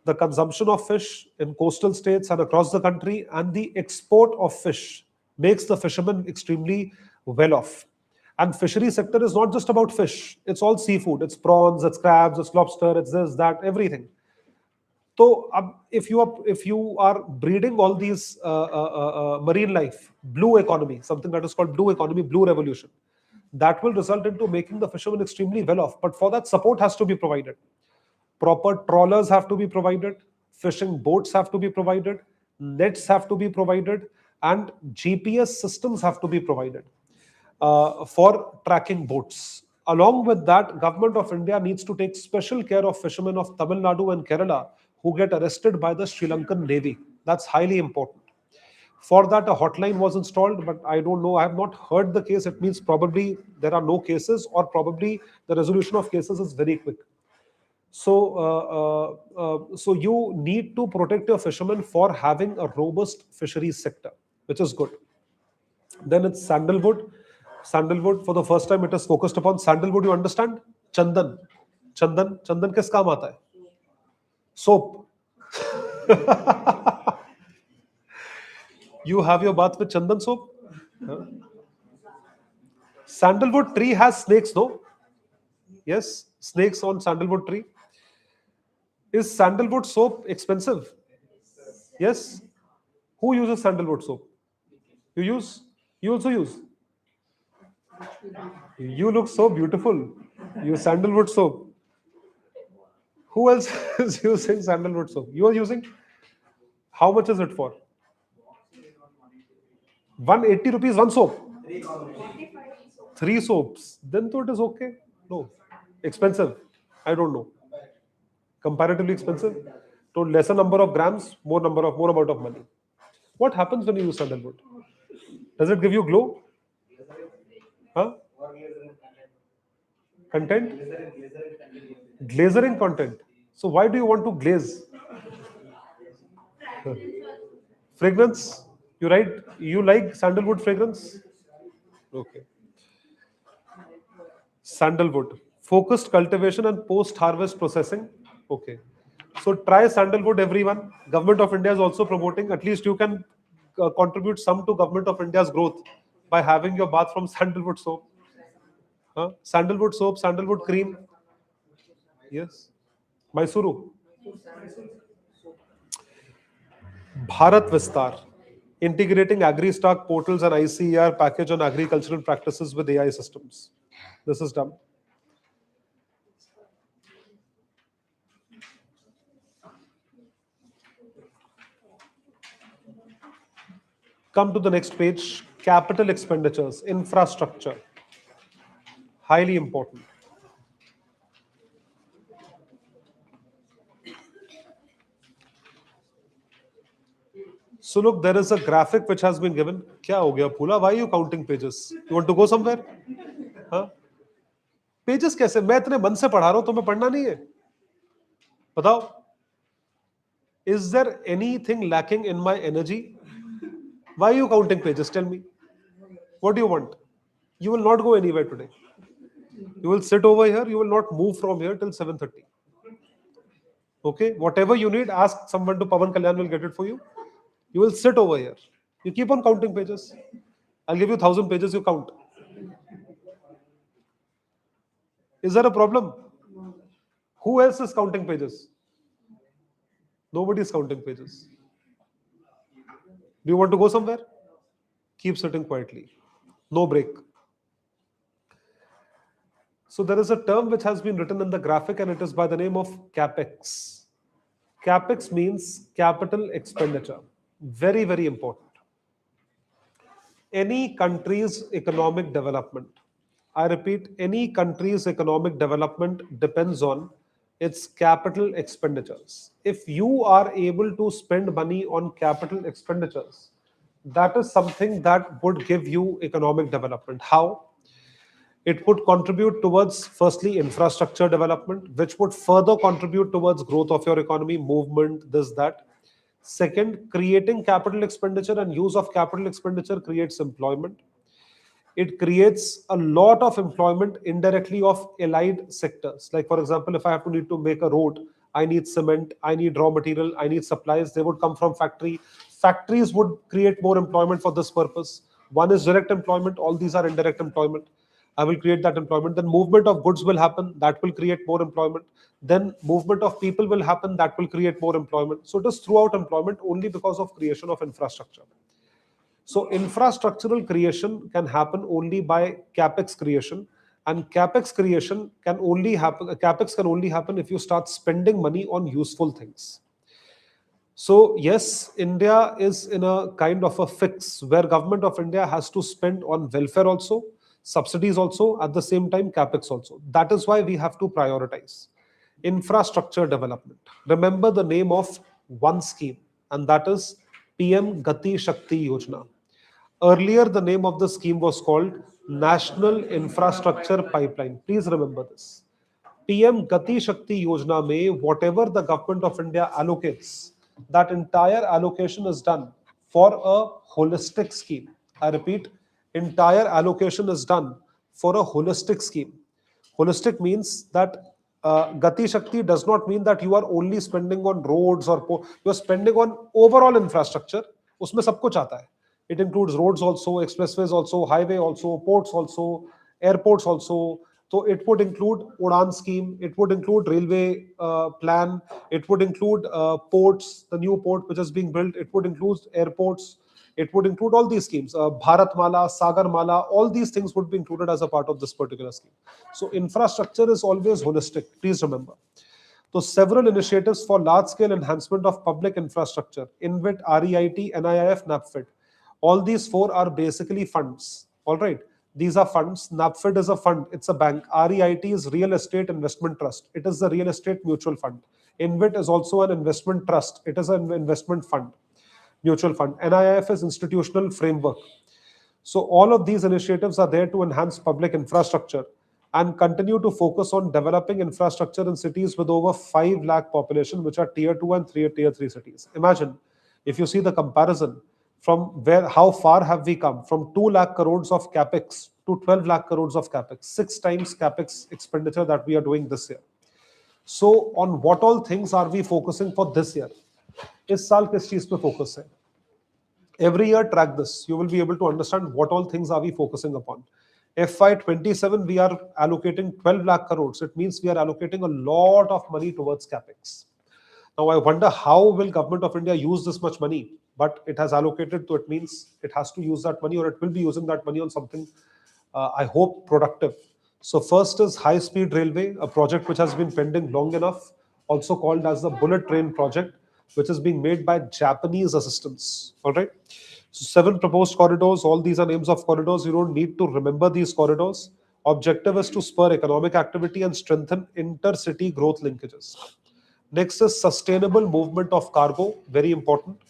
the consumption of fish in coastal states and across the country, and the export of fish makes the fishermen extremely well off. And fishery sector is not just about fish; it's all seafood. It's prawns, it's crabs, it's lobster, it's this, that, everything. So, if you are breeding all these marine life, blue economy, something that is called blue economy, blue revolution, that will result into making the fishermen extremely well off. But for that, support has to be provided. Proper trawlers have to be provided, fishing boats have to be provided, nets have to be provided, and GPS systems have to be provided for tracking boats. Along with that, Government of India needs to take special care of fishermen of Tamil Nadu and Kerala who get arrested by the Sri Lankan Navy. That's highly important. For that, a hotline was installed, but I don't know. I have not heard the case. It means probably there are no cases, or probably the resolution of cases is very quick. So you need to protect your fishermen for having a robust fisheries sector, which is good. Then it's sandalwood. Sandalwood, for the first time, it is focused upon sandalwood. You understand? Chandan. Chandan किस काम आता है? Soap. You have your bath with Chandan soap? Huh? Sandalwood tree has snakes, no? Yes, snakes on sandalwood tree. Is sandalwood soap expensive? Yes. Who uses sandalwood soap? You use? You also use? You look so beautiful. You sandalwood soap. Who else is using sandalwood soap? You are using? How much is it for? 180 rupees one soap. Three soaps. Then though it is okay. No. Expensive. I don't know. Comparatively expensive. So lesser number of grams, more amount of money. What happens when you use sandalwood? Does it give you glow? Huh? Content? Glazering content. So why do you want to glaze? Fragrance? You like sandalwood fragrance? Okay. Sandalwood. Focused cultivation and post-harvest processing. Okay. So try sandalwood, everyone. Government of India is also promoting. At least you can contribute some to Government of India's growth by having your bath from sandalwood soap. Huh? Sandalwood soap, sandalwood cream. Yes. Mysuru. Bharat Vistar. Integrating AgriStack portals and ICER package on agricultural practices with AI systems. This is done. Come to the next page. Capital expenditures, infrastructure. Highly important. So look, there is a graphic which has been given. क्या हो गया फूला? Why are you counting pages? You want to go somewhere? हाँ? Pages कैसे? मैं इतने मन से पढ़ा रहा हूँ, तुम्हें पढ़ना नहीं है? बताओ. Is there anything lacking in my energy? Why are you counting pages? Tell me. What do you want? You will not go anywhere today. You will sit over here. You will not move from here till 7:30. Okay? Whatever you need, ask someone to Pavan Kalyan will get it for you. You will sit over here. You keep on counting pages. I'll give you 1,000 pages, you count. Is there a problem? Who else is counting pages? Nobody is counting pages. Do you want to go somewhere? Keep sitting quietly. No break. So there is a term which has been written in the graphic and it is by the name of CapEx. CapEx means capital expenditure. Very, very important. Any country's economic development, I repeat, any country's economic development depends on its capital expenditures. If you are able to spend money on capital expenditures, that is something that would give you economic development. How? It would contribute towards, firstly, infrastructure development, which would further contribute towards growth of your economy, movement, this, that. Second, creating capital expenditure and use of capital expenditure creates employment. It creates a lot of employment indirectly of allied sectors. Like, for example, if I have to need to make a road, I need cement, I need raw material, I need supplies. They would come from factory. Factories would create more employment for this purpose. One is direct employment. All these are indirect employment. I will create that employment. Then movement of goods will happen. That will create more employment. Then movement of people will happen. That will create more employment. So it is throughout employment only because of creation of infrastructure. So infrastructural creation can happen only by capex creation, and capex creation can only happen. Capex can only happen if you start spending money on useful things. So yes, India is in a kind of a fix where government of India has to spend on welfare also, subsidies also, at the same time capex also. That is why we have to prioritize infrastructure development. Remember the name of one scheme, and that is PM Gati Shakti Yojana. Earlier, the name of the scheme was called National Infrastructure Pipeline. Please remember this. PM Gati Shakti Yojana mein, whatever the government of India allocates, that entire allocation is done for a holistic scheme. I repeat, entire allocation is done for a holistic scheme. Holistic means that Gati Shakti does not mean that you are only spending on roads or you are spending on overall infrastructure. उसमें सब कुछ आता है. It includes roads also, expressways also, highway also, ports also, airports also. So it would include Udan scheme, it would include railway plan, it would include ports, the new port which is being built, it would include airports, it would include all these schemes. Bharat Mala, Sagar Mala, all these things would be included as a part of this particular scheme. So infrastructure is always holistic, please remember. So several initiatives for large-scale enhancement of public infrastructure, INVIT, REIT, NIIF, NAPFID. All these four are basically funds. All right. These are funds. NAPFID is a fund. It's a bank. REIT is Real Estate Investment Trust. It is the real estate mutual fund. INVIT is also an investment trust. It is an investment fund, mutual fund. NIIF is institutional framework. So all of these initiatives are there to enhance public infrastructure and continue to focus on developing infrastructure in cities with over 5 lakh population, which are tier 2 and tier 3 cities. Imagine if you see the comparison from where, how far have we come from 2 lakh crores of capex to 12 lakh crores of capex, 6 times capex expenditure that we are doing this year. So on what all things are we focusing for this year? इस साल किस चीज पे focus है? Every year track this. You will be able to understand what all things are we focusing upon. FY27 we are allocating 12 lakh crores. It means we are allocating a lot of money towards capex. Now I wonder how will government of India use this much money, but it has allocated, so it means it has to use that money, or it will be using that money on something, I hope, productive. So first is high speed railway, a project which has been pending long enough, also called as the bullet train project, which is being made by Japanese assistance. All right. So 7 proposed corridors. All these are names of corridors. You don't need to remember these corridors. Objective is to spur economic activity and strengthen intercity growth linkages. Next is sustainable movement of cargo. Very important.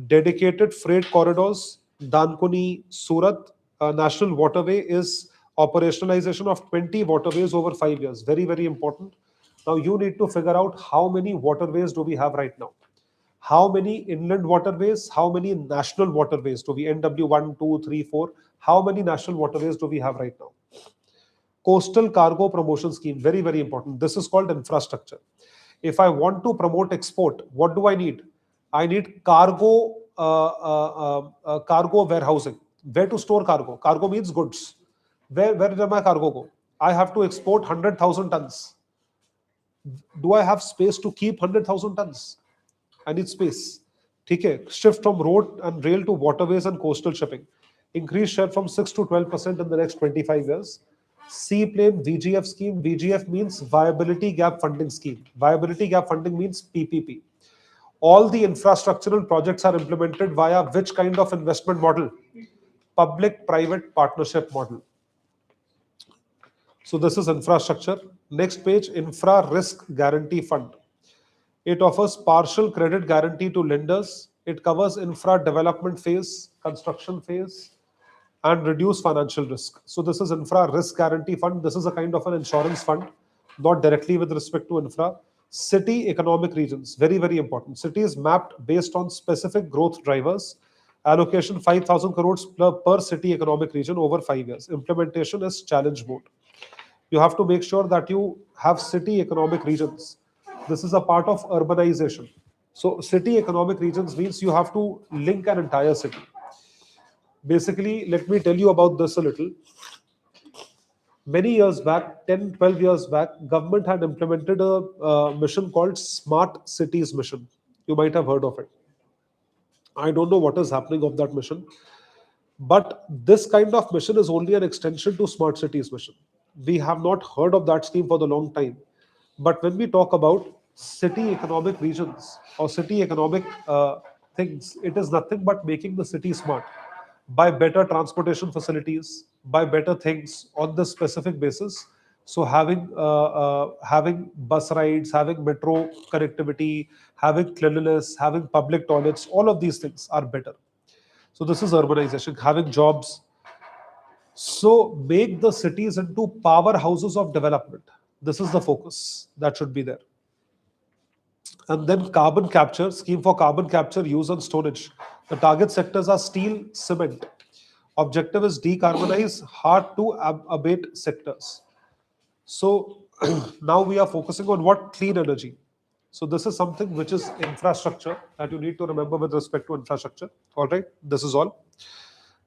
Dedicated freight corridors. Dankuni, Surat, national waterway is operationalization of 20 waterways over 5 years. Very, very important. Now you need to figure out how many waterways do we have right now. How many inland waterways, how many national waterways do we, NW 1, 2, 3, 4, how many national waterways do we have right now? Coastal cargo promotion scheme, very, very important. This is called infrastructure. If I want to promote export, what do I need? I need cargo, cargo warehousing. Where to store cargo? Cargo means goods. Where does my cargo go? I have to export 100,000 tons. Do I have space to keep 100,000 tons? I need space. Okay. Shift from road and rail to waterways and coastal shipping. Increase share from 6 to 12% in the next 25 years. Seaplane VGF scheme. VGF means Viability Gap Funding Scheme. Viability Gap Funding means PPP. All the infrastructural projects are implemented via which kind of investment model? Public private partnership model. So this is infrastructure. Next page, infra risk guarantee fund. It offers partial credit guarantee to lenders. It covers infra development phase, construction phase, and reduce financial risk. So this is infra risk guarantee fund. This is a kind of an insurance fund, not directly with respect to infra. City economic regions, very, very important. Cities mapped based on specific growth drivers. Allocation 5,000 crores per city economic region over 5 years. Implementation is challenge mode. You have to make sure that you have city economic regions. This is a part of urbanization. So city economic regions means you have to link an entire city. Basically, let me tell you about this a little. Many years back, 10, 12 years back, government had implemented a mission called Smart Cities Mission. You might have heard of it. I don't know what is happening of that mission, but this kind of mission is only an extension to Smart Cities Mission. We have not heard of that scheme for the long time. But when we talk about city economic regions or city economic things, it is nothing but making the city smart by better transportation facilities, by better things on the specific basis. So having bus rides, having metro connectivity, having cleanliness, having public toilets, all of these things are better. So this is urbanization, having jobs. So make the cities into powerhouses of development. This is the focus that should be there. And then carbon capture, scheme for carbon capture, use and storage. The target sectors are steel, cement. Objective is decarbonize hard to abate sectors. So now we are focusing on what? Clean energy. So this is something which is infrastructure that you need to remember with respect to infrastructure. All right, this is all.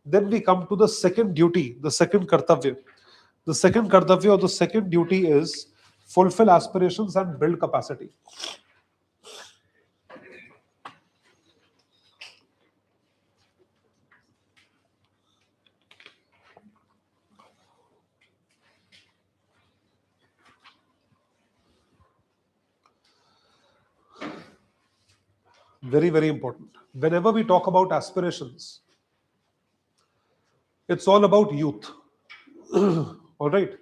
Then we come to the second duty, the second kartavya. The second kartavya or the second duty is fulfill aspirations and build capacity. Very, very important. Whenever we talk about aspirations, it's all about youth. All right.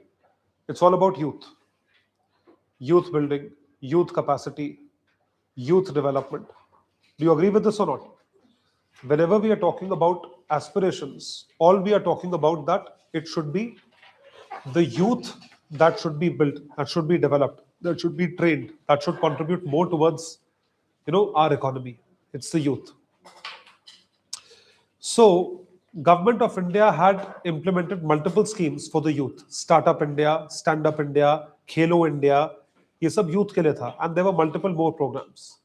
It's all about youth building, youth capacity, youth development. Do you agree with this or not? Whenever we are talking about aspirations, all we are talking about that it should be the youth that should be built, that should be developed, that should be trained, that should contribute more towards our economy. It's the youth. So government of India had implemented multiple schemes for the youth. Startup India, Stand Up India, Khelo India. ये सब youth के लिए था, and there were multiple more programs.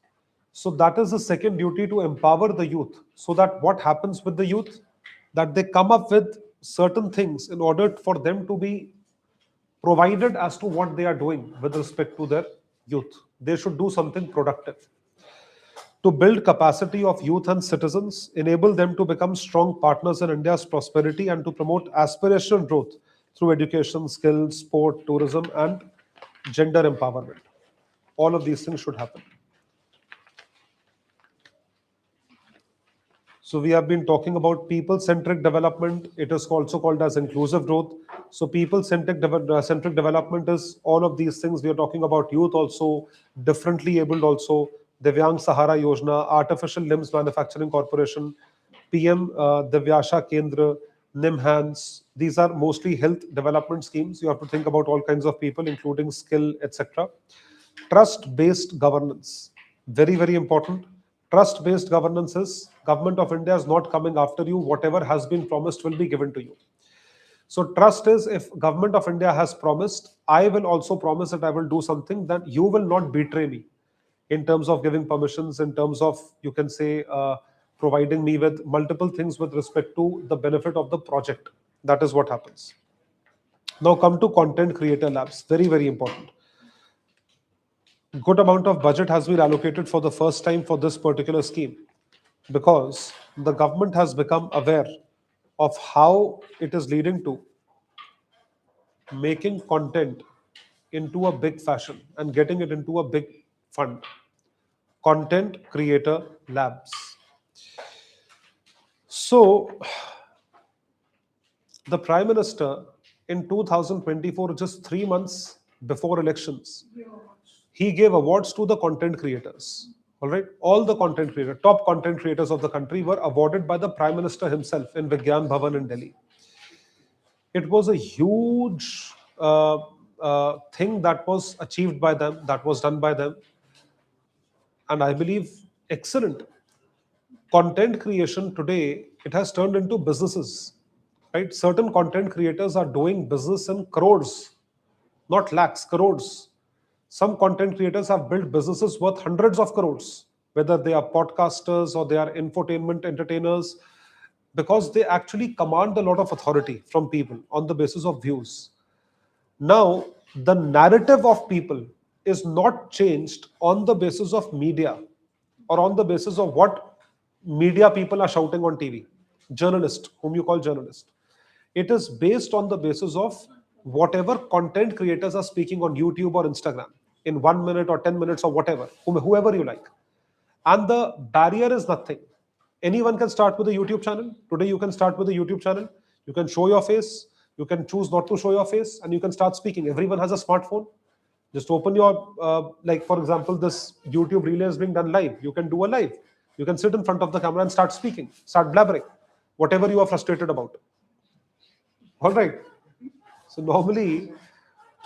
So that is the second duty, to empower the youth, so that what happens with the youth, that they come up with certain things in order for them to be provided as to what they are doing with respect to their youth. They should do something productive to build capacity of youth and citizens, enable them to become strong partners in India's prosperity, and to promote aspirational growth through education, skills, sport, tourism, and gender empowerment. All of these things should happen. So we have been talking about people-centric development. It is also called as inclusive growth. So people-centric centric development is all of these things. We are talking about youth also, differently abled also, Divyang Sahara Yojana, Artificial Limbs Manufacturing Corporation, PM Divyasha Kendra, NIMHANS. These are mostly health development schemes. You have to think about all kinds of people, including skill, etc. Trust-based governance, very, very important. Trust-based governance is government of India is not coming after you. Whatever has been promised will be given to you. So trust is, if government of India has promised, I will also promise that I will do something, that you will not betray me in terms of giving permissions, in terms of, you can say, providing me with multiple things with respect to the benefit of the project. That is what happens. Now come to content creator labs, very, very important. Good amount of budget has been allocated for the first time for this particular scheme, because the government has become aware of how it is leading to making content into a big fashion and getting it into a big fund. Content Creator Labs. So, the Prime Minister in 2024, just 3 months before elections, he gave awards to the content creators. All right, all the content creators, top content creators of the country were awarded by the Prime Minister himself in Vigyan Bhavan in Delhi. It was a huge thing that was achieved by them, that was done by them, and I believe excellent. Content creation today, it has turned into businesses, right? Certain content creators are doing business in crores, not lakhs, crores. Some content creators have built businesses worth hundreds of crores, whether they are podcasters or they are infotainment entertainers, because they actually command a lot of authority from people on the basis of views. Now, the narrative of people is not changed on the basis of media or on the basis of what media people are shouting on TV. Journalist, whom you call journalist. It is based on the basis of whatever content creators are speaking on YouTube or Instagram in 1 minute or 10 minutes or whatever, whoever you like. And the barrier is nothing. Anyone can start with a YouTube channel. Today, you can start with a YouTube channel. You can show your face. You can choose not to show your face, and you can start speaking. Everyone has a smartphone. Just open your, like for example, this YouTube relay is being done live. You can do a live. You can sit in front of the camera and start speaking, start blabbering, whatever you are frustrated about. All right. So normally,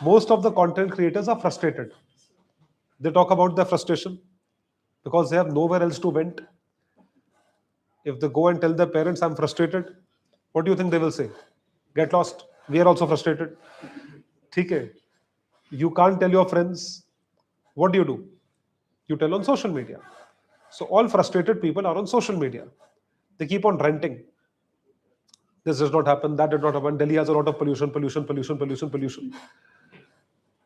most of the content creators are frustrated. They talk about their frustration because they have nowhere else to vent. If they go and tell their parents, I'm frustrated, what do you think they will say? Get lost. We are also frustrated. Okay. You can't tell your friends. What do? You tell on social media. So all frustrated people are on social media. They keep on ranting. This does not happen. That did not happen. Delhi has a lot of pollution, pollution, pollution, pollution, pollution.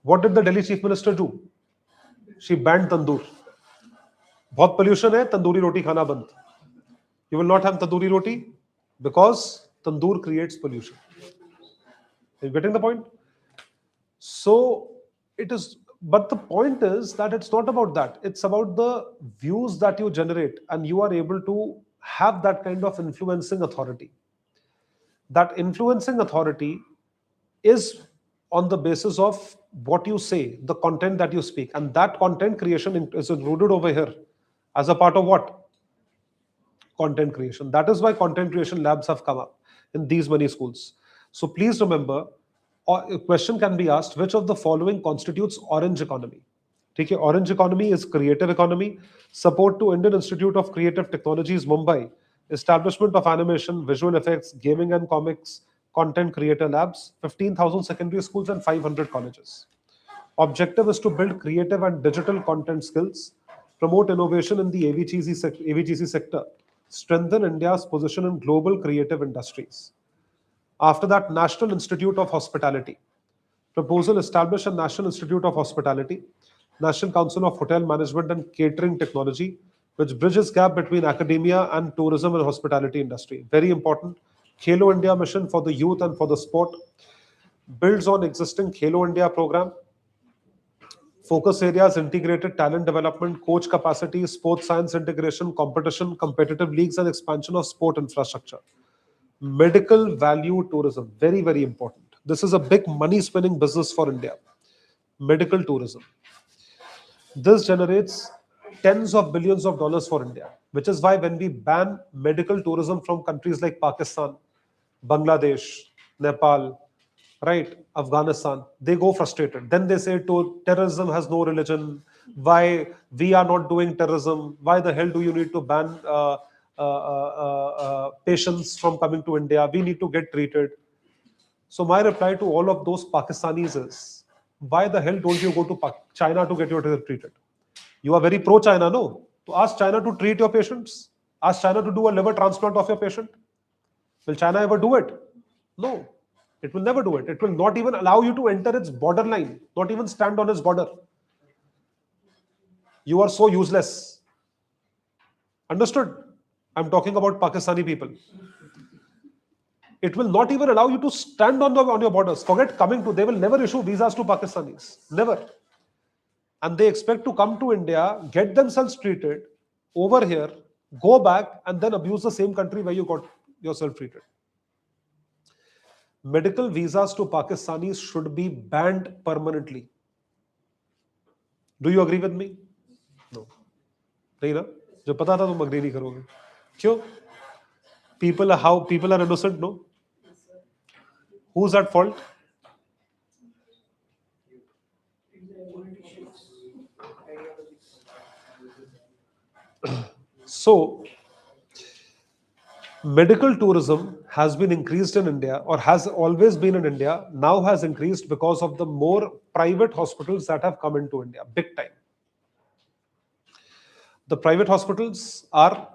What did the Delhi chief minister do? She banned tandoor. बहुत pollution है, तंदूरी रोटी खाना बंद. You will not have tandoori roti because tandoor creates pollution. Are you getting the point? So it is, but the point is that it's not about that. It's about the views that you generate, and you are able to have that kind of influencing authority. That influencing authority is on the basis of what you say, the content that you speak, and that content creation is included over here as a part of what? Content creation. That is why content creation labs have come up in these many schools. So please remember, a question can be asked, which of the following constitutes orange economy? Okay, orange economy is creative economy, support to Indian Institute of Creative Technologies, Mumbai, establishment of animation, visual effects, gaming and comics, content creator labs, 15,000 secondary schools and 500 colleges. Objective is to build creative and digital content skills, promote innovation in the AVGC sector, strengthen India's position in global creative industries. After that, National Institute of Hospitality. Proposal: establish a National Institute of Hospitality, National Council of Hotel Management and Catering Technology, which bridges gap between academia and tourism and hospitality industry. Very important. Khelo India mission for the youth and for the sport. Builds on existing Khelo India program. Focus areas: integrated talent development, coach capacity, sports science integration, competition, competitive leagues, and expansion of sport infrastructure. Medical value tourism, very, very important. This is a big money spinning business for India. Medical tourism. This generates tens of billions of dollars for India, which is why when we ban medical tourism from countries like Pakistan, Bangladesh, Nepal, right, Afghanistan, they go frustrated. Then they say to terrorism has no religion. Why we are not doing terrorism? Why the hell do you need to ban patients from coming to India? We need to get treated. So my reply to all of those Pakistanis is, why the hell don't you go to China to get your treated? You are very pro-China, no? To ask China to treat your patients. Ask China to do a liver transplant of your patient. Will China ever do it? No. It will never do it. It will not even allow you to enter its borderline, not even stand on its border. You are so useless. Understood? I'm talking about Pakistani people. It will not even allow you to stand on your borders. Forget coming to, they will never issue visas to Pakistanis. Never. and they expect to come to India, get themselves treated over here, go back, and then abuse the same country where you got yourself treated. Medical visas to Pakistanis should be banned permanently. Do you agree with me? No. नहीं ना? जो पता था तुम agree नहीं करोगे. क्यों? People are innocent, no? Who's at fault? So, medical tourism has been increased in India, or has always been in India, now has increased because of the more private hospitals that have come into India, big time. The private hospitals are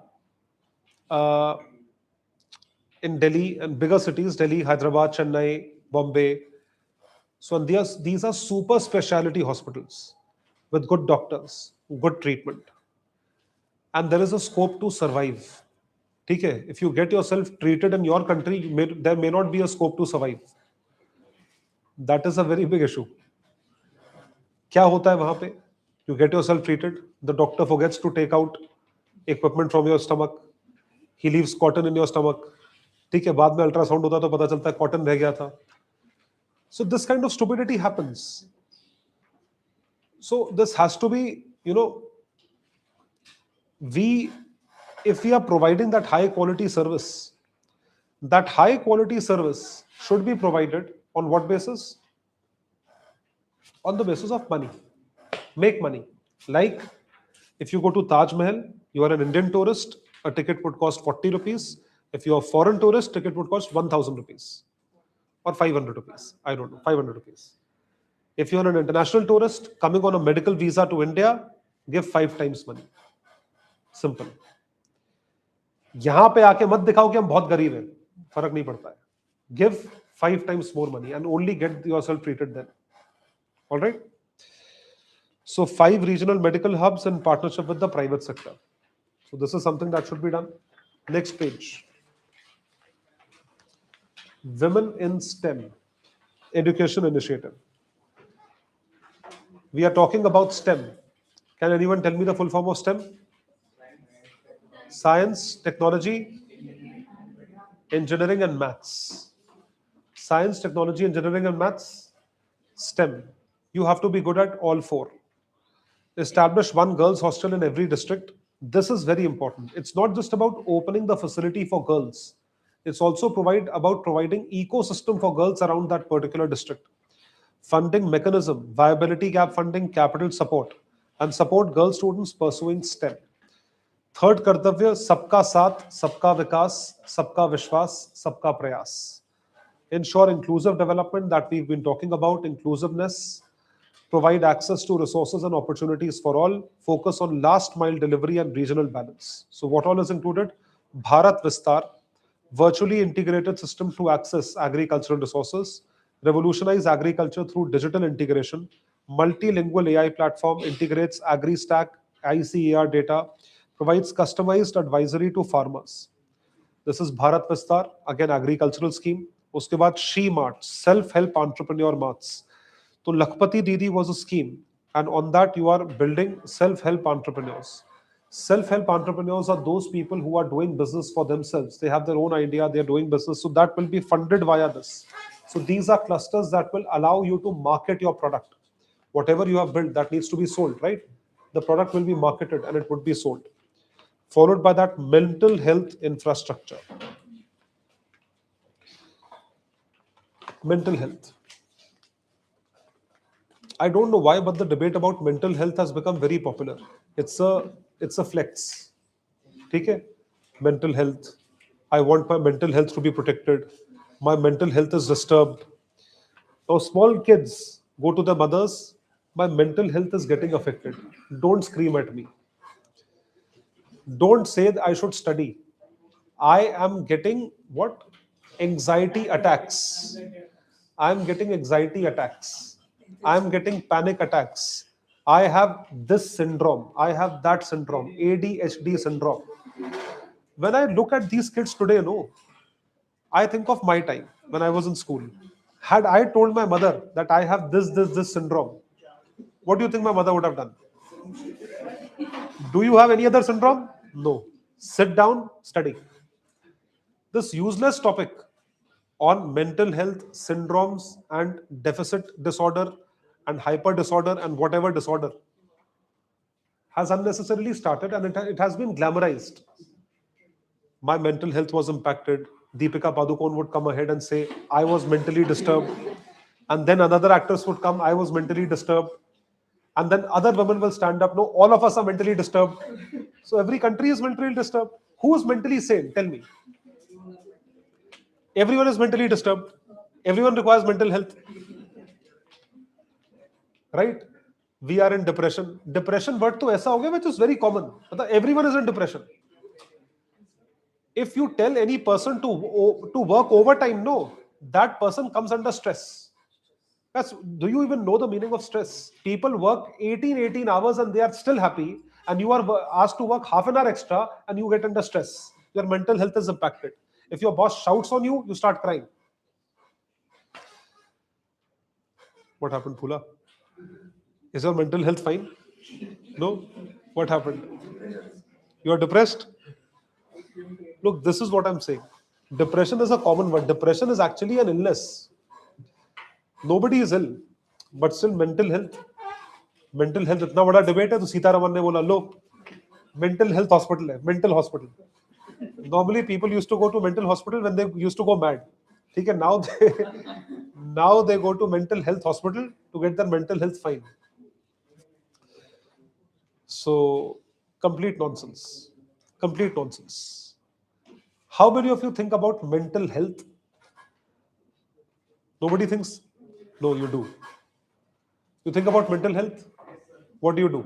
uh, in Delhi and bigger cities, Delhi, Hyderabad, Chennai, Bombay. So these are super specialty hospitals with good doctors, good treatment, and there is a scope to survive. ठीक है, if you get yourself treated in your country, there may not be a scope to survive. That is a very big issue. क्या होता है वहां पे? You get yourself treated, the doctor forgets to take out equipment from your stomach, he leaves cotton in your stomach. ठीक है, बाद में ultrasound होता तो पता चलता है कॉटन रह गया था. So this kind of stupidity happens. So this has to be, if we are providing that high quality service, that high quality service should be provided on what basis? On the basis of money. Make money. Like if you go to Taj Mahal, you are an Indian tourist, a ticket would cost 40 rupees. If you are a foreign tourist, ticket would cost 1000 rupees or 500 rupees. I don't know, 500 rupees. If you are an international tourist coming on a medical visa to India, give 5 times money. Simple. यहां पे आके मत दिखाओ कि हम बहुत गरीब हैं, फर्क नहीं पड़ता है. Give 5 times more money and only get yourself treated then. All right. So 5 regional medical hubs in partnership with the private sector. So this is something that should be done. Next page. Women in STEM education initiative. We are talking about STEM. Can anyone tell me the full form of STEM? Science, technology, engineering and maths. Science, technology, engineering and maths. STEM. You have to be good at all 4. Establish one girls hostel in every district. This is very important. It's not just about opening the facility for girls. It's also about providing ecosystem for girls around that particular district. Funding mechanism, viability gap funding, capital support, and support girl students pursuing STEM. Third कर्तव्य, सबका साथ, सबका विकास, सबका विश्वास, सबका प्रयास. Ensure inclusive development that we've been talking about, inclusiveness. Provide access to resources and opportunities for all. Focus on last mile delivery and regional balance. So what all is included? Bharat Vistar, virtually integrated system to access agricultural resources. Revolutionize agriculture through digital integration. Multilingual AI platform integrates AgriStack, ICAR data, provides customized advisory to farmers. This is Bharat Vistar, again agricultural scheme. उसके बाद She Marts, self-help entrepreneur marts. So Lakhpati Didi was a scheme, and on that you are building self-help entrepreneurs. Self-help entrepreneurs are those people who are doing business for themselves. They have their own idea, they are doing business, so that will be funded via this. So these are clusters that will allow you to market your product. Whatever you have built, that needs to be sold, right? The product will be marketed and it would be sold. Followed by that, mental health infrastructure. Mental health. I don't know why, but the debate about mental health has become very popular. It's a flex. ठीक है? Mental health. I want my mental health to be protected. My mental health is disturbed. Now small kids go to their mothers. My mental health is getting affected. Don't scream at me. Don't say that I should study. I am getting what? Anxiety attacks. I am getting anxiety attacks. I am getting panic attacks. I have this syndrome. I have that syndrome. ADHD syndrome. When I look at these kids today, no, I think of my time when I was in school. Had I told my mother that I have this syndrome, What do you think my mother would have done? Do you have any other syndrome? No. Sit down, study. This useless topic on mental health syndromes and deficit disorder and hyper disorder and whatever disorder has unnecessarily started, and it has been glamorized. My mental health was impacted. Deepika Padukone would come ahead and say, I was mentally disturbed. And then another actress would come, I was mentally disturbed. And then other women will stand up, no, all of us are mentally disturbed. So every country is mentally disturbed. Who is mentally sane? Tell me. Everyone is mentally disturbed. Everyone requires mental health. Right? We are in depression. Depression word to aisa ho gaya, which is very common. Everyone is in depression. If you tell any person to work overtime, no, that person comes under stress. Do you even know the meaning of stress? People work 18 hours and they are still happy, and you are asked to work half an hour extra and you get under stress. Your mental health is impacted. If your boss shouts on you, you start crying. What happened, Phula? Is your mental health fine? No? What happened? You are depressed? Look, this is what I'm saying. Depression is a common word. Depression is actually an illness. Nobody is ill, but still mental health. Mental health इतना बड़ा debate है तो सीतारमन ने बोला लो mental health hospital है mental hospital normally people used to go to mental hospital when they used to go mad ठीक है now they go to mental health hospital to get their mental health fine so complete nonsense how many of you think about mental health nobody thinks no you do you think about mental health what do you do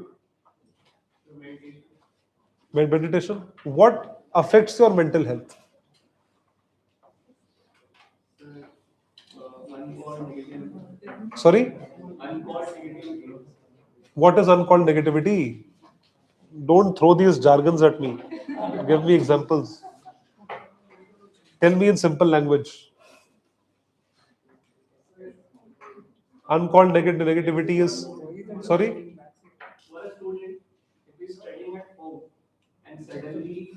meditation what affects your mental health sorry what is uncalled negativity don't throw these jargons at me give me examples tell me in simple language uncalled negativity is sorry For a student, if he's studying at home and suddenly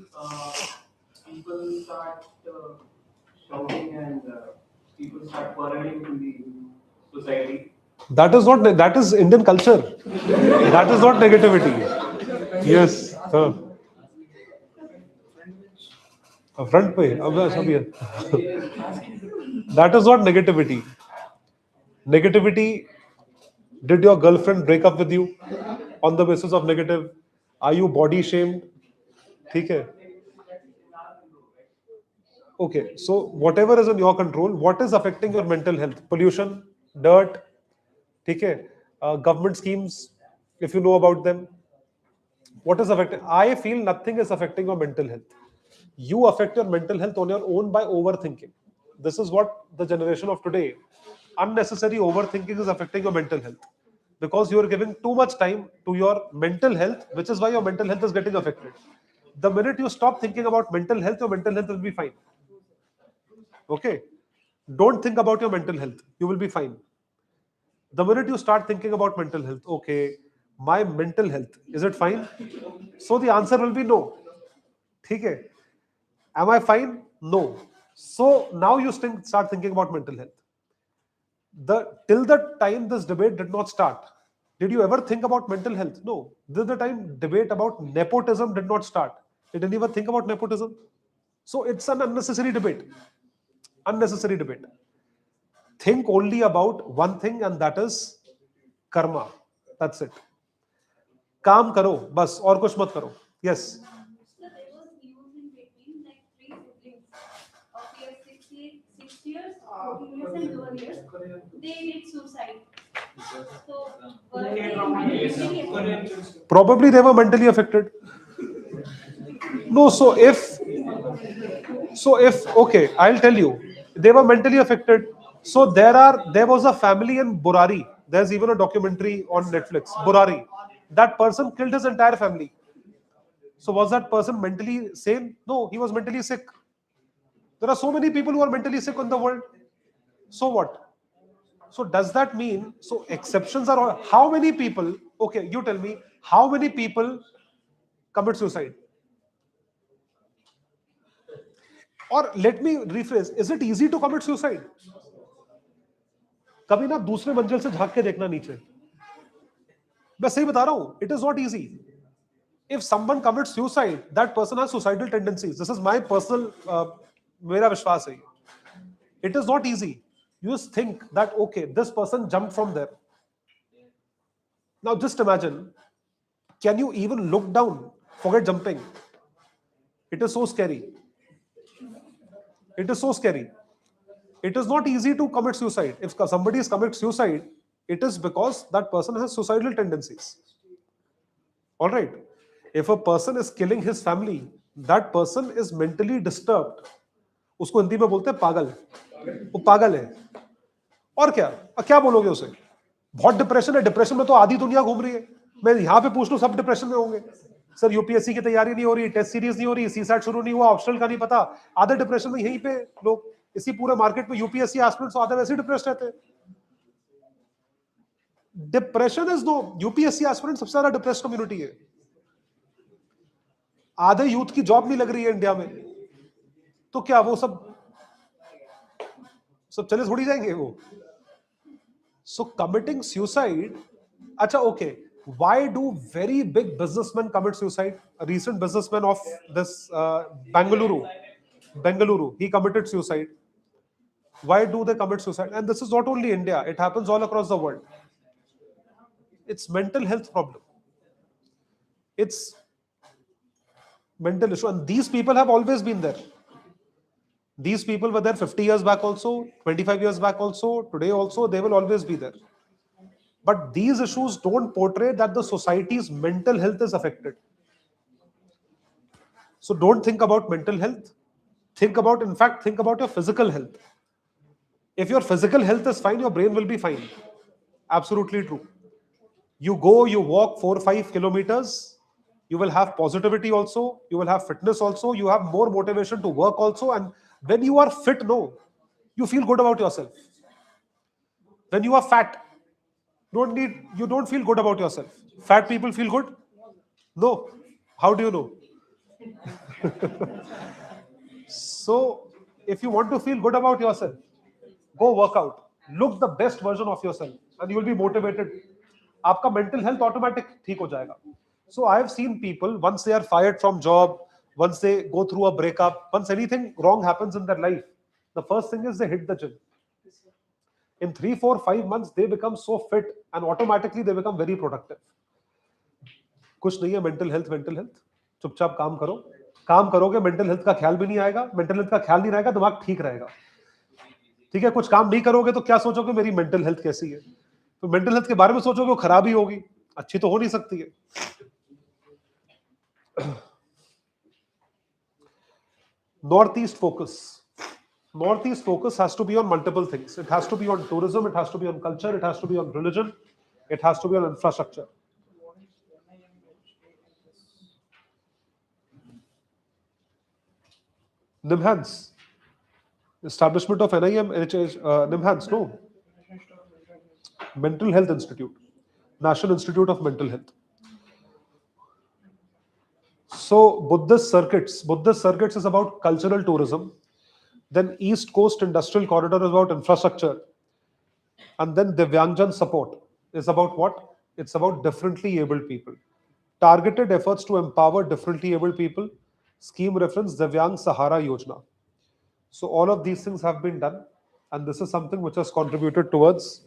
people start shouting and people start quarreling in the society. that is Indian culture that is not negativity yes front पे अब सब ये that is not negativity did your girlfriend break up with you on the basis of negative are you body shamed ठीक है okay so whatever is in your control what is affecting your mental health pollution dirt ठीक है government schemes if you know about them what is affecting I feel nothing is affecting your mental health you affect your mental health on your own by overthinking this is what the generation of today unnecessary overthinking is affecting your mental health because you are giving too much time to your mental health which is why your mental health is getting affected the minute you stop thinking about mental health your mental health will be fine okay don't think about your mental health you will be fine the minute you start thinking about mental health okay my mental health is it fine so the answer will be no ठीक है am I fine no so now you start thinking about mental health the till the time this debate did not start did you ever think about mental health no till the time debate about nepotism did not start did anyone think about nepotism so it's an unnecessary debate think only about one thing and that is karma that's it काम करो बस और कुछ मत करो yes So there was news in between like three siblings of years 6 years, 14 years, and 12 years. They did suicide. So were they mentally affected? probably they were mentally affected no so if okay I'll tell you they were mentally affected so there was a family in Burari there's even a documentary on Netflix Burari that person killed his entire family so was that person mentally sane no he was mentally sick there are so many people who are mentally sick in the world so what So does that mean, so exceptions are all, how many people, okay, you tell me, how many people commit suicide? Or let me rephrase, is it easy to commit suicide? कभी ना दूसरे मंजिल से झांक के देखना नीचे, मैं सही बता रहा हूं, it is not easy. If someone commits suicide, that person has suicidal tendencies. This is my personal, मेरा विश्वास है. It is not easy. You just think that, okay, this person jumped from there. Now just imagine, can you even look down? Forget jumping. It is so scary. It is so scary. It is not easy to commit suicide. If somebody is commit suicide, it is because that person has suicidal tendencies. All right. If a person is killing his family, that person is mentally disturbed. उसको हिंदी में बोलते हैं पागल, वो पागल है. और क्या, क्या बोलोगे उसे? बहुत डिप्रेशन है, डिप्रेशन में तो आधी दुनिया घूम रही है. मैं यहाँ पे पूछ लूं, सब डिप्रेशन में होंगे. सर यूपीएससी की तैयारी नहीं हो रही, टेस्ट सीरीज नहीं हो रही, सीसैट शुरू नहीं हुआ, ऑप्शनल का नहीं पता, आधे डिप्रेशन में यहीं पे लोग. इसी पूरे मार्केट में यूपीएससी एस्पिरेंट्स आधे वैसे ही डिप्रेस्ड रहते हैं. Depression is no, UPSC aspirant सबसे ज्यादा डिप्रेस्ड कम्युनिटी है. आधे यूथ की जॉब नहीं लग रही है इंडिया में, तो क्या वो सब चले थोड़ी जाएंगे वो. सो कमिटिंग सुसाइड, अच्छा okay, why do very big businessmen commit suicide? A recent businessman of this Bengaluru, he committed suicide. Why do they commit suicide? And this is not only India, it happens all across the world. It's mental health problem. It's mental issue, and these people have always been there. These people were there 50 years back also, 25 years back also, today also, they will always be there. But these issues don't portray that the society's mental health is affected. So don't think about mental health. Think about your physical health. If your physical health is fine, your brain will be fine. Absolutely true. You go, you walk 4 or 5 kilometers, you will have positivity also, you will have fitness also, you have more motivation to work also, and when you are fit, no, you feel good about yourself. When you are fat, you don't feel good about yourself. Fat people feel good? No. How do you know? So if you want to feel good about yourself, go work out, look the best version of yourself, and you will be motivated. आपका mental health automatic ठीक हो जाएगा. So I have seen people, once they are fired from job, once they go through a breakup, once anything wrong happens in their life, the first thing is they hit the gym. In 3, 4, 5 months, they become so fit and automatically they become very productive. कुछ नहीं है mental health. चुपचाप काम करो. काम करोगे, mental health का ख्याल भी नहीं आएगा. mental health का ख्याल नहीं रहेगा, दिमाग ठीक रहेगा. ठीक है, कुछ काम नहीं करोगे तो क्या सोचोगे, मेरी mental health कैसी है? तो mental health के बारे में सोचोगे वो खराब ही होगी, अच्छी तो हो नहीं सकती है. Northeast focus has to be on multiple things. It has to be on tourism, it has to be on culture, it has to be on religion, it has to be on infrastructure. NIMHANS, establishment of NIM, NIMHANS, no. Mental Health Institute, National Institute of Mental Health. So Buddhist circuits is about cultural tourism. Then East Coast Industrial Corridor is about infrastructure. And then Divyangjan support is about what? It's about differently abled people. Targeted efforts to empower differently abled people. Scheme reference Divyang Sahara Yojana. So all of these things have been done, and this is something which has contributed towards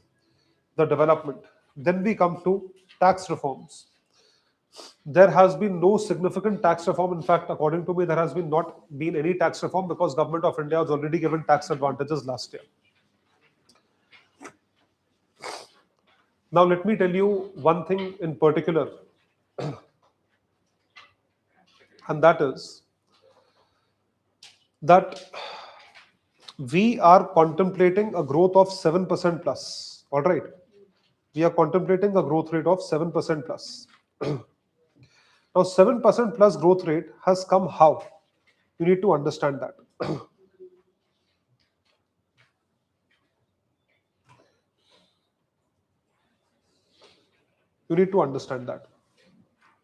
the development. Then we come to tax reforms. There has been no significant tax reform. In fact, according to me, there has not been any tax reform because Government of India has already given tax advantages last year. Now, let me tell you one thing in particular, and that is that we are contemplating a growth of 7% plus. All right. We are contemplating a growth rate of 7% plus. Now, 7% plus growth rate has come how? You need to understand that. You need to understand that.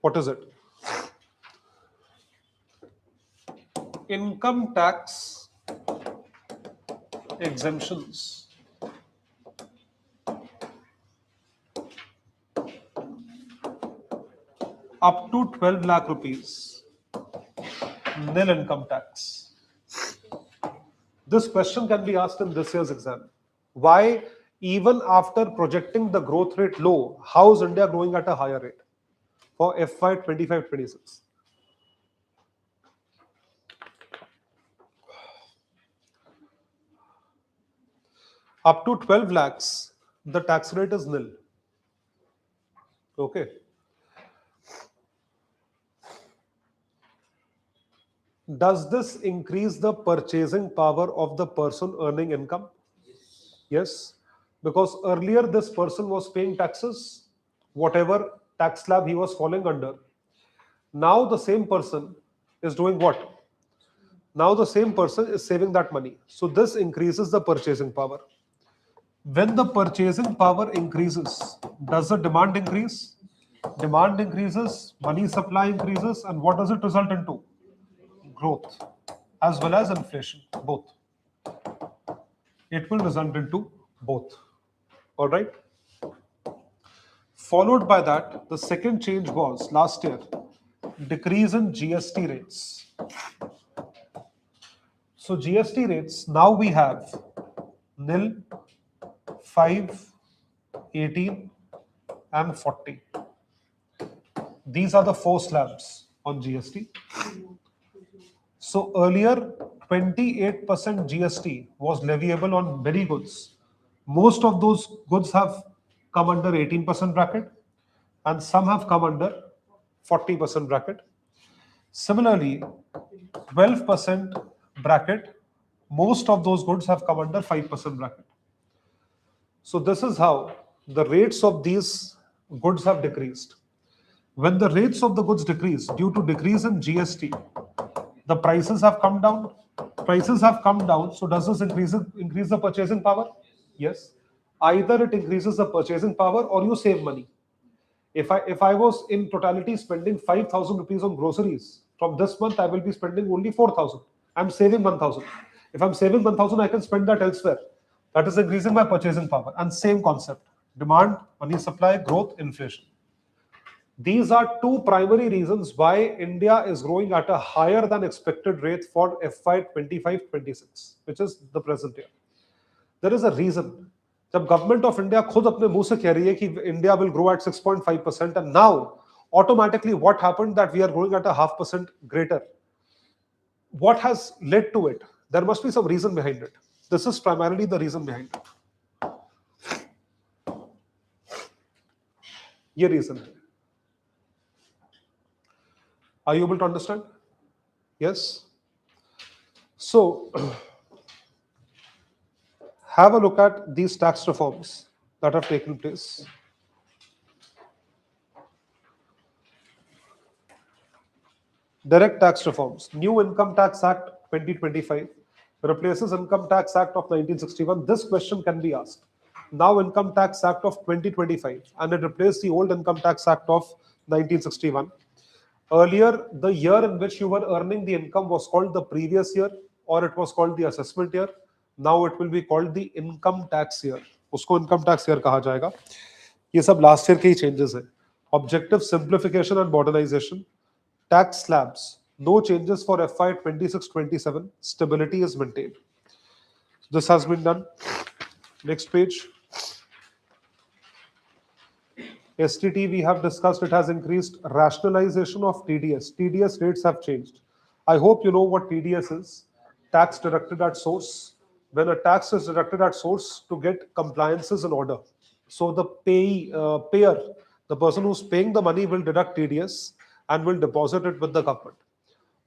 What is it? Income tax exemptions up to 12 lakh rupees, nil income tax. This question can be asked in this year's exam. Why, even after projecting the growth rate low, how is India growing at a higher rate for FY 25-26? Up to 12 lakhs, the tax rate is nil. Okay. Does this increase the purchasing power of the person earning income? Yes, because earlier this person was paying taxes, whatever tax slab he was falling under. Now the same person is doing what? Now the same person is saving that money. So this increases the purchasing power. When the purchasing power increases, does the demand increase? Demand increases, money supply increases, and what does it result into? Growth as well as inflation, both. It will result into both. All right. Followed by that, the second change was last year decrease in GST rates. So GST rates now we have nil, 5, 18, and 40. These are the four slabs on GST. So earlier, 28% GST was leviable on many goods. Most of those goods have come under 18% bracket, and some have come under 40% bracket. Similarly, 12% bracket, most of those goods have come under 5% bracket. So this is how the rates of these goods have decreased. When the rates of the goods decrease due to decrease in GST, the prices have come down. Prices have come down. So does this increase the purchasing power? Yes. Either it increases the purchasing power or you save money. If I was in totality spending 5,000 rupees on groceries, from this month I will be spending only 4,000. I'm saving 1,000. If I'm saving 1,000, I can spend that elsewhere. That is increasing my purchasing power. And same concept: demand, money supply, growth, inflation. These are two primary reasons why India is growing at a higher than expected rate for FY 25-26, which is the present year. There is a reason. जब government of India खुद अपने मुंह से कह रही है कि India will grow at 6.5% and now automatically what happened that we are growing at a 0.5% greater. What has led to it? There must be some reason behind it. This is primarily the reason behind it. ये reason है. Are you able to understand? Yes. So have a look at these tax reforms that have taken place. Direct tax reforms. New Income Tax Act 2025 replaces Income Tax Act of 1961. This question can be asked. Now Income Tax Act of 2025, and it replaced the old Income Tax Act of 1961. Earlier, the year in which you were earning the income was called the previous year, or it was called the assessment year. Now it will be called the income tax year. उसको income tax year कहा जाएगा. ये सब last year के ही changes हैं. Objective simplification and modernization. Tax slabs. No changes for FY 26-27. Stability is maintained. This has been done. Next page. STT we have discussed, it has increased. Rationalization of TDS. TDS rates have changed. I hope you know what TDS is. Tax deducted at source. When a tax is deducted at source, to get compliances in order. So the payer, the person who's paying the money will deduct TDS and will deposit it with the government.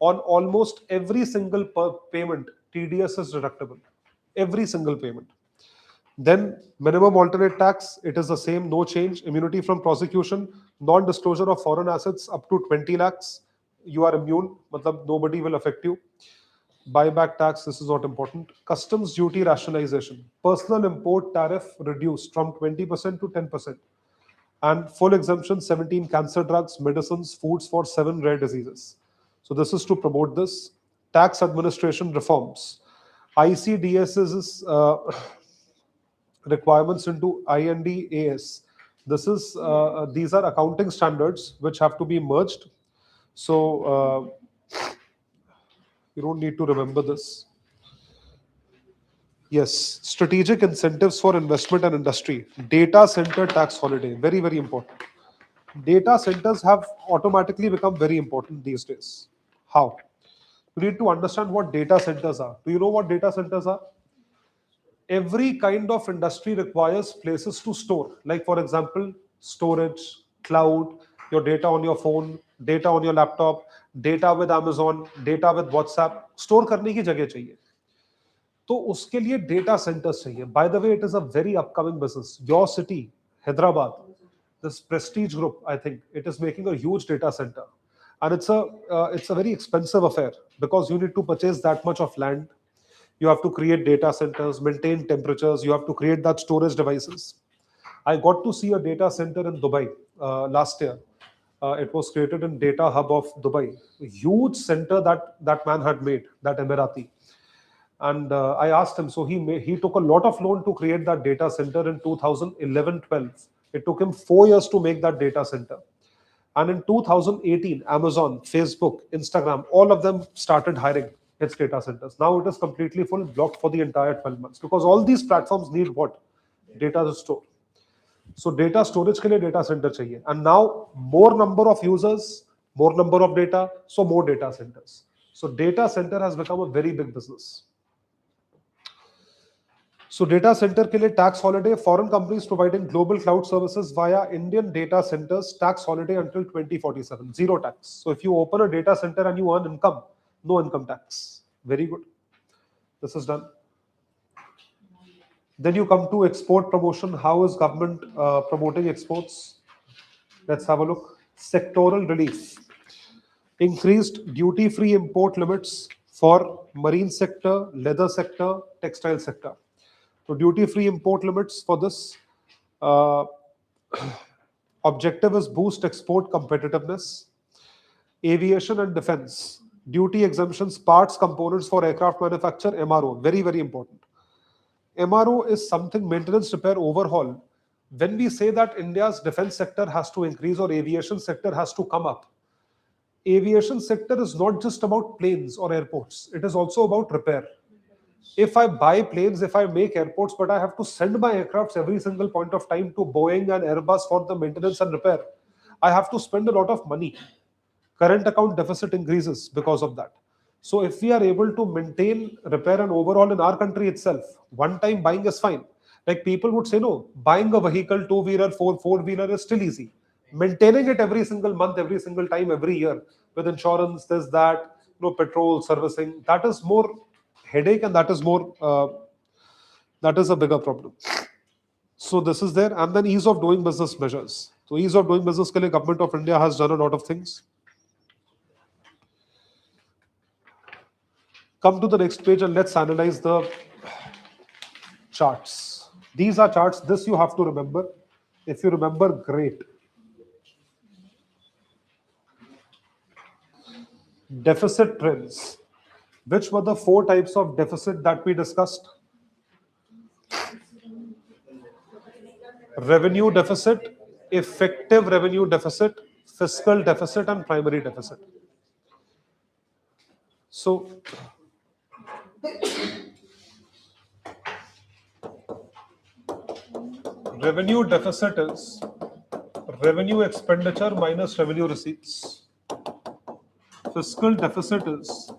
On almost every single payment, TDS is deductible. Every single payment. Then minimum alternate tax, it is the same, no change. Immunity from prosecution, non-disclosure of foreign assets up to 20 lakhs. You are immune, matlab nobody will affect you. Buyback tax, this is not important. Customs duty rationalization. Personal import tariff reduced from 20% to 10%. and full exemption 17 cancer drugs, medicines, foods for 7 rare diseases. So this is to promote this. Tax administration reforms. ICDS's requirements into INDAS. This is these are accounting standards which have to be merged. So you don't need to remember this. Yes, strategic incentives for investment and industry. Data center tax holiday, very, very important. Data centers have automatically become very important these days. How? You need to understand what data centers are. Do you know what data centers are? Every kind of industry requires places to store. Like, for example, storage, cloud, your data on your phone, data on your laptop, data with Amazon, data with WhatsApp. Store करने की जगह चाहिए. तो उसके लिए data centres चाहिए. By the way, it is a very upcoming business. Your city, Hyderabad, this prestige group, I think it is making a huge data center, and it's a very expensive affair because you need to purchase that much of land. You have to create data centers, maintain temperatures, you have to create that storage devices. I got to see a data center in Dubai last year. It was created in Data Hub of Dubai, a huge center that man had made, that Emirati. And I asked him, so he took a lot of loan to create that data center in 2011-12. It took him 4 years to make that data center. And in 2018, Amazon, Facebook, Instagram, all of them started hiring its data centers. Now it is completely full, blocked for the entire 12 months because all these platforms need what? Data to store. So data storage के लिए data center चाहिए. And now more number of users, more number of data, so more data centers. So data center has become a very big business. So data center के लिए tax holiday, foreign companies providing global cloud services via Indian data centers, tax holiday until 2047, zero tax. So if you open a data center and you earn income, no income tax. Very good. This is done. Then you come to export promotion. How is government promoting exports? Let's have a look. Sectoral relief. Increased duty-free import limits for marine sector, leather sector, textile sector. So duty-free import limits for this uh, objective is boost export competitiveness. Aviation and defense. Duty exemptions, parts, components for aircraft manufacture, MRO. Very, very important. MRO is something, maintenance, repair, overhaul. When we say that India's defense sector has to increase or aviation sector has to come up, aviation sector is not just about planes or airports. It is also about repair. If I buy planes, if I make airports, but I have to send my aircrafts every single point of time to Boeing and Airbus for the maintenance and repair, I have to spend a lot of money. Current account deficit increases because of that. So if we are able to maintain, repair and overhaul in our country itself, one time buying is fine. Like people would say, no, buying a vehicle, two-wheeler, four-wheeler is still easy. Maintaining it every single month, every single time, every year, with insurance, this, that, petrol, servicing, that is more headache and that is more, that is a bigger problem. So this is there. And then ease of doing business measures. So ease of doing business, ke liye government of India has done a lot of things. Come to the next page and let's analyze the charts. These are charts. This you have to remember. If you remember, great. Deficit trends. Which were the 4 types of deficit that we discussed? Revenue deficit, effective revenue deficit, fiscal deficit, and primary deficit. So, revenue deficit is revenue expenditure minus revenue receipts. Fiscal deficit is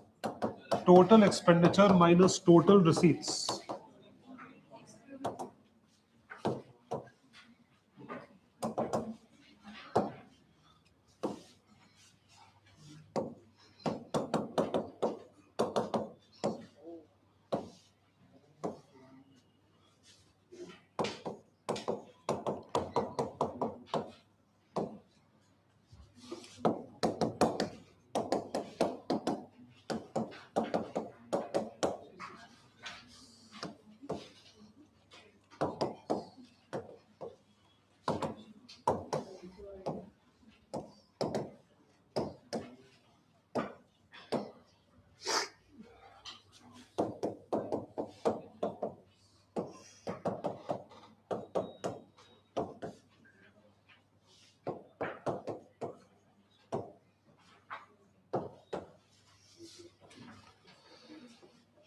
total expenditure minus total receipts.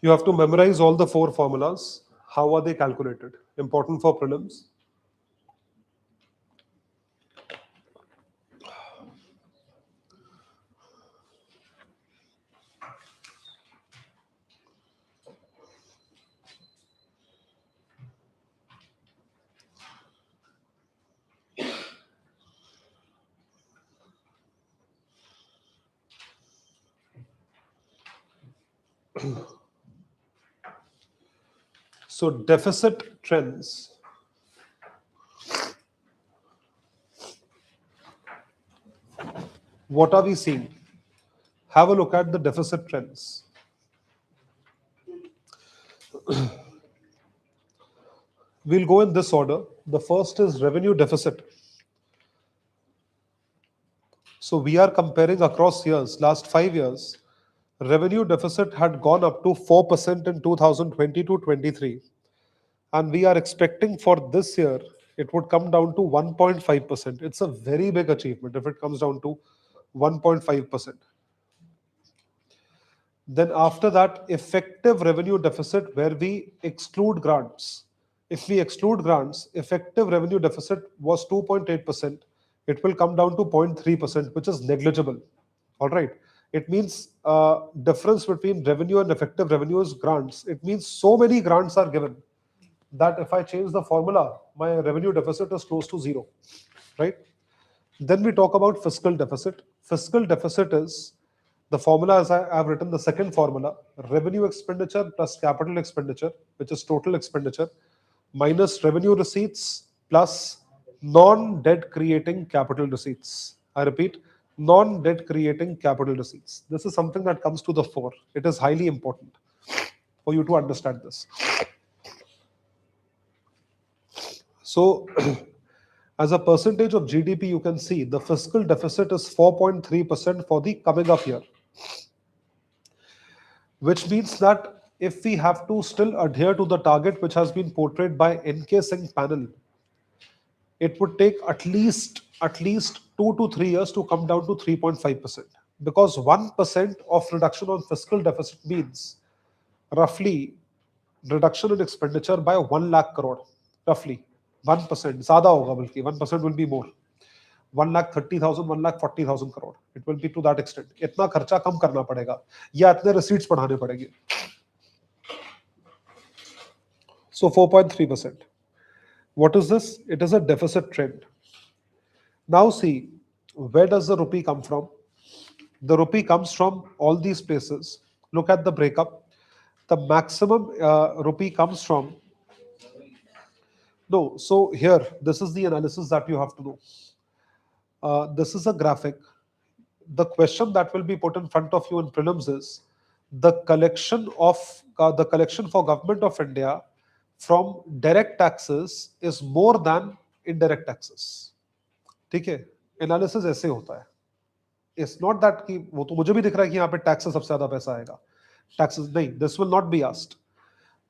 You have to memorize all the four formulas. How are they calculated? Important for prelims. So deficit trends. What are we seeing? Have a look at the deficit trends. We'll go in this order. The first is revenue deficit. So we are comparing across years, last 5 years. Revenue deficit had gone up to 4% in 2022-23, and we are expecting for this year it would come down to 1.5%. It's a very big achievement if it comes down to 1.5%. Then after that, effective revenue deficit where we exclude grants. If we exclude grants, effective revenue deficit was 2.8%. It will come down to 0.3%, which is negligible. All right. It means difference between revenue and effective revenue is grants. It means so many grants are given that if I change the formula, my revenue deficit is close to zero. Right. Then we talk about fiscal deficit. Fiscal deficit is the formula, as I have written the second formula, revenue expenditure plus capital expenditure, which is total expenditure, minus revenue receipts plus non-debt creating capital receipts. I repeat, non-debt creating capital receipts. This is something that comes to the fore. It is highly important for you to understand this. So, as a percentage of GDP, you can see the fiscal deficit is 4.3% for the coming up year, which means that if we have to still adhere to the target which has been portrayed by NK Singh panel, it would take at least 2 to 3 years to come down to 3.5%, because 1% of reduction on fiscal deficit means roughly reduction in expenditure by 1 lakh crore, roughly 1%. ज़्यादा होगा बल्कि 1% will be more. 1,30,000, 1,40,000 crore. It will be to that extent. इतना खर्चा कम करना पड़ेगा या इतने receipts बढ़ाने पड़ेंगे. So 4.3%. What is this? It is a deficit trend. Now see, where does the rupee come from? The rupee comes from all these places. Look at the breakup. The maximum rupee comes from. No, so here, this is the analysis that you have to do. This is a graphic. The question that will be put in front of you in prelims is the collection for government of India from direct taxes is more than indirect taxes. ठीक है, analysis ऐसे होता है. It's not that कि वो तो मुझे भी दिख रहा है कि यहाँ पे टैक्स से सबसे ज्यादा पैसा आएगा. टैक्सेस नहीं, this will not be asked.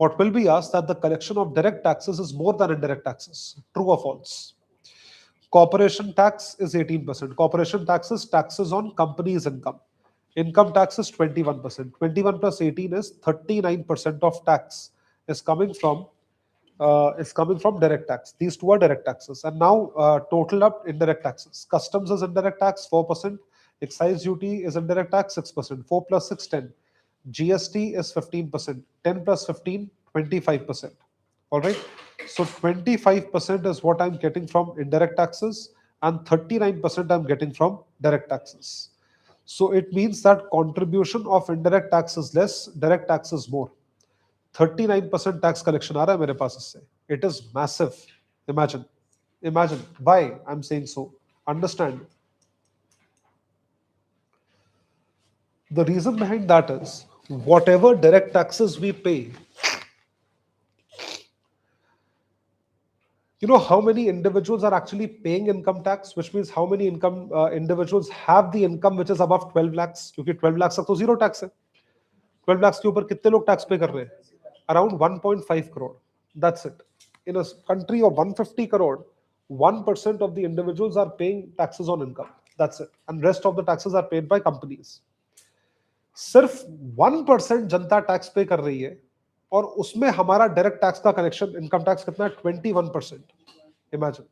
What will be asked that the collection of direct taxes is more than indirect taxes. True or false? Corporation tax is 18%. Corporation tax is taxes on companies' income. Income tax is 21%. 21 plus 18 is 39% of tax is coming from direct tax. These two are direct taxes. And now total up indirect taxes. Customs is indirect tax 4%. Excise duty is indirect tax 6%. 4 plus 6, 10. GST is 15%. 10 plus 15, 25%. All right. So 25% is what I'm getting from indirect taxes, and 39% I'm getting from direct taxes. So it means that contribution of indirect tax is less, direct tax is more. 39% tax collection आ रहा है मेरे पास इससे. It is massive. Imagine why I'm saying so. Understand. The reason behind that is whatever direct taxes we pay, you know how many individuals are actually paying income tax, which means how many individuals have the income which is above 12 lakhs, क्योंकि 12 lakhs तक तो zero tax है. 12 lakhs के ऊपर कितने लोग tax pay कर रहे हैं? Around 1.5 crore. That's it. In a country of 150 crore, 1% of the individuals are paying taxes on income. That's it. And rest of the taxes are paid by companies. सिर्फ 1% जनता tax पे कर रही है, और उसमें हमारा डायरेक्ट टैक्स का connection, income tax कितना है? 21%। इमेजिन,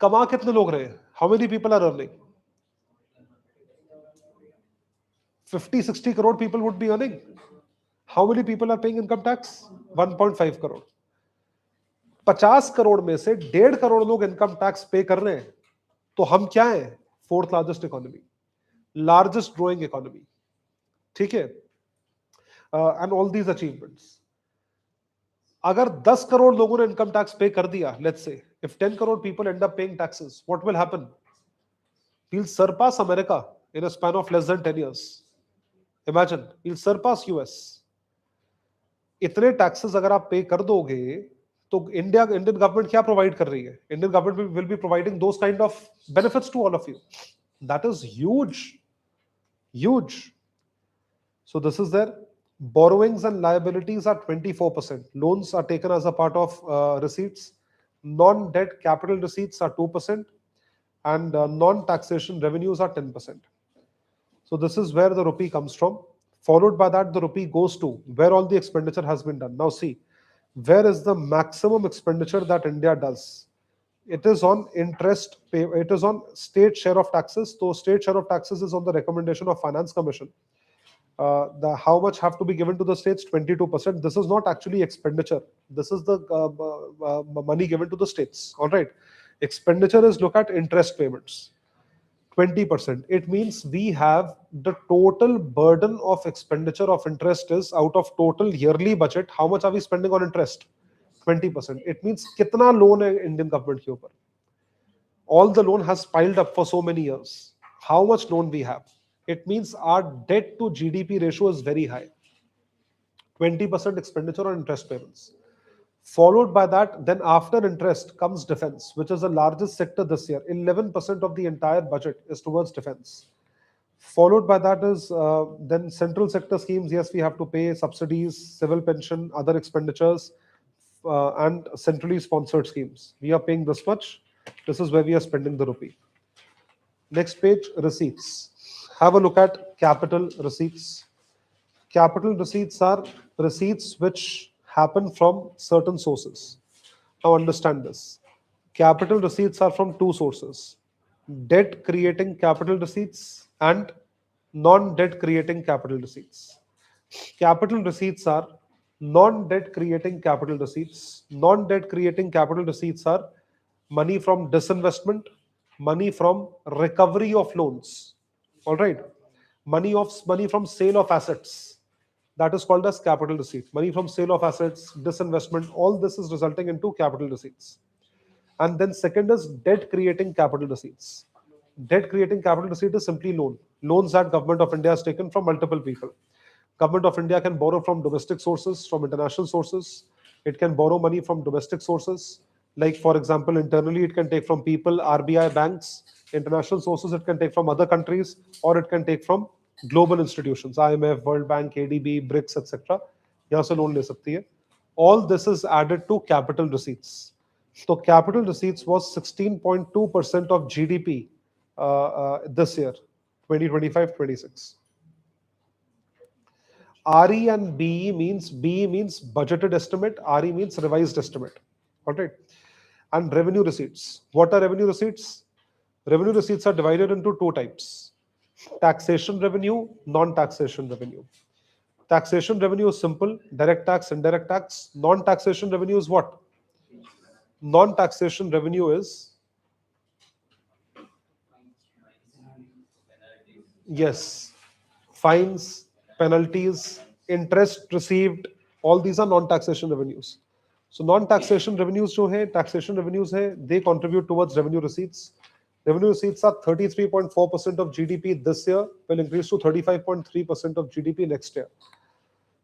कमा कितने लोग रहे हैं? How many people are earning? 50-60 crore people would be earning. How many people are paying income tax? 1.5 crore. 50 crore में से 1.5 करोड़ लोग इनकम टैक्स पे कर रहे हैं, तो हम क्या है? Fourth largest economy, largest growing economy, ठीक है? एंड ऑल दीज अचीवमेंट्स, अगर 10 करोड़ लोगों ने इनकम टैक्स पे कर दिया, let's say if 10 crore people and up paying taxes, what will happen? We'll surpass America in a span of less than 10 years. Imagine, we'll surpass US. इतने taxes अगर आप पे कर दोगे, तो इंडियन गवर्नमेंट क्या प्रोवाइड कर रही है? Indian government will be providing those kind of benefits to all of you. That is huge, huge. So this is there. Borrowings and liabilities are 24%. Loans are taken as a part of receipts. Non-debt capital receipts are 2%, and non-taxation revenues are 10%. So this is where the rupee comes from. Followed by that, the rupee goes to where all the expenditure has been done. Now see, where is the maximum expenditure that India does? It is on interest pay. It is on state share of taxes. So state share of taxes is on the recommendation of Finance Commission. The how much have to be given to the states? 22%. This is not actually expenditure. This is the money given to the states. All right. Expenditure is look at interest payments. 20%. It means we have the total burden of expenditure of interest is out of total yearly budget. How much are we spending on interest? 20%. It means kitna loan hai Indian government ke upar? All the loan has piled up for so many years. How much loan we have? It means our debt to GDP ratio is very high. 20% expenditure on interest payments. Followed by that, then after interest comes defense, which is the largest sector this year. 11% of the entire budget is towards defense. Followed by that is then central sector schemes. Yes, we have to pay subsidies, civil pension, other expenditures, and centrally sponsored schemes. We are paying this much. This is where we are spending the rupee. Next page, receipts. Have a look at capital receipts. Capital receipts are receipts which happen from certain sources. Now understand this. Capital receipts are from two sources: debt creating capital receipts and non-debt creating capital receipts. Capital receipts are non-debt creating capital receipts. Non-debt creating capital receipts are money from disinvestment, money from recovery of loans. All right. Money from sale of assets. That is called as capital receipt. Money from sale of assets, disinvestment, all this is resulting into capital receipts. And then second is debt creating capital receipts. Debt creating capital receipt is simply loan. Loans that government of India has taken from multiple people. Government of India can borrow from domestic sources, from international sources. It can borrow money from domestic sources. Like for example, internally it can take from people, RBI, banks. International sources it can take from other countries, or it can take from global institutions, IMF, World Bank, ADB, BRICS, etc. यहाँ से loan ले सकती है. All this is added to capital receipts. So capital receipts was 16.2% of GDP this year, 2025-26. RE and BE means budgeted estimate, RE means revised estimate. All right. And revenue receipts. What are revenue receipts? Revenue receipts are divided into two types: taxation revenue, non-taxation revenue. Taxation revenue is simple: direct tax, indirect tax. Non-taxation revenue is what? Non-taxation revenue is, yes, fines, penalties, interest received, all these are non-taxation revenues. So non-taxation revenues जो है, taxation revenues है, they contribute towards revenue receipts. Revenue receipts are 33.4% of GDP this year, will increase to 35.3% of GDP next year.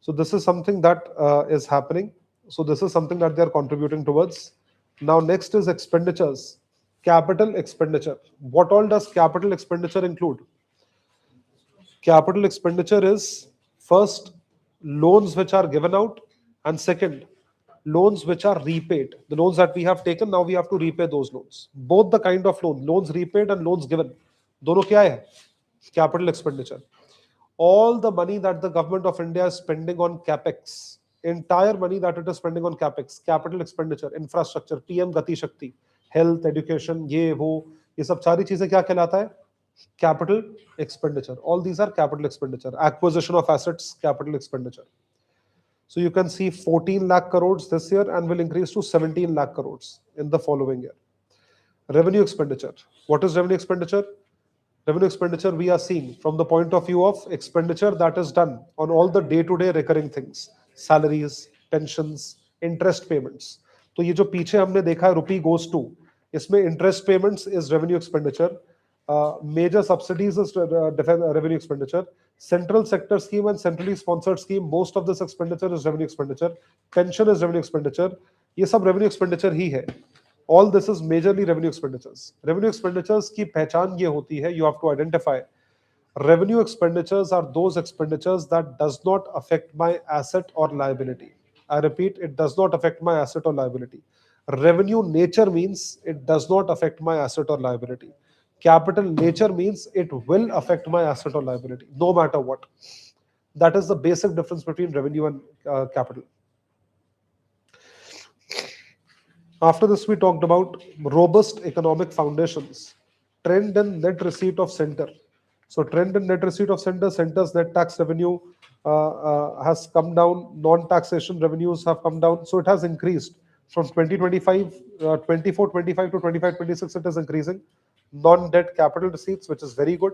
So this is something that is happening. So this is something that they are contributing towards. Now next is expenditures. Capital expenditure. What all does capital expenditure include? Capital expenditure is first loans which are given out, and second loans which are repaid. The loans that we have taken, now we have to repay those loans. Both the kind of loans repaid and loans given, दोनों क्या है? Capital expenditure. All the money that the government of India is spending on capex, entire money that it is spending on capex, capital expenditure, infrastructure, PM Gati Shakti, health, education, ये वो, ये सब सारी चीजें क्या कहलाता है? Capital expenditure. All these are capital expenditure. Acquisition of assets, capital expenditure. So you can see 14 lakh crores this year and will increase to 17 lakh crores in the following year. Revenue expenditure. What is revenue expenditure? Revenue expenditure we are seeing from the point of view of expenditure that is done on all the day-to-day recurring things, salaries, pensions, interest payments. तो ये जो पीछे हमने देखा है rupee goes to, इसमें interest payments is revenue expenditure, major subsidies is revenue expenditure, central sector scheme and centrally sponsored scheme, most of this expenditure is revenue expenditure, pension is revenue expenditure, ये सब revenue expenditure ही है. All this is majorly revenue expenditures. Revenue expenditures की पहचान ये होती है, you have to identify. Revenue expenditures are those expenditures that does not affect my asset or liability. I repeat, it does not affect my asset or liability. Revenue nature means it does not affect my asset or liability. Capital nature means it will affect my asset or liability, no matter what. That is the basic difference between revenue and capital. After this, we talked about robust economic foundations, trend and net receipt of center. So trend and net receipt of center, center's net tax revenue has come down, non-taxation revenues have come down. So it has increased from 2025, 24-25 to 25-26, it is increasing. Non-debt capital receipts, which is very good,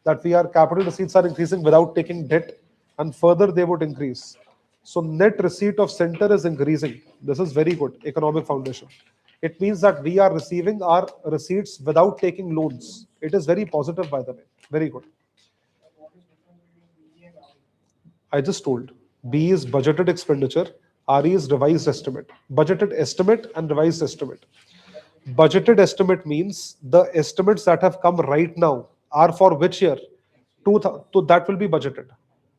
that capital receipts are increasing without taking debt, and further they would increase. So net receipt of center is increasing. This is very good economic foundation. It means that we are receiving our receipts without taking loans. It is very positive, by the way. Very good. I just told. B is budgeted expenditure. RE is revised estimate. Budgeted estimate and revised estimate. Budgeted estimate means the estimates that have come right now are for which year? So that will be budgeted.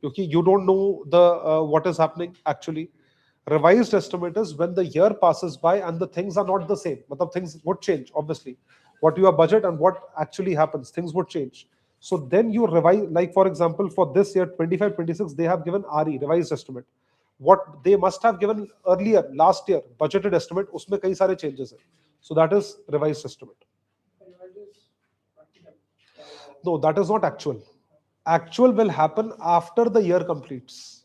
Okay, you don't know the what is happening actually. Revised estimate is when the year passes by and the things are not the same. But things would change, obviously. What you are budget and what actually happens, things would change. So then you revise, like for example, for this year 25-26, they have given RE, revised estimate. What they must have given earlier, last year, budgeted estimate, उसमें कई सारे changes हैं. So that is revised estimate. No, that is not actual. Actual will happen after the year completes.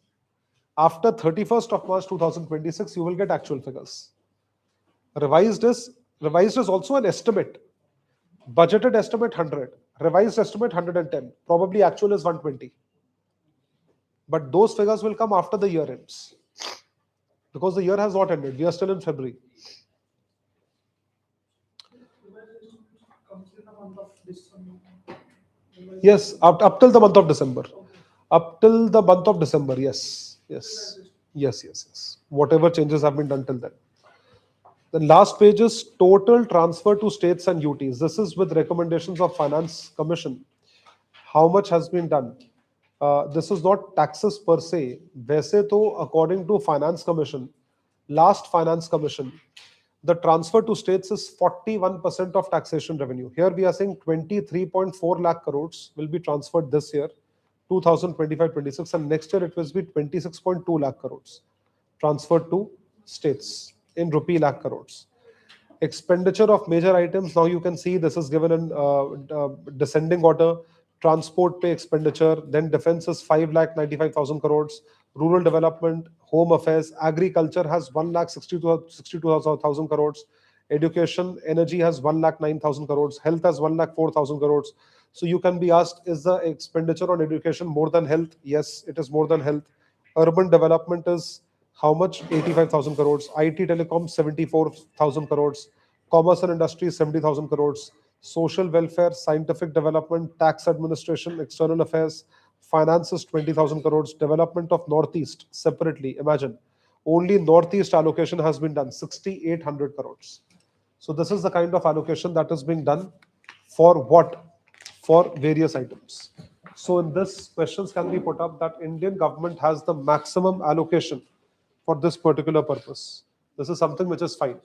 After 31st of March 2026, you will get actual figures. Revised is also an estimate. Budgeted estimate 100, revised estimate 110. Probably actual is 120. But those figures will come after the year ends. Because the year has not ended. We are still in February. Yes, up till the month of December. Up till the month of December, yes. Yes. Whatever changes have been done till then. The last page is total transfer to states and UTs. This is with recommendations of Finance Commission. How much has been done? This is not taxes per se. वैसे तो according to Finance Commission, last Finance Commission, the transfer to states is 41% of taxation revenue. Here we are saying 23.4 lakh crores will be transferred this year, 2025-26, and next year it will be 26.2 lakh crores transferred to states in rupee lakh crores. Expenditure of major items, now you can see this is given in descending order. Transport pay expenditure, then defense is 5,95,000 crores, rural development, home affairs, agriculture has 1,62,000 crores, education, energy has 1,09,000 crores, health has 1,04,000 crores. So you can be asked, is the expenditure on education more than health? Yes, it is more than health. Urban development is how much? 85,000 crores. IT telecom 74,000 crores. Commerce and industry 70,000 crores. Social welfare, scientific development, tax administration, external affairs, finance is 20,000 crores. Development of Northeast separately. Imagine, only Northeast allocation has been done, 6,800 crores. So this is the kind of allocation that is being done for what? For various items. So in this, questions can be put up that Indian government has the maximum allocation for this particular purpose. This is something which is fine.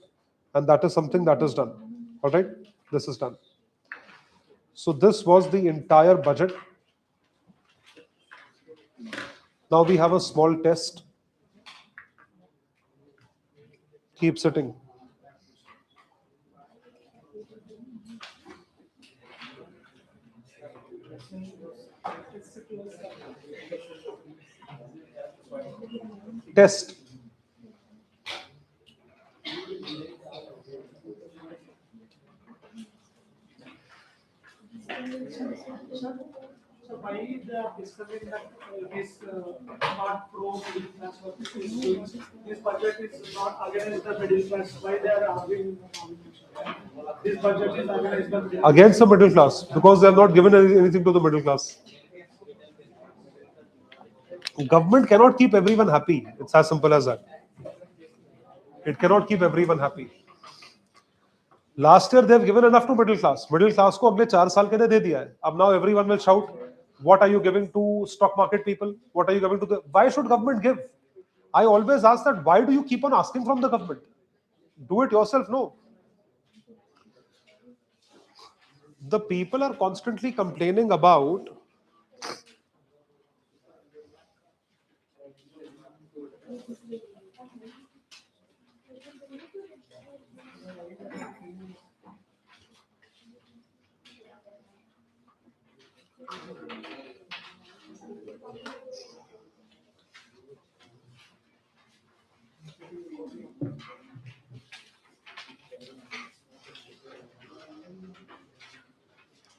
And that is something that is done. All right, this is done. So this was the entire budget Now we have a small test. Keep sitting. Test. So why they are discussing that this not pro middle class or this budget is not against the middle class? Why they are arguing this budget is against the middle class? Against the middle class, because they have not given anything to the middle class. Government cannot keep everyone happy. It's as simple as that. It cannot keep everyone happy. Last year they have given enough to middle class. Middle class को अगले 4 साल के लिए दे दिया है. अब now everyone will shout, what are you giving to stock market people? What are you giving to the? Why should government give? I always ask that. Why do you keep on asking from the government? Do it yourself. No. The people are constantly complaining about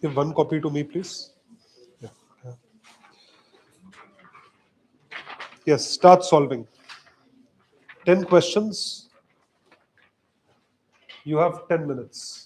give one copy to me, please. Yeah. Yes, start solving. 10 questions. You have 10 minutes.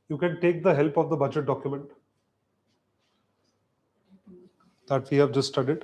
You can take the help of the budget document that we have just studied.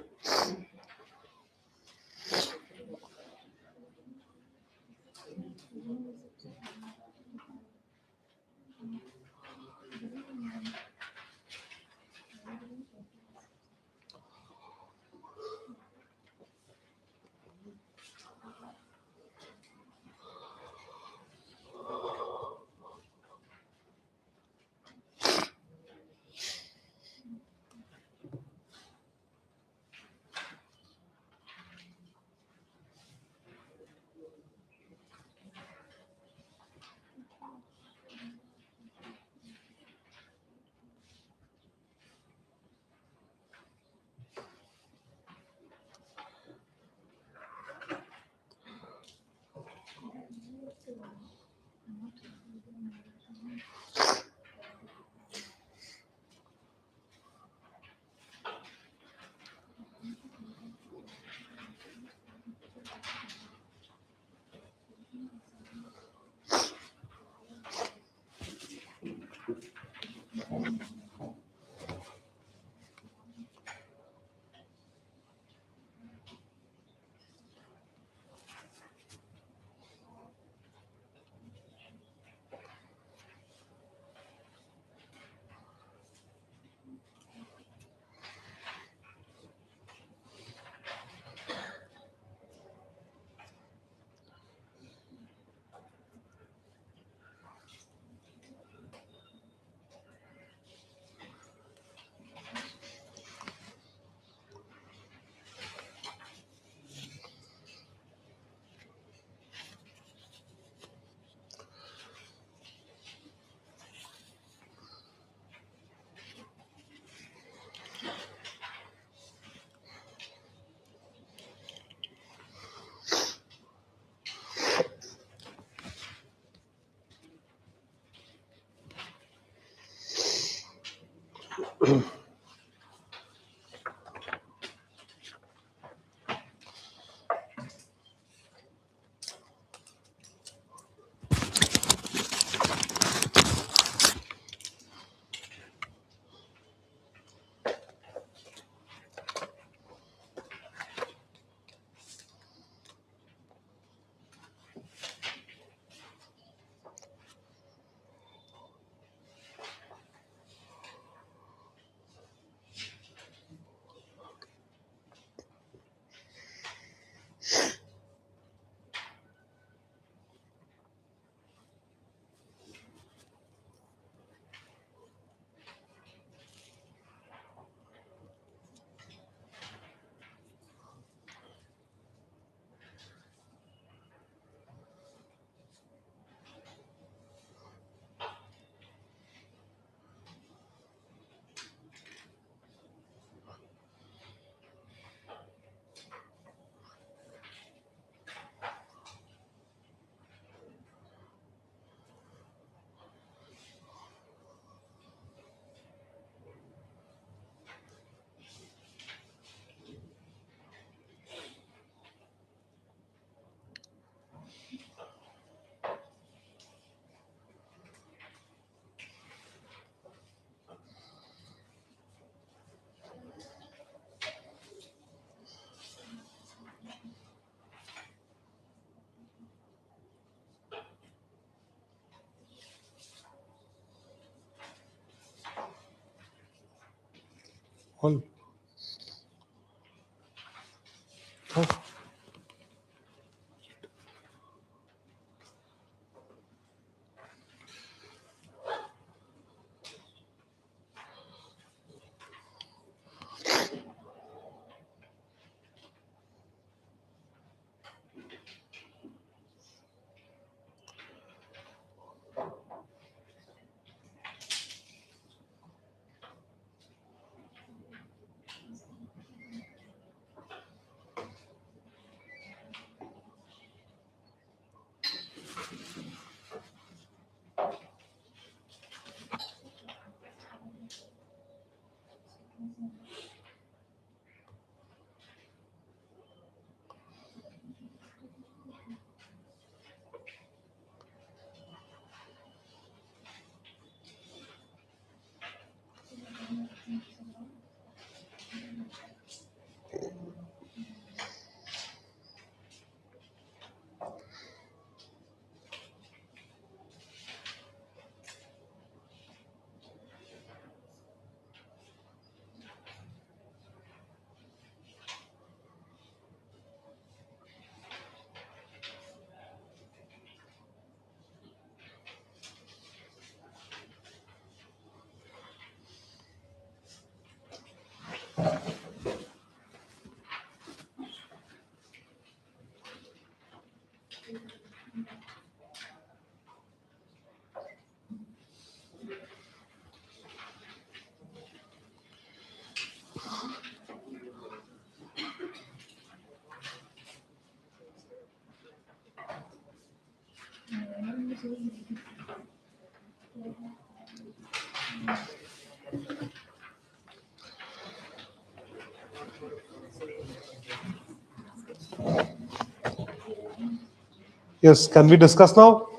Yes, can we discuss now?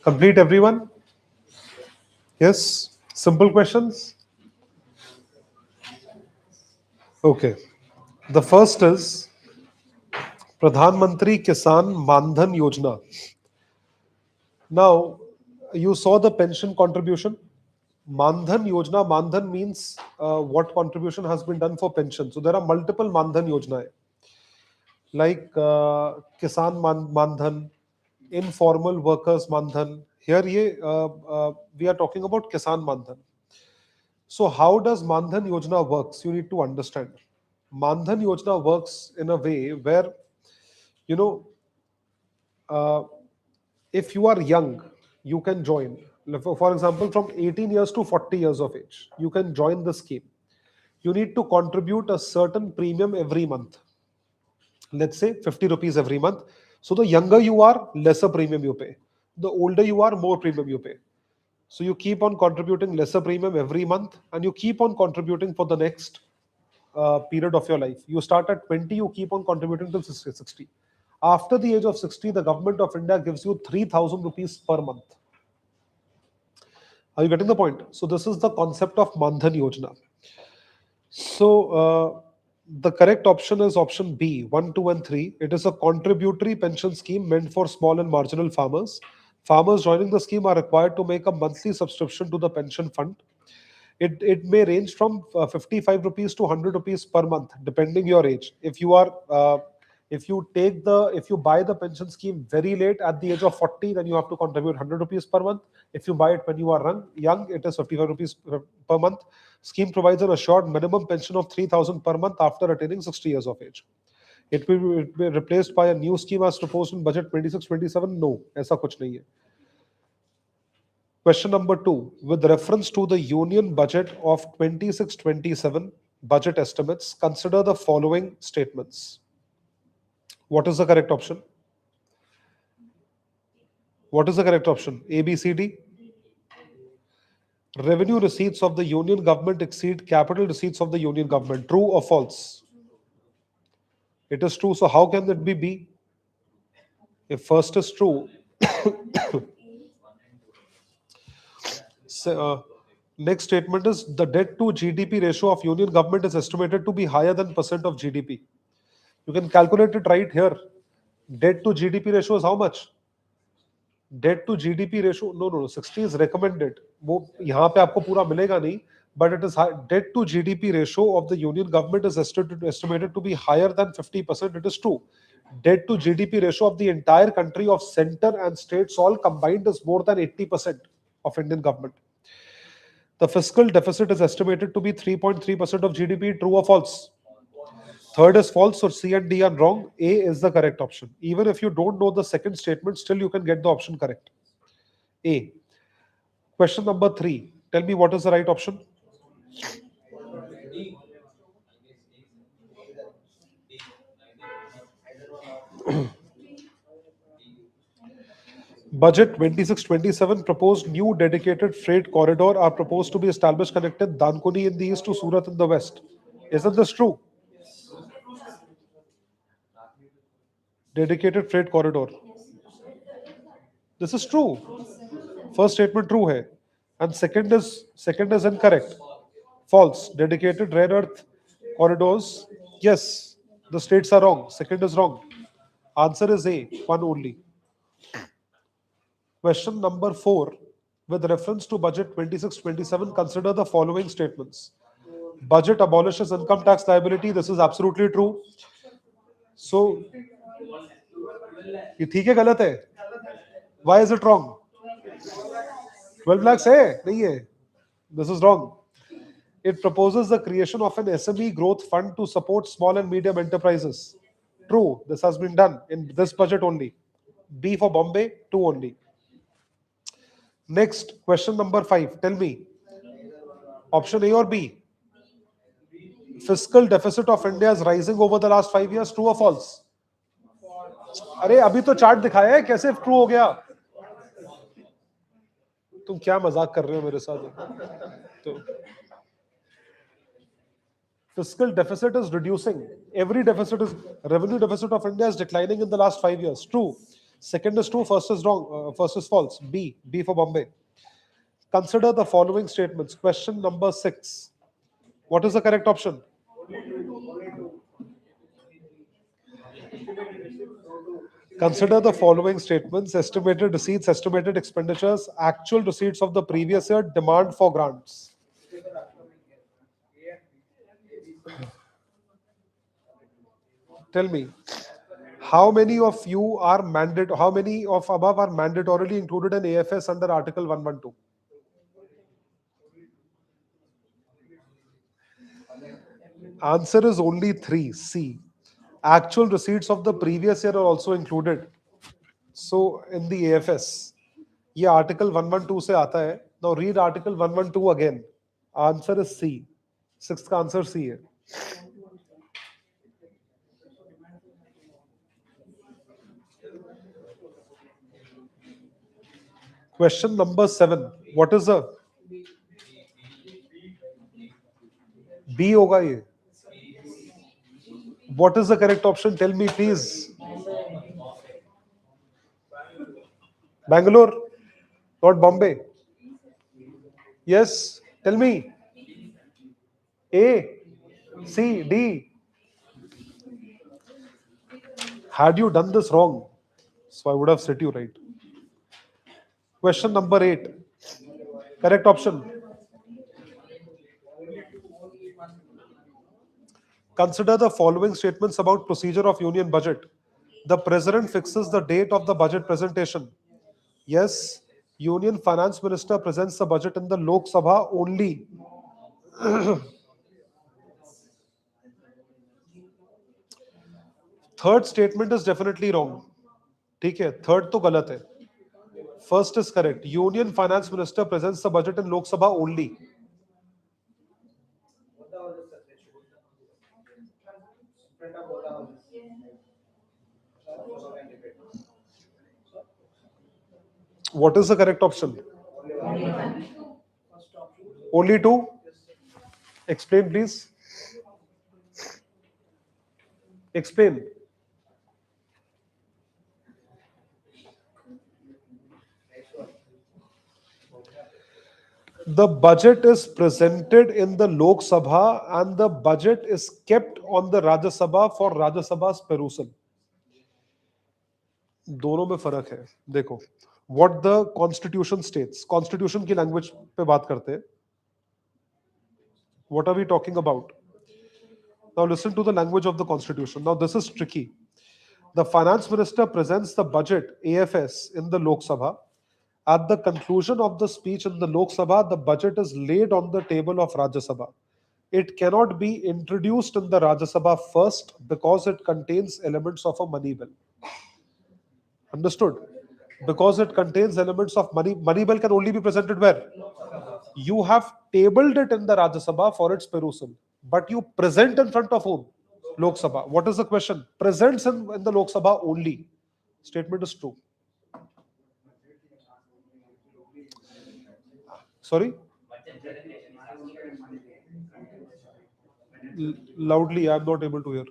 Complete everyone? Yes, simple questions. Okay. The first is Pradhan Mantri Kisan Mandhan Yojana. Now, you saw the pension contribution. Mandhan Yojana, Mandhan means what contribution has been done for pension. So there are multiple Mandhan Yojana, like Mandhan, informal workers Mandhan. Here we are talking about Kisan Mandhan. So how does Mandhan Yojana works? You need to understand. Mandhan Yojana works in a way where, you know, uh, if you are young, you can join. For example, from 18 years to 40 years of age, you can join the scheme. You need to contribute a certain premium every month. Let's say 50 rupees every month. So the younger you are, lesser premium you pay. The older you are, more premium you pay. So you keep on contributing lesser premium every month, and you keep on contributing for the next period of your life. You start at 20, you keep on contributing till 60. After the age of 60, the government of India gives you 3,000 rupees per month. Are you getting the point? So this is the concept of Mandhan Yojana. So the correct option is option B, 1, 2, and 3. It is a contributory pension scheme meant for small and marginal farmers. Farmers joining the scheme are required to make a monthly subscription to the pension fund. It may range from 55 rupees to 100 rupees per month, depending your age. If you buy the pension scheme very late at the age of 40, then you have to contribute 100 rupees per month. If you buy it when you are young, it is 55 rupees per month. Scheme provides an assured minimum pension of 3,000 per month after attaining 60 years of age. It will be replaced by a new scheme as proposed in budget 26-27. No, ऐसा कुछ नहीं है. Question number 2. With reference to the union budget of 26-27 budget estimates, consider the following statements. What is the correct option? What is the correct option? A, B, C, D? Revenue receipts of the union government exceed capital receipts of the union government. True or false? It is true. So how can it be B? If first is true, next statement is the debt to GDP ratio of union government is estimated to be higher than percent of GDP. You can calculate it right here. Debt to GDP ratio is how much? Debt to GDP ratio, no, 60 is recommended. वो यहाँ पे आपको पूरा मिलेगा नहीं, but it is high. Debt to GDP ratio of the union government is estimated to be higher than 50%. It is true. Debt to GDP ratio of the entire country of center and states all combined is more than 80% of Indian government. The fiscal deficit is estimated to be 3.3% of GDP. True or false? Third is false, so C and D are wrong. A is the correct option. Even if you don't know the second statement, still you can get the option correct. A. Question number 3. Tell me what is the right option. Budget 26-27 proposed new dedicated freight corridor are proposed to be established connecting Dankuni in the east to Surat in the west. Isn't this true? Dedicated freight corridor. This is true. First statement true hai. And second is incorrect. False. Dedicated rare earth corridors. Yes. The states are wrong. Second is wrong. Answer is A. One only. Question number 4. With reference to budget 26-27, consider the following statements. Budget abolishes income tax liability. This is absolutely true. So, ये ठीक है गलत है? Why is it wrong? 12 lakhs है? नहीं है. This is wrong. It proposes the creation of an SME growth fund to support small and medium enterprises. True. This has been done in this budget only. B for Bombay, 2 only. Next, question number 5. Tell me. Option A or B? Fiscal deficit of India is rising over the last 5 years. True or false? अरे अभी तो chart दिखाया है, कैसे true हो गया? तुम क्या मजाक कर रहे हो मेरे साथ? तो fiscal deficit is reducing. Every deficit is revenue deficit of India is declining in the last 5 years. True. Second is true. First is wrong. First is false. B for Bombay. Consider the following statements. Question number 6. What is the correct option? Consider the following statements. Estimated receipts, estimated expenditures, actual receipts of the previous year, demand for grants. Tell me, how many of above are mandatorily included in AFS under Article 112? Answer is only 3. C. Actual receipts of the previous year are also included. So in the AFS, ये Article 112 से आता है. Now read Article 112 again. Answer is C. Sixth का answer C है. Question number 7. What is the B होगा ये? What is the correct option? Tell me, please. Bangalore, not Bombay. Yes, tell me. A, C, D. Had you done this wrong, so I would have set you right. Question number 8. Correct option. Consider the following statements about procedure of union budget. The president fixes the date of the budget presentation. Yes, union finance minister presents the budget in the Lok Sabha only. Third statement is definitely wrong. ठीक है, third तो गलत है. First is correct. Union finance minister presents the budget in Lok Sabha only. What is the correct option? Only 2? Explain, please. Explain. The budget is presented in the Lok Sabha and the budget is kept on the Rajya Sabha for Rajya Sabha's perusal. दोनों में फर्क है. देखो, what the constitution states. Constitution की language पे बात करते हैं. What are we talking about? Now listen to the language of the constitution. Now this is tricky. The finance minister presents the budget AFS in the Lok Sabha. At the conclusion of the speech in the Lok Sabha, the budget is laid on the table of Rajya Sabha. It cannot be introduced in the Rajya Sabha first because it contains elements of a money bill. Understood? Because it contains elements of money. Money bill can only be presented where? You have tabled it in the Rajya Sabha for its perusal, but you present in front of whom? Lok Sabha. What is the question? Presents in the Lok Sabha only. Statement is true. Sorry? Loudly, I am not able to hear.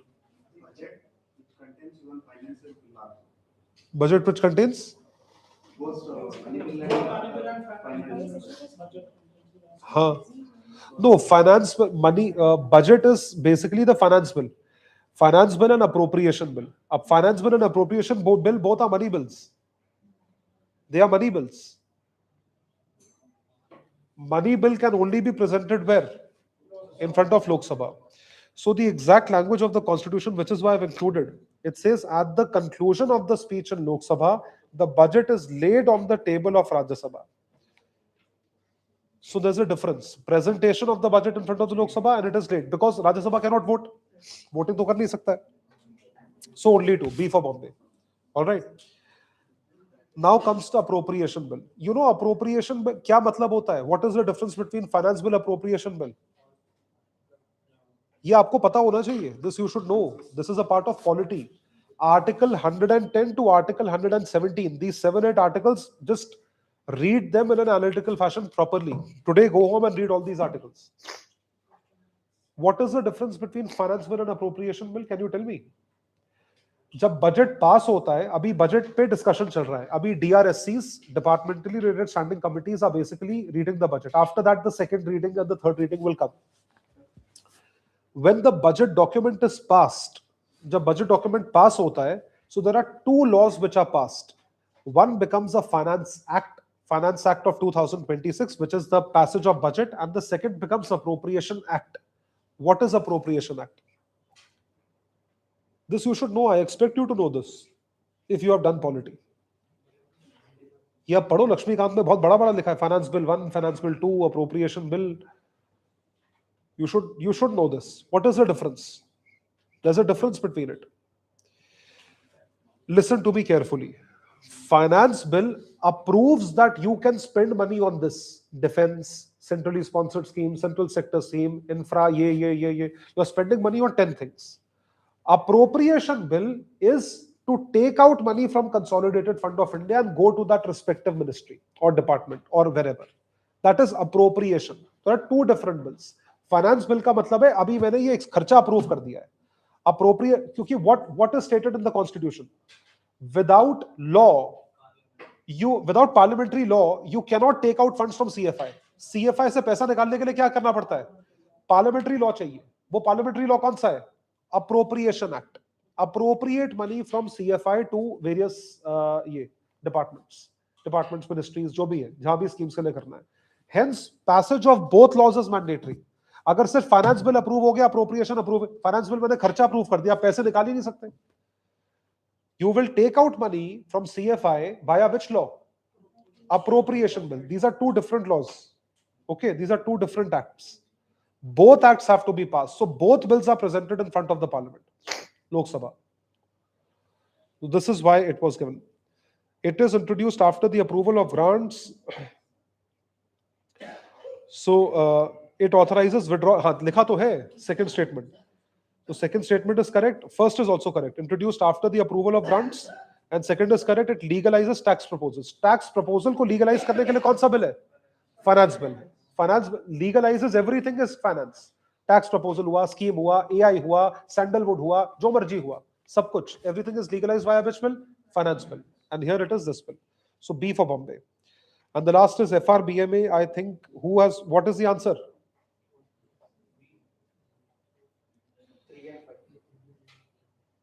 Budget which contains? Huh. No, finance money budget is basically the finance bill. Finance bill and appropriation bill. A finance bill and appropriation bill both are money bills. They are money bills. Money bill can only be presented where? In front of Lok Sabha. So the exact language of the constitution, which is why I've included, it says at the conclusion of the speech in Lok Sabha, the budget is laid on the table of Rajya Sabha. So there's a difference. Presentation of the budget in front of the Lok Sabha and it is laid because Rajya Sabha cannot vote. Voting to kar nahi sakta hai. So only two, B for Bombay. All right. Now comes the appropriation bill. You know appropriation bill क्या मतलब होता है? What is the difference between finance bill appropriation bill? ये आपको पता होना चाहिए. This you should know. This is a part of polity. Article 110 to Article 117. These 7-8 articles, just read them in an analytical fashion properly. Today, go home and read all these articles. What is the difference between finance bill and appropriation bill? Can you tell me? जब budget pass होता है, अभी budget पे discussion चल रहा है, अभी DRSCs, departmentally related standing committees, are basically reading the budget. After that, the second reading and the third reading will come. When the budget document is passed, जब budget document pass होता है, so there are two laws which are passed. One becomes a Finance Act of 2026, which is the passage of budget, and the second becomes Appropriation Act. What is Appropriation Act? This you should know. I expect you to know this if you have done polity. ये आप पढ़ो, लक्ष्मीकांत में बहुत बड़ा बड़ा लिखा है, finance bill 1, finance bill 2, appropriation bill. You should know this. What is the difference? There's a difference between it. Listen to me carefully. Finance bill approves that you can spend money on this defense, centrally sponsored scheme, central sector scheme, infra, ye. You're spending money on 10 things. Appropriation bill is to take out money from Consolidated Fund of India and go to that respective ministry or department or wherever. That is appropriation. There are two different bills. Finance bill का मतलब है अभी मैंने ये खर्चा approve कर दिया है. Appropriate, क्योंकि what is stated in the constitution? Without law, without parliamentary law, you cannot take out funds from CFI. CFI से पैसा निकालने के लिए क्या करना पड़ता है? Parliamentary law चाहिए. वो parliamentary law कौन सा है? Appropriation Act. Appropriate money from CFI to various ये departments, ministries, जो भी है, जहां भी schemes के लिए करना है. Hence, passage of both laws is mandatory. अगर सिर्फ फाइनेंस बिल अप्रूव हो गया, अप्रोप्रिएशन अप्रूव, फाइनेंस बिल मैंने खर्चा अप्रूव कर दिया, पैसे निकाल ही नहीं सकते. You will take out money from CFI via which law? Appropriation bill. These are two different laws. Okay, these are two different acts. Both acts have to be passed. So both bills are presented in front of the parliament, Lok Sabha. So this is why it was given. It is introduced after the approval of grants. So it authorizes withdrawal. हाँ, लिखा तो है second statement. So second statement is correct. First is also correct. Introduced after the approval of grants, and second is correct. It legalizes tax proposals. Tax proposal को legalize करने के लिए कौन सा bill है? Finance bill. Finance legalizes everything is finance. Tax proposal हुआ, scheme हुआ, AI हुआ, sandalwood हुआ, जो मर्जी हुआ, सब कुछ. Everything is legalized via which bill? Finance bill. And here it is this bill. So B for Bombay. And the last is FRBMA. I think what is the answer?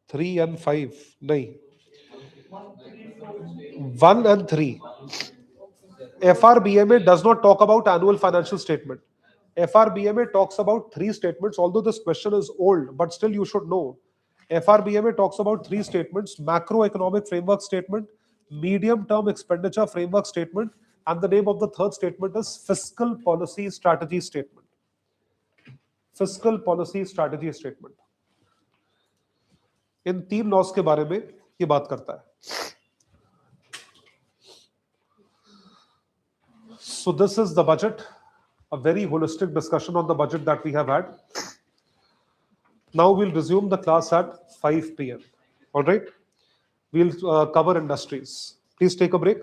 3 and 5. नहीं. 1 and 3. FRBMA does not talk about annual financial statement. FRBMA talks about three statements, although this question is old, but still you should know. FRBMA talks about three statements: macroeconomic framework statement, medium term expenditure framework statement, and the name of the third statement is fiscal policy strategy statement. Fiscal policy strategy statement. इन तीन loss के बारे में ये बात करता है. So this is the budget, a very holistic discussion on the budget that we have had. Now we'll resume the class at 5 p.m. All right. We'll cover industries. Please take a break.